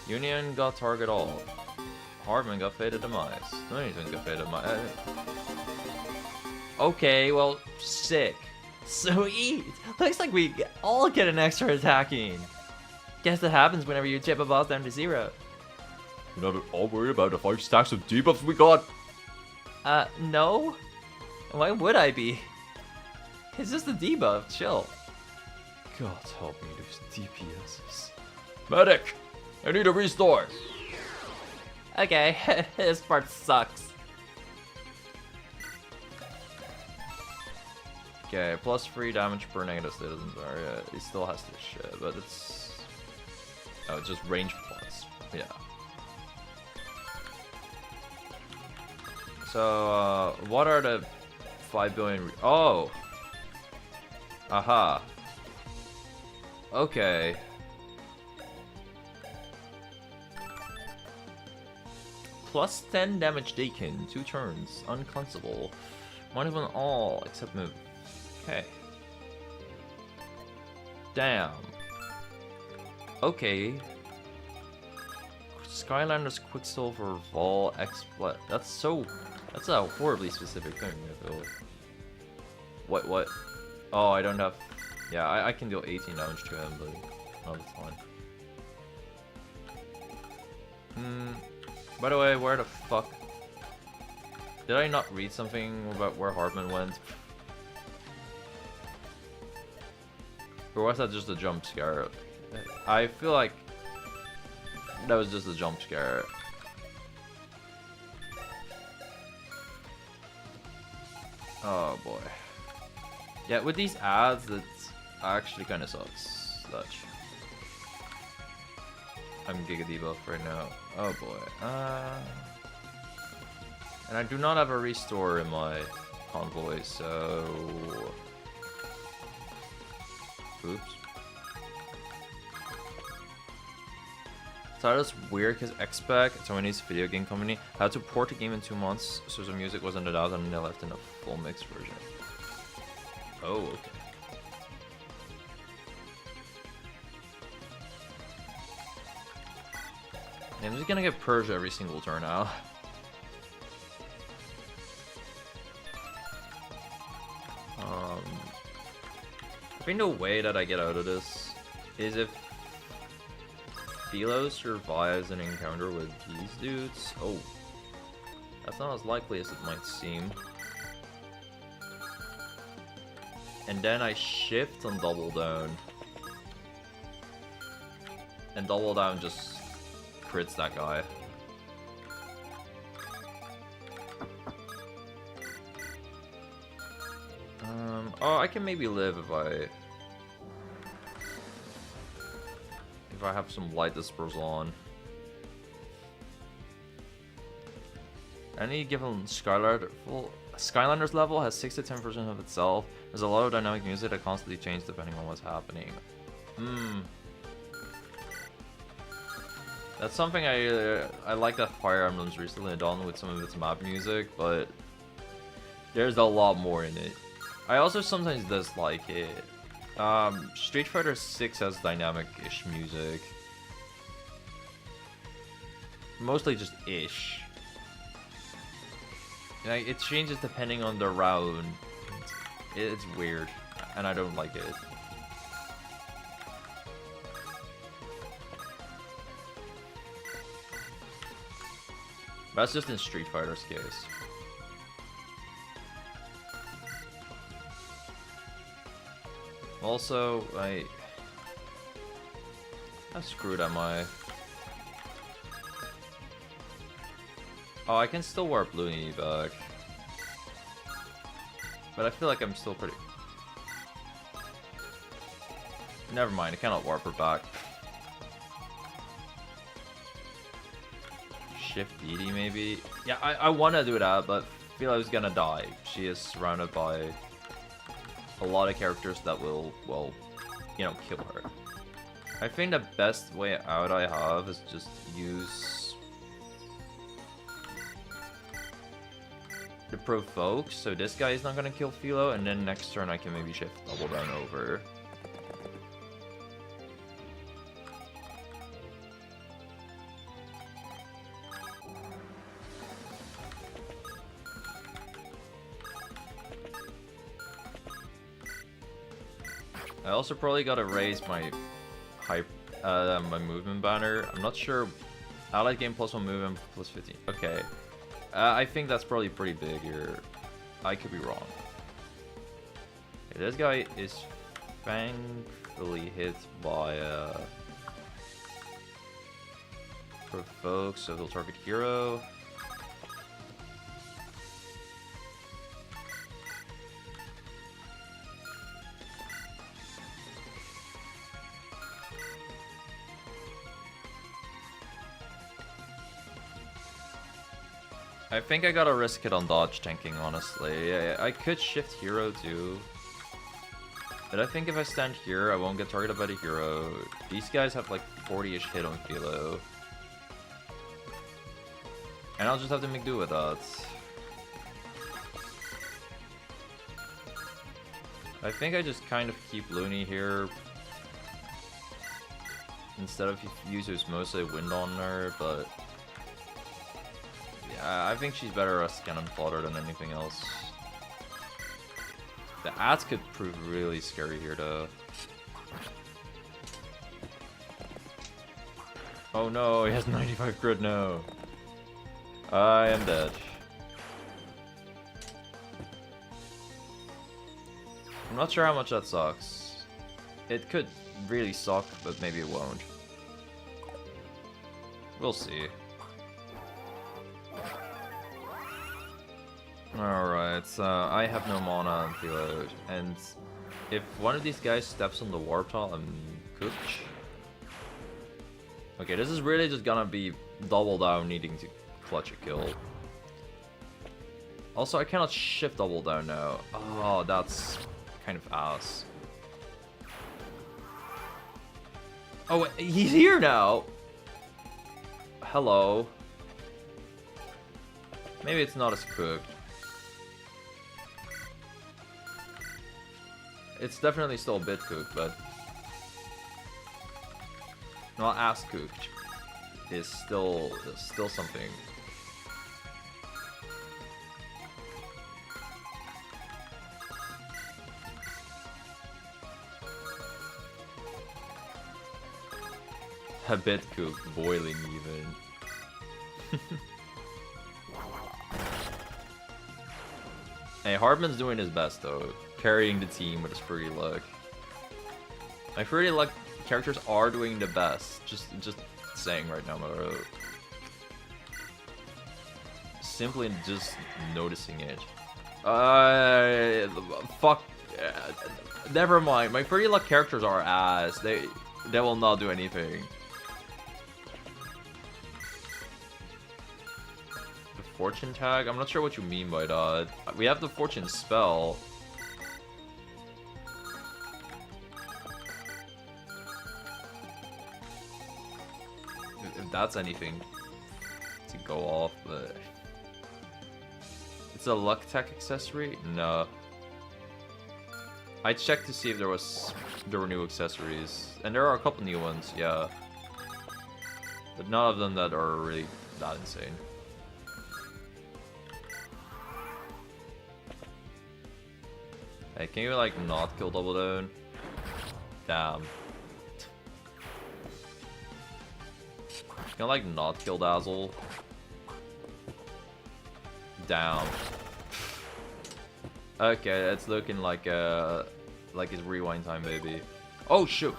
Union got target all. Hardman got faded demise. No, he didn't get faded demise. Okay, well, sick. Sweet! Looks like we all get an extra attacking. Guess that happens whenever you chip a boss down to 0. You're not at all worried about the 5 stacks of debuffs we got? No? Why would I be? It's just a debuff, chill. God help me, those DPSs. Medic! I need a restore! Okay, this part sucks. Okay, plus 3 damage per negative state doesn't vary. He still has this shit, but it's... Oh, it's just range plus. Yeah. So, what are the 5 billion... Oh! Aha. Okay. Plus 10 damage taken, 2 turns, uncleansable. -1 all, except move. Okay. Damn. Okay. Skylanders, Quicksilver, Vol, Explet. That's a horribly specific thing, I feel. What? Oh, I don't have... Yeah, I can deal 18 damage to him, but... Oh, that's fine. By the way, where the fuck... Did I not read something about where Hardman went? Or was that just a jump scare? I feel like... That was just a jump scare. Oh boy. Yeah, with these ads, it actually kind of sucks. Dutch. I'm Giga debuff right now. Oh boy. And I do not have a restore in my convoy, so... Oops. So that's weird because XPAC, Tony's video game company, had to port the game in 2 months, so the music wasn't out and they left in a full mix version. Oh, okay. Yeah, I'm just gonna get Persia every single turn now. I think the way that I get out of this is if Philo survives an encounter with these dudes. Oh, that's not as likely as it might seem. And then I shift on Double Down. And Double Down just crits that guy. Oh, I can maybe live if I have some light dispersal on. Any given Skylanders level has 6 to 10% of itself. There's a lot of dynamic music that constantly changes depending on what's happening. That's something I like that Fire Emblem's recently done with some of its map music, but there's a lot more in it. I also sometimes dislike it. Street Fighter 6 has dynamic-ish music. Mostly just ish. Like, it changes depending on the round. It's weird, and I don't like it. That's just in Street Fighter's case. Also, how screwed am I? Oh, I can still warp Loonie back. But I feel like I'm still pretty... Never mind, I cannot warp her back. Shift DD maybe? Yeah, I want to do that, but I feel I was gonna die. She is surrounded by a lot of characters that will, well, you know, kill her. I think the best way out I have is just use the provoke, so this guy is not gonna kill Philo, and then next turn I can maybe shift Double Down over. I also probably gotta raise my my movement banner. I'm not sure. Allied game +1 movement +15. Okay. I think that's probably pretty big here. I could be wrong. Okay, this guy is thankfully hit by provoke, so he'll target hero. I think I gotta risk it on dodge tanking, honestly. Yeah, I could shift hero too. But I think if I stand here, I won't get targeted by the hero. These guys have like 40-ish hit on Philo. And I'll just have to make do with that. I think I just kind of keep Loonie here. Instead of users mostly wind on her, but... yeah, I think she's better as cannon fodder than anything else. The ads could prove really scary here though. Oh no, he has 95 crit now. I am dead. I'm not sure how much that sucks. It could really suck, but maybe it won't. We'll see. Alright, so I have no mana and Philo, and if one of these guys steps on the warp tile, I'm cooked. Okay, this is really just gonna be double down needing to clutch a kill. Also, I cannot shift double down now. Oh, that's kind of ass. Oh, he's here now! Hello. Maybe it's not as cooked. It's definitely still a bit cooked, but not as cooked. Is still something. A bit cooked, boiling even. Hey, Hardman's doing his best though, carrying the team with his free luck. My free luck characters are doing the best. Just saying right now, bro. Simply just noticing it. Fuck. Never mind. My free luck characters are ass. They will not do anything. The fortune tag? I'm not sure what you mean by that. We have the fortune spell. If that's anything to go off, but it's a luck tech accessory? No. I checked to see if there were new accessories, and there are a couple new ones, yeah, but none of them that are really that insane. Hey, can you like not kill double down? Damn. Can I like not kill Dazzle? Down. Okay, it's looking like his rewind time, baby. Oh shoot.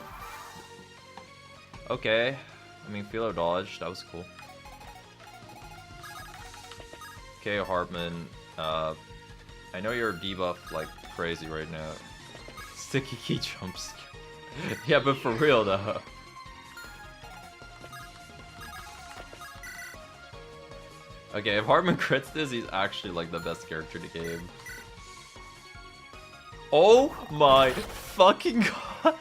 Okay, I mean Philo dodge. That was cool. Okay, Hardman. I know you're debuffed like crazy right now. Sticky key jumps. Yeah, but for real though. Okay, if Hardman crits this, he's actually like the best character in the game. Oh my fucking god!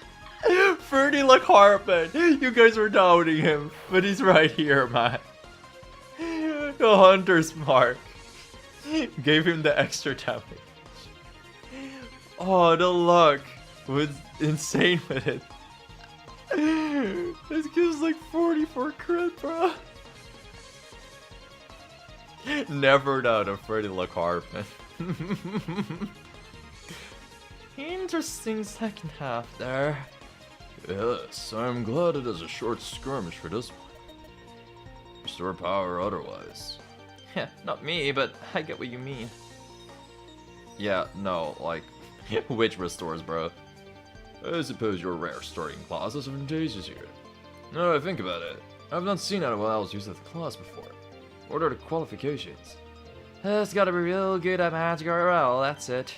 30 like Hardman! You guys were doubting him, but he's right here, man. The Hunter's Mark gave him the extra damage. Oh, the luck was insane with it. This gives like 44 crit, bro. Never doubt a Freddy luck Hardman. Interesting second half there. Yes, I'm glad it is a short skirmish for this one. Restore power otherwise. Yeah, not me, but I get what you mean. Yeah, no, like, which restores, bro? I suppose your rare starting class is advantageous here. Now that I think about it, I've not seen anyone else use that class before. What are the qualifications? It's gotta be real good at Magic RL, that's it.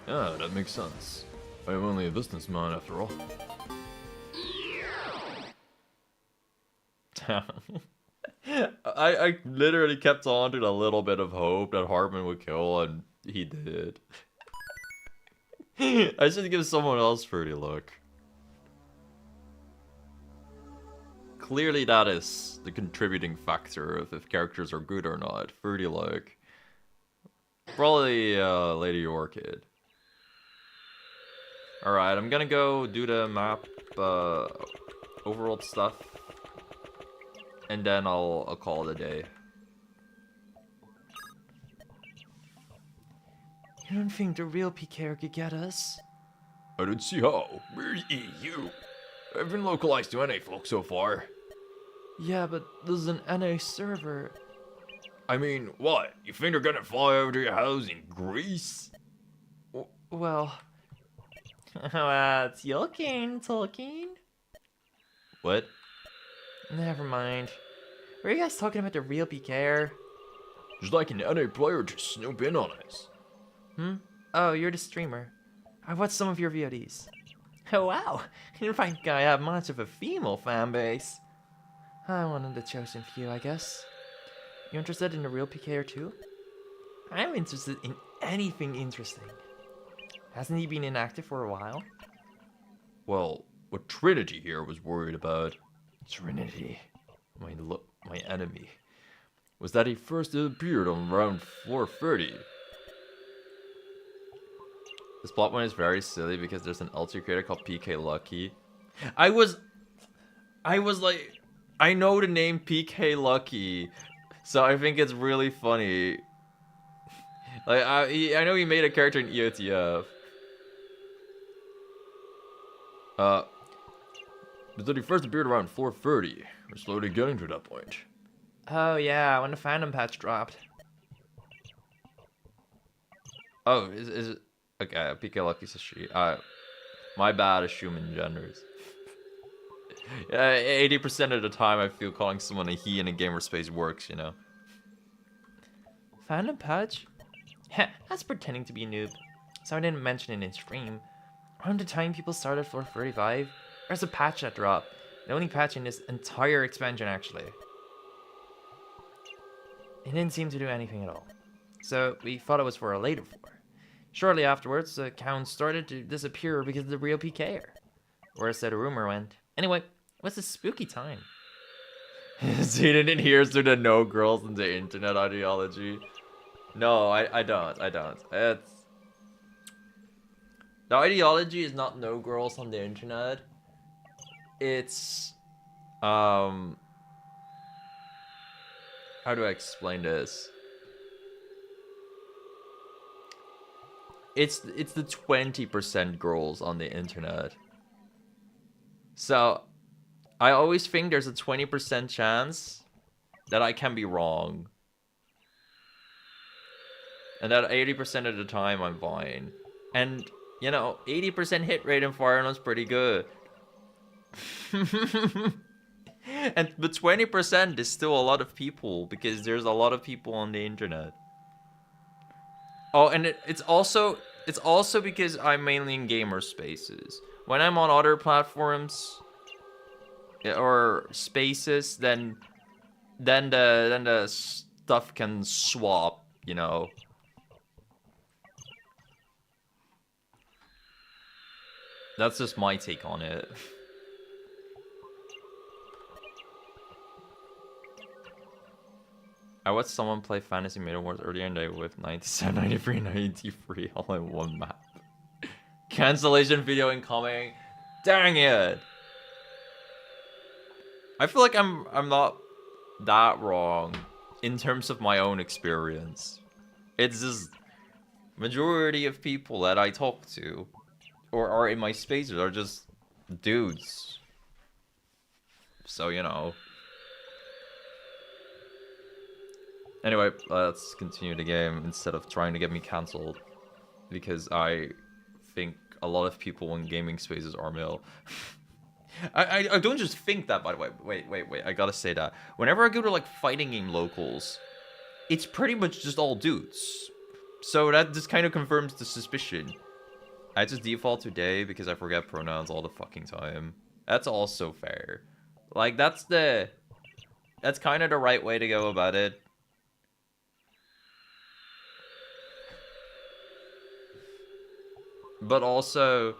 Ah, that makes sense. I am only a businessman after all. I literally kept on to a little bit of hope that Hardman would kill, and he did. I should give someone else 30 luck. clearly that is the contributing factor of if characters are good or not. Fruity like. Probably Lady Orchid. Alright, I'm gonna go do the map overworld stuff. And then I'll call it a day. You don't think the real PKer could get us? I don't see how. We're EU. I've been localized to NA folk so far. Yeah, but there's an NA server. I mean, what? You think they're gonna fly over to your house in Greece? Well... That's Tolkien. What? Never mind. Were you guys talking about the real PKer? There's like an NA player to snoop in on us. Oh, you're the streamer. I watched some of your VODs. Oh wow, you didn't think I have much of a female fan base. I'm one of the chosen few, I guess. You interested in the real PKer too? I'm interested in anything interesting. Hasn't he been inactive for a while? Well, what Trinity here was worried about, Trinity. my enemy, was that he first appeared on round 430. This plot point is very silly because there's an LT creator called PK Lucky. I was like, I know the name PK Lucky, so I think it's really funny. Like, I know he made a character in EOTF. But that he first appeared around 430. We're slowly getting to that point. Oh yeah, when the fandom patch dropped. Oh, is it? Okay, PK Lucky's a she. My bad, assuming genders. 80% of the time I feel calling someone a he in a gamer space works, you know. Fandom patch? Heh, that's pretending to be a noob. So I didn't mention it in stream. Around the time people started 435, there's a patch that dropped. The only patch in this entire expansion, actually. It didn't seem to do anything at all. So we thought it was for a later 4. Shortly afterwards, the account started to disappear because of the real PKer. Or so the rumor went. Anyway, what's a spooky time? See, didn't hear through the no girls in the internet ideology. No, I don't. It's... The ideology is not no girls on the internet. It's... How do I explain this? It's the 20% girls on the internet. So, I always think there's a 20% chance that I can be wrong. And that 80% of the time I'm fine. And, you know, 80% hit rate in Fire Emblem's pretty good. But 20% is still a lot of people because there's a lot of people on the internet. Oh, and it's also because I'm mainly in gamer spaces. When I'm on other platforms or spaces, then the stuff can swap, you know. That's just my take on it. I watched someone play Fantasy Maiden Wars earlier in the day with 97, 93, 93 all in one map. Cancellation video incoming. Dang it! I feel like I'm not that wrong in terms of my own experience. It's just majority of people that I talk to or are in my spaces are just dudes. So, you know. Anyway, let's continue the game instead of trying to get me cancelled. Because I think a lot of people in gaming spaces are male. I don't just think that, by the way. Wait. I gotta say that. Whenever I go to, like, fighting game locals, it's pretty much just all dudes. So that just kind of confirms the suspicion. I just default to they because I forget pronouns all the fucking time. That's also fair. Like, that's kind of the right way to go about it. But also,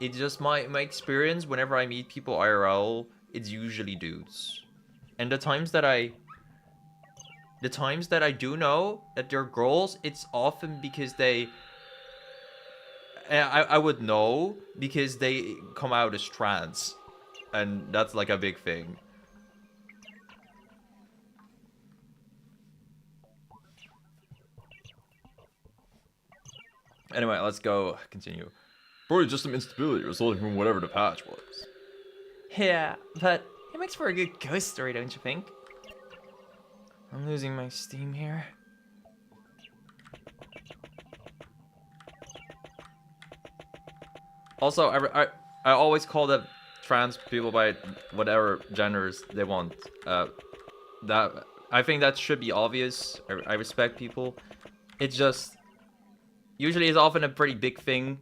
it's just my experience whenever I meet people IRL it's usually dudes. And the times that I do know that they're girls, it's often because they... I would know because they come out as trans. And that's like a big thing. Anyway, let's go continue. Probably just some instability resulting from whatever the patch was. Yeah, but it makes for a good ghost story, don't you think? I'm losing my steam here. Also, I always call the trans people by whatever genders they want. That I think that should be obvious. I respect people. It's just usually it's often a pretty big thing,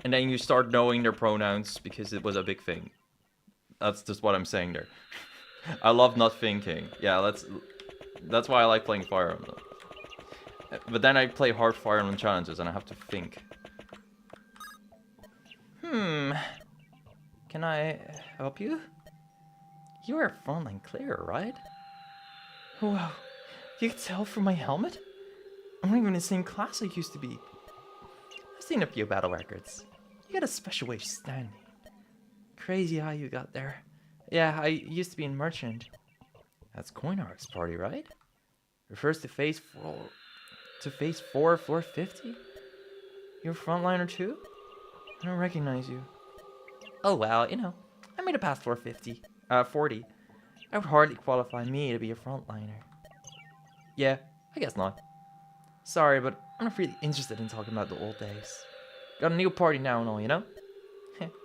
and then you start knowing their pronouns because it was a big thing. That's just what I'm saying there. I love not thinking. Yeah, that's why I like playing Fire Emblem. But then I play hard Fire Emblem challenges and I have to think. Can I help you? You are frontline clear, right? Whoa, you can tell from my helmet? I'm not even in the same class I used to be. I've seen a few battle records. You got a special way of standing. Crazy how you got there. Yeah, I used to be in merchant. That's Coinarch's party, right? Refers to phase 4. To phase 4, floor 50? You're a frontliner too? I don't recognize you. Oh well, you know, I made it past floor 40. I would hardly qualify me to be a frontliner. Yeah, I guess not. Sorry, but I'm not really interested in talking about the old days. Got a new party now and all, you know?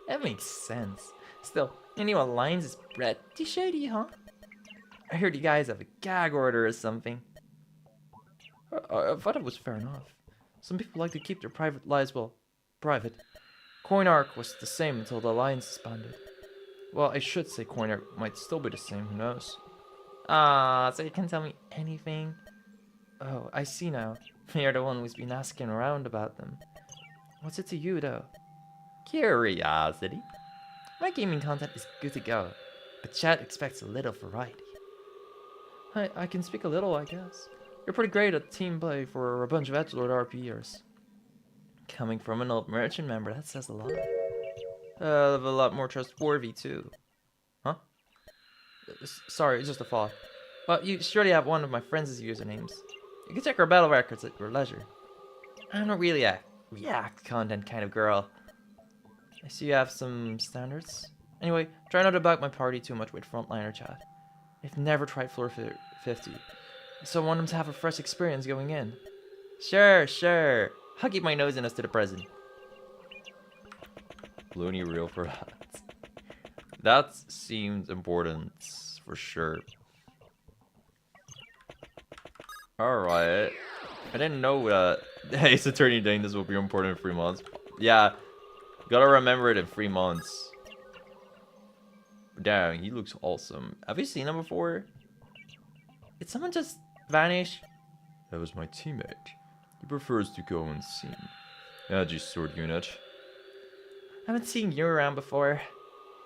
That makes sense. Still, your new alliance is pretty shady, huh? I heard you guys have a gag order or something. I thought it was fair enough. Some people like to keep their private lives, well, private. Coinarch was the same until the alliance disbanded. Well, I should say Coinarch might still be the same, who knows? So you can't tell me anything? Oh, I see now. You're the one who's been asking around about them. What's it to you, though? Curiosity. My gaming content is good to go, but chat expects a little variety. I can speak a little, I guess. You're pretty great at team play for a bunch of edgelord RPers. Coming from an old merchant member, that says a lot. A lot more trustworthy, too. Huh? Sorry, it's just a thought. Well, you surely have one of my friends' usernames. You can check our battle records at your leisure. I'm not really a React content kind of girl. I see you have some standards. Anyway, try not to bug my party too much with frontliner chat. They've never tried floor 50, so I want them to have a fresh experience going in. Sure. I'll keep my nose in us to the present. Loonie real for that. That seems important for sure. Alright. I didn't know Ace Attorney doing this will be important in 3 months. Yeah. Gotta remember it in 3 months. Dang, he looks awesome. Have you seen him before? Did someone just vanish? That was my teammate. He prefers to go unseen. Agi sword unit. I haven't seen you around before.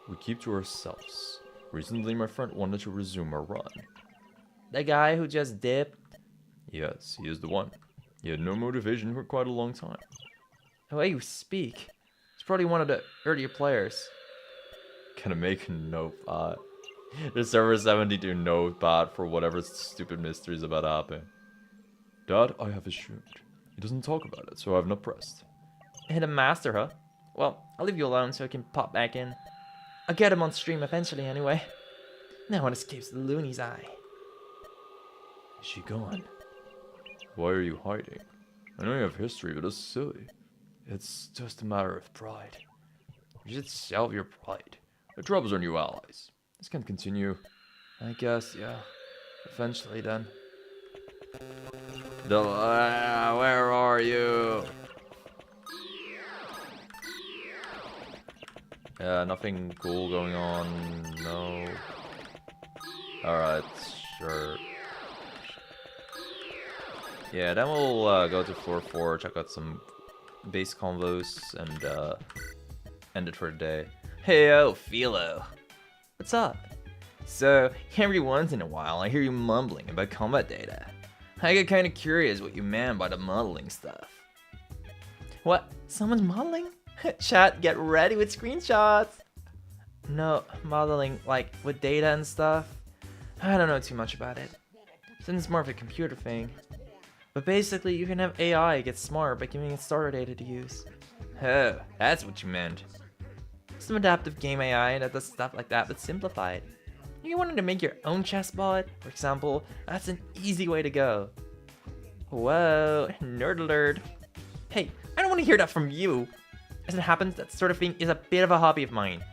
We keep to ourselves. Recently, my friend wanted to resume our run. The guy who just dipped? Yes, he is the one. He had no motivation for quite a long time. The way you speak. He's probably one of the earlier players. Gonna make a notepad. The server 72 notepad for whatever stupid mystery is about to happen. That I have assumed. He doesn't talk about it, so I have not pressed. Hit a master, huh? Well, I'll leave you alone so I can pop back in. I'll get him on stream eventually anyway. No one escapes the Loonie's eye. Is she gone? Why are you hiding? I know you have history, but it's silly. It's just a matter of pride. You should shelve your pride. The troubles are new allies. This can continue. I guess, yeah. Eventually then. Where are you? Yeah, nothing cool going on. No. Alright, sure. Yeah, then we'll go to floor 4, check out some base combos, and end it for the day. Hey, Philo. What's up? So, every once in a while I hear you mumbling about combat data. I get kinda curious what you meant by the modeling stuff. What? Someone's modeling? Chat, get ready with screenshots! No, modeling, like, with data and stuff? I don't know too much about it, since it's more of a computer thing. But basically, you can have AI get smart by giving it starter data to use. Oh, that's what you meant. Some adaptive game AI that does stuff like that, but simplified. If you wanted to make your own chessbot, for example, that's an easy way to go. Whoa, nerd alert. Hey, I don't want to hear that from you. As it happens, that sort of thing is a bit of a hobby of mine.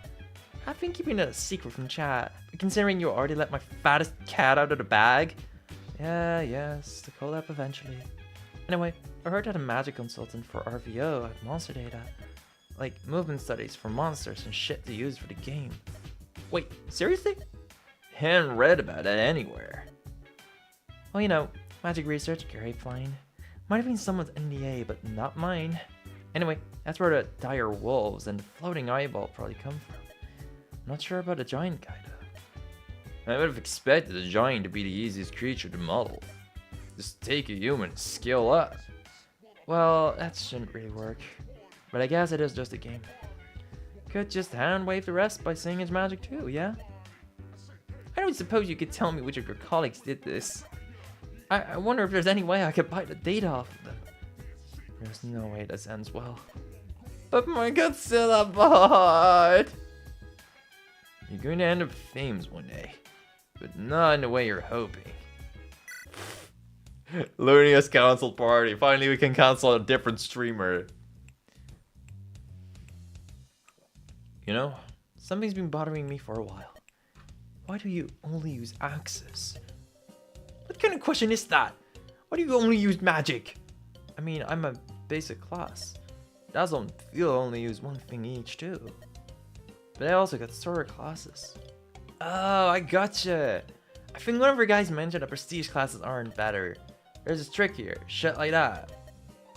I've been keeping it a secret from chat, but considering you already let my fattest cat out of the bag. Yeah, yes, the collab eventually. Anyway, I heard that a magic consultant for RVO had monster data. Like movement studies for monsters and shit to use for the game. Wait, seriously? Hadn't read about it anywhere. Well, you know, magic research, grapevine. Might have been someone's NDA, but not mine. Anyway, that's where the dire wolves and the floating eyeball probably come from. Not sure about the giant guy though. I would have expected a giant to be the easiest creature to model. Just take a human and scale up. Well, that shouldn't really work. But I guess it is just a game. Could just hand wave the rest by saying it's magic too, yeah? I don't suppose you could tell me which of your colleagues did this. I wonder if there's any way I could buy the data off of them. There's no way this ends well. But my Godzilla bot! You're going to end up famous one day. But not in the way you're hoping. Loonie has canceled party. Finally we can cancel a different streamer. You know, something's been bothering me for a while. Why do you only use Axis? What kind of question is that? Why do you only use magic? I mean, I'm a basic class. Dazzle and Phil only use one thing each too. But I also got sorter classes. Oh, I gotcha. I think one of your guys mentioned that prestige classes aren't better. There's a trick here, shit like that.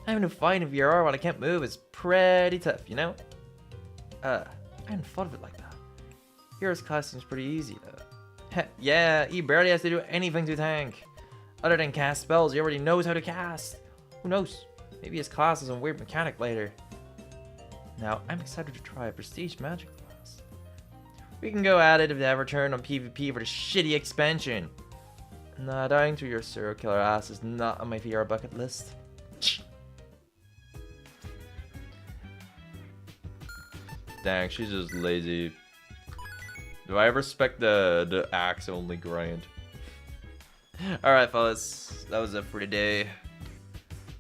Having to fight in VRR while I can't move is pretty tough, you know? I hadn't thought of it like that. Hero's class seems pretty easy though. Yeah, he barely has to do anything to tank. Other than cast spells, he already knows how to cast. Who knows? Maybe his class is a weird mechanic later. Now, I'm excited to try a prestige magic class. We can go at it if they ever turn on PvP for the shitty expansion. Nah, dying to your serial killer ass is not on my VR bucket list. Dang, she's just lazy. Do I respect the axe only grind? Alright fellas, that was it for today.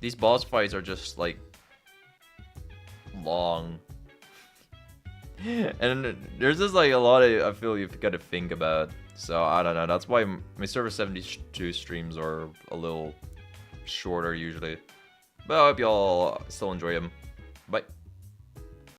These boss fights are just like long. And there's just like a lot of, I feel you've got to think about. So I don't know, that's why my Server 72 streams are a little shorter usually. But I hope y'all still enjoy them. Bye.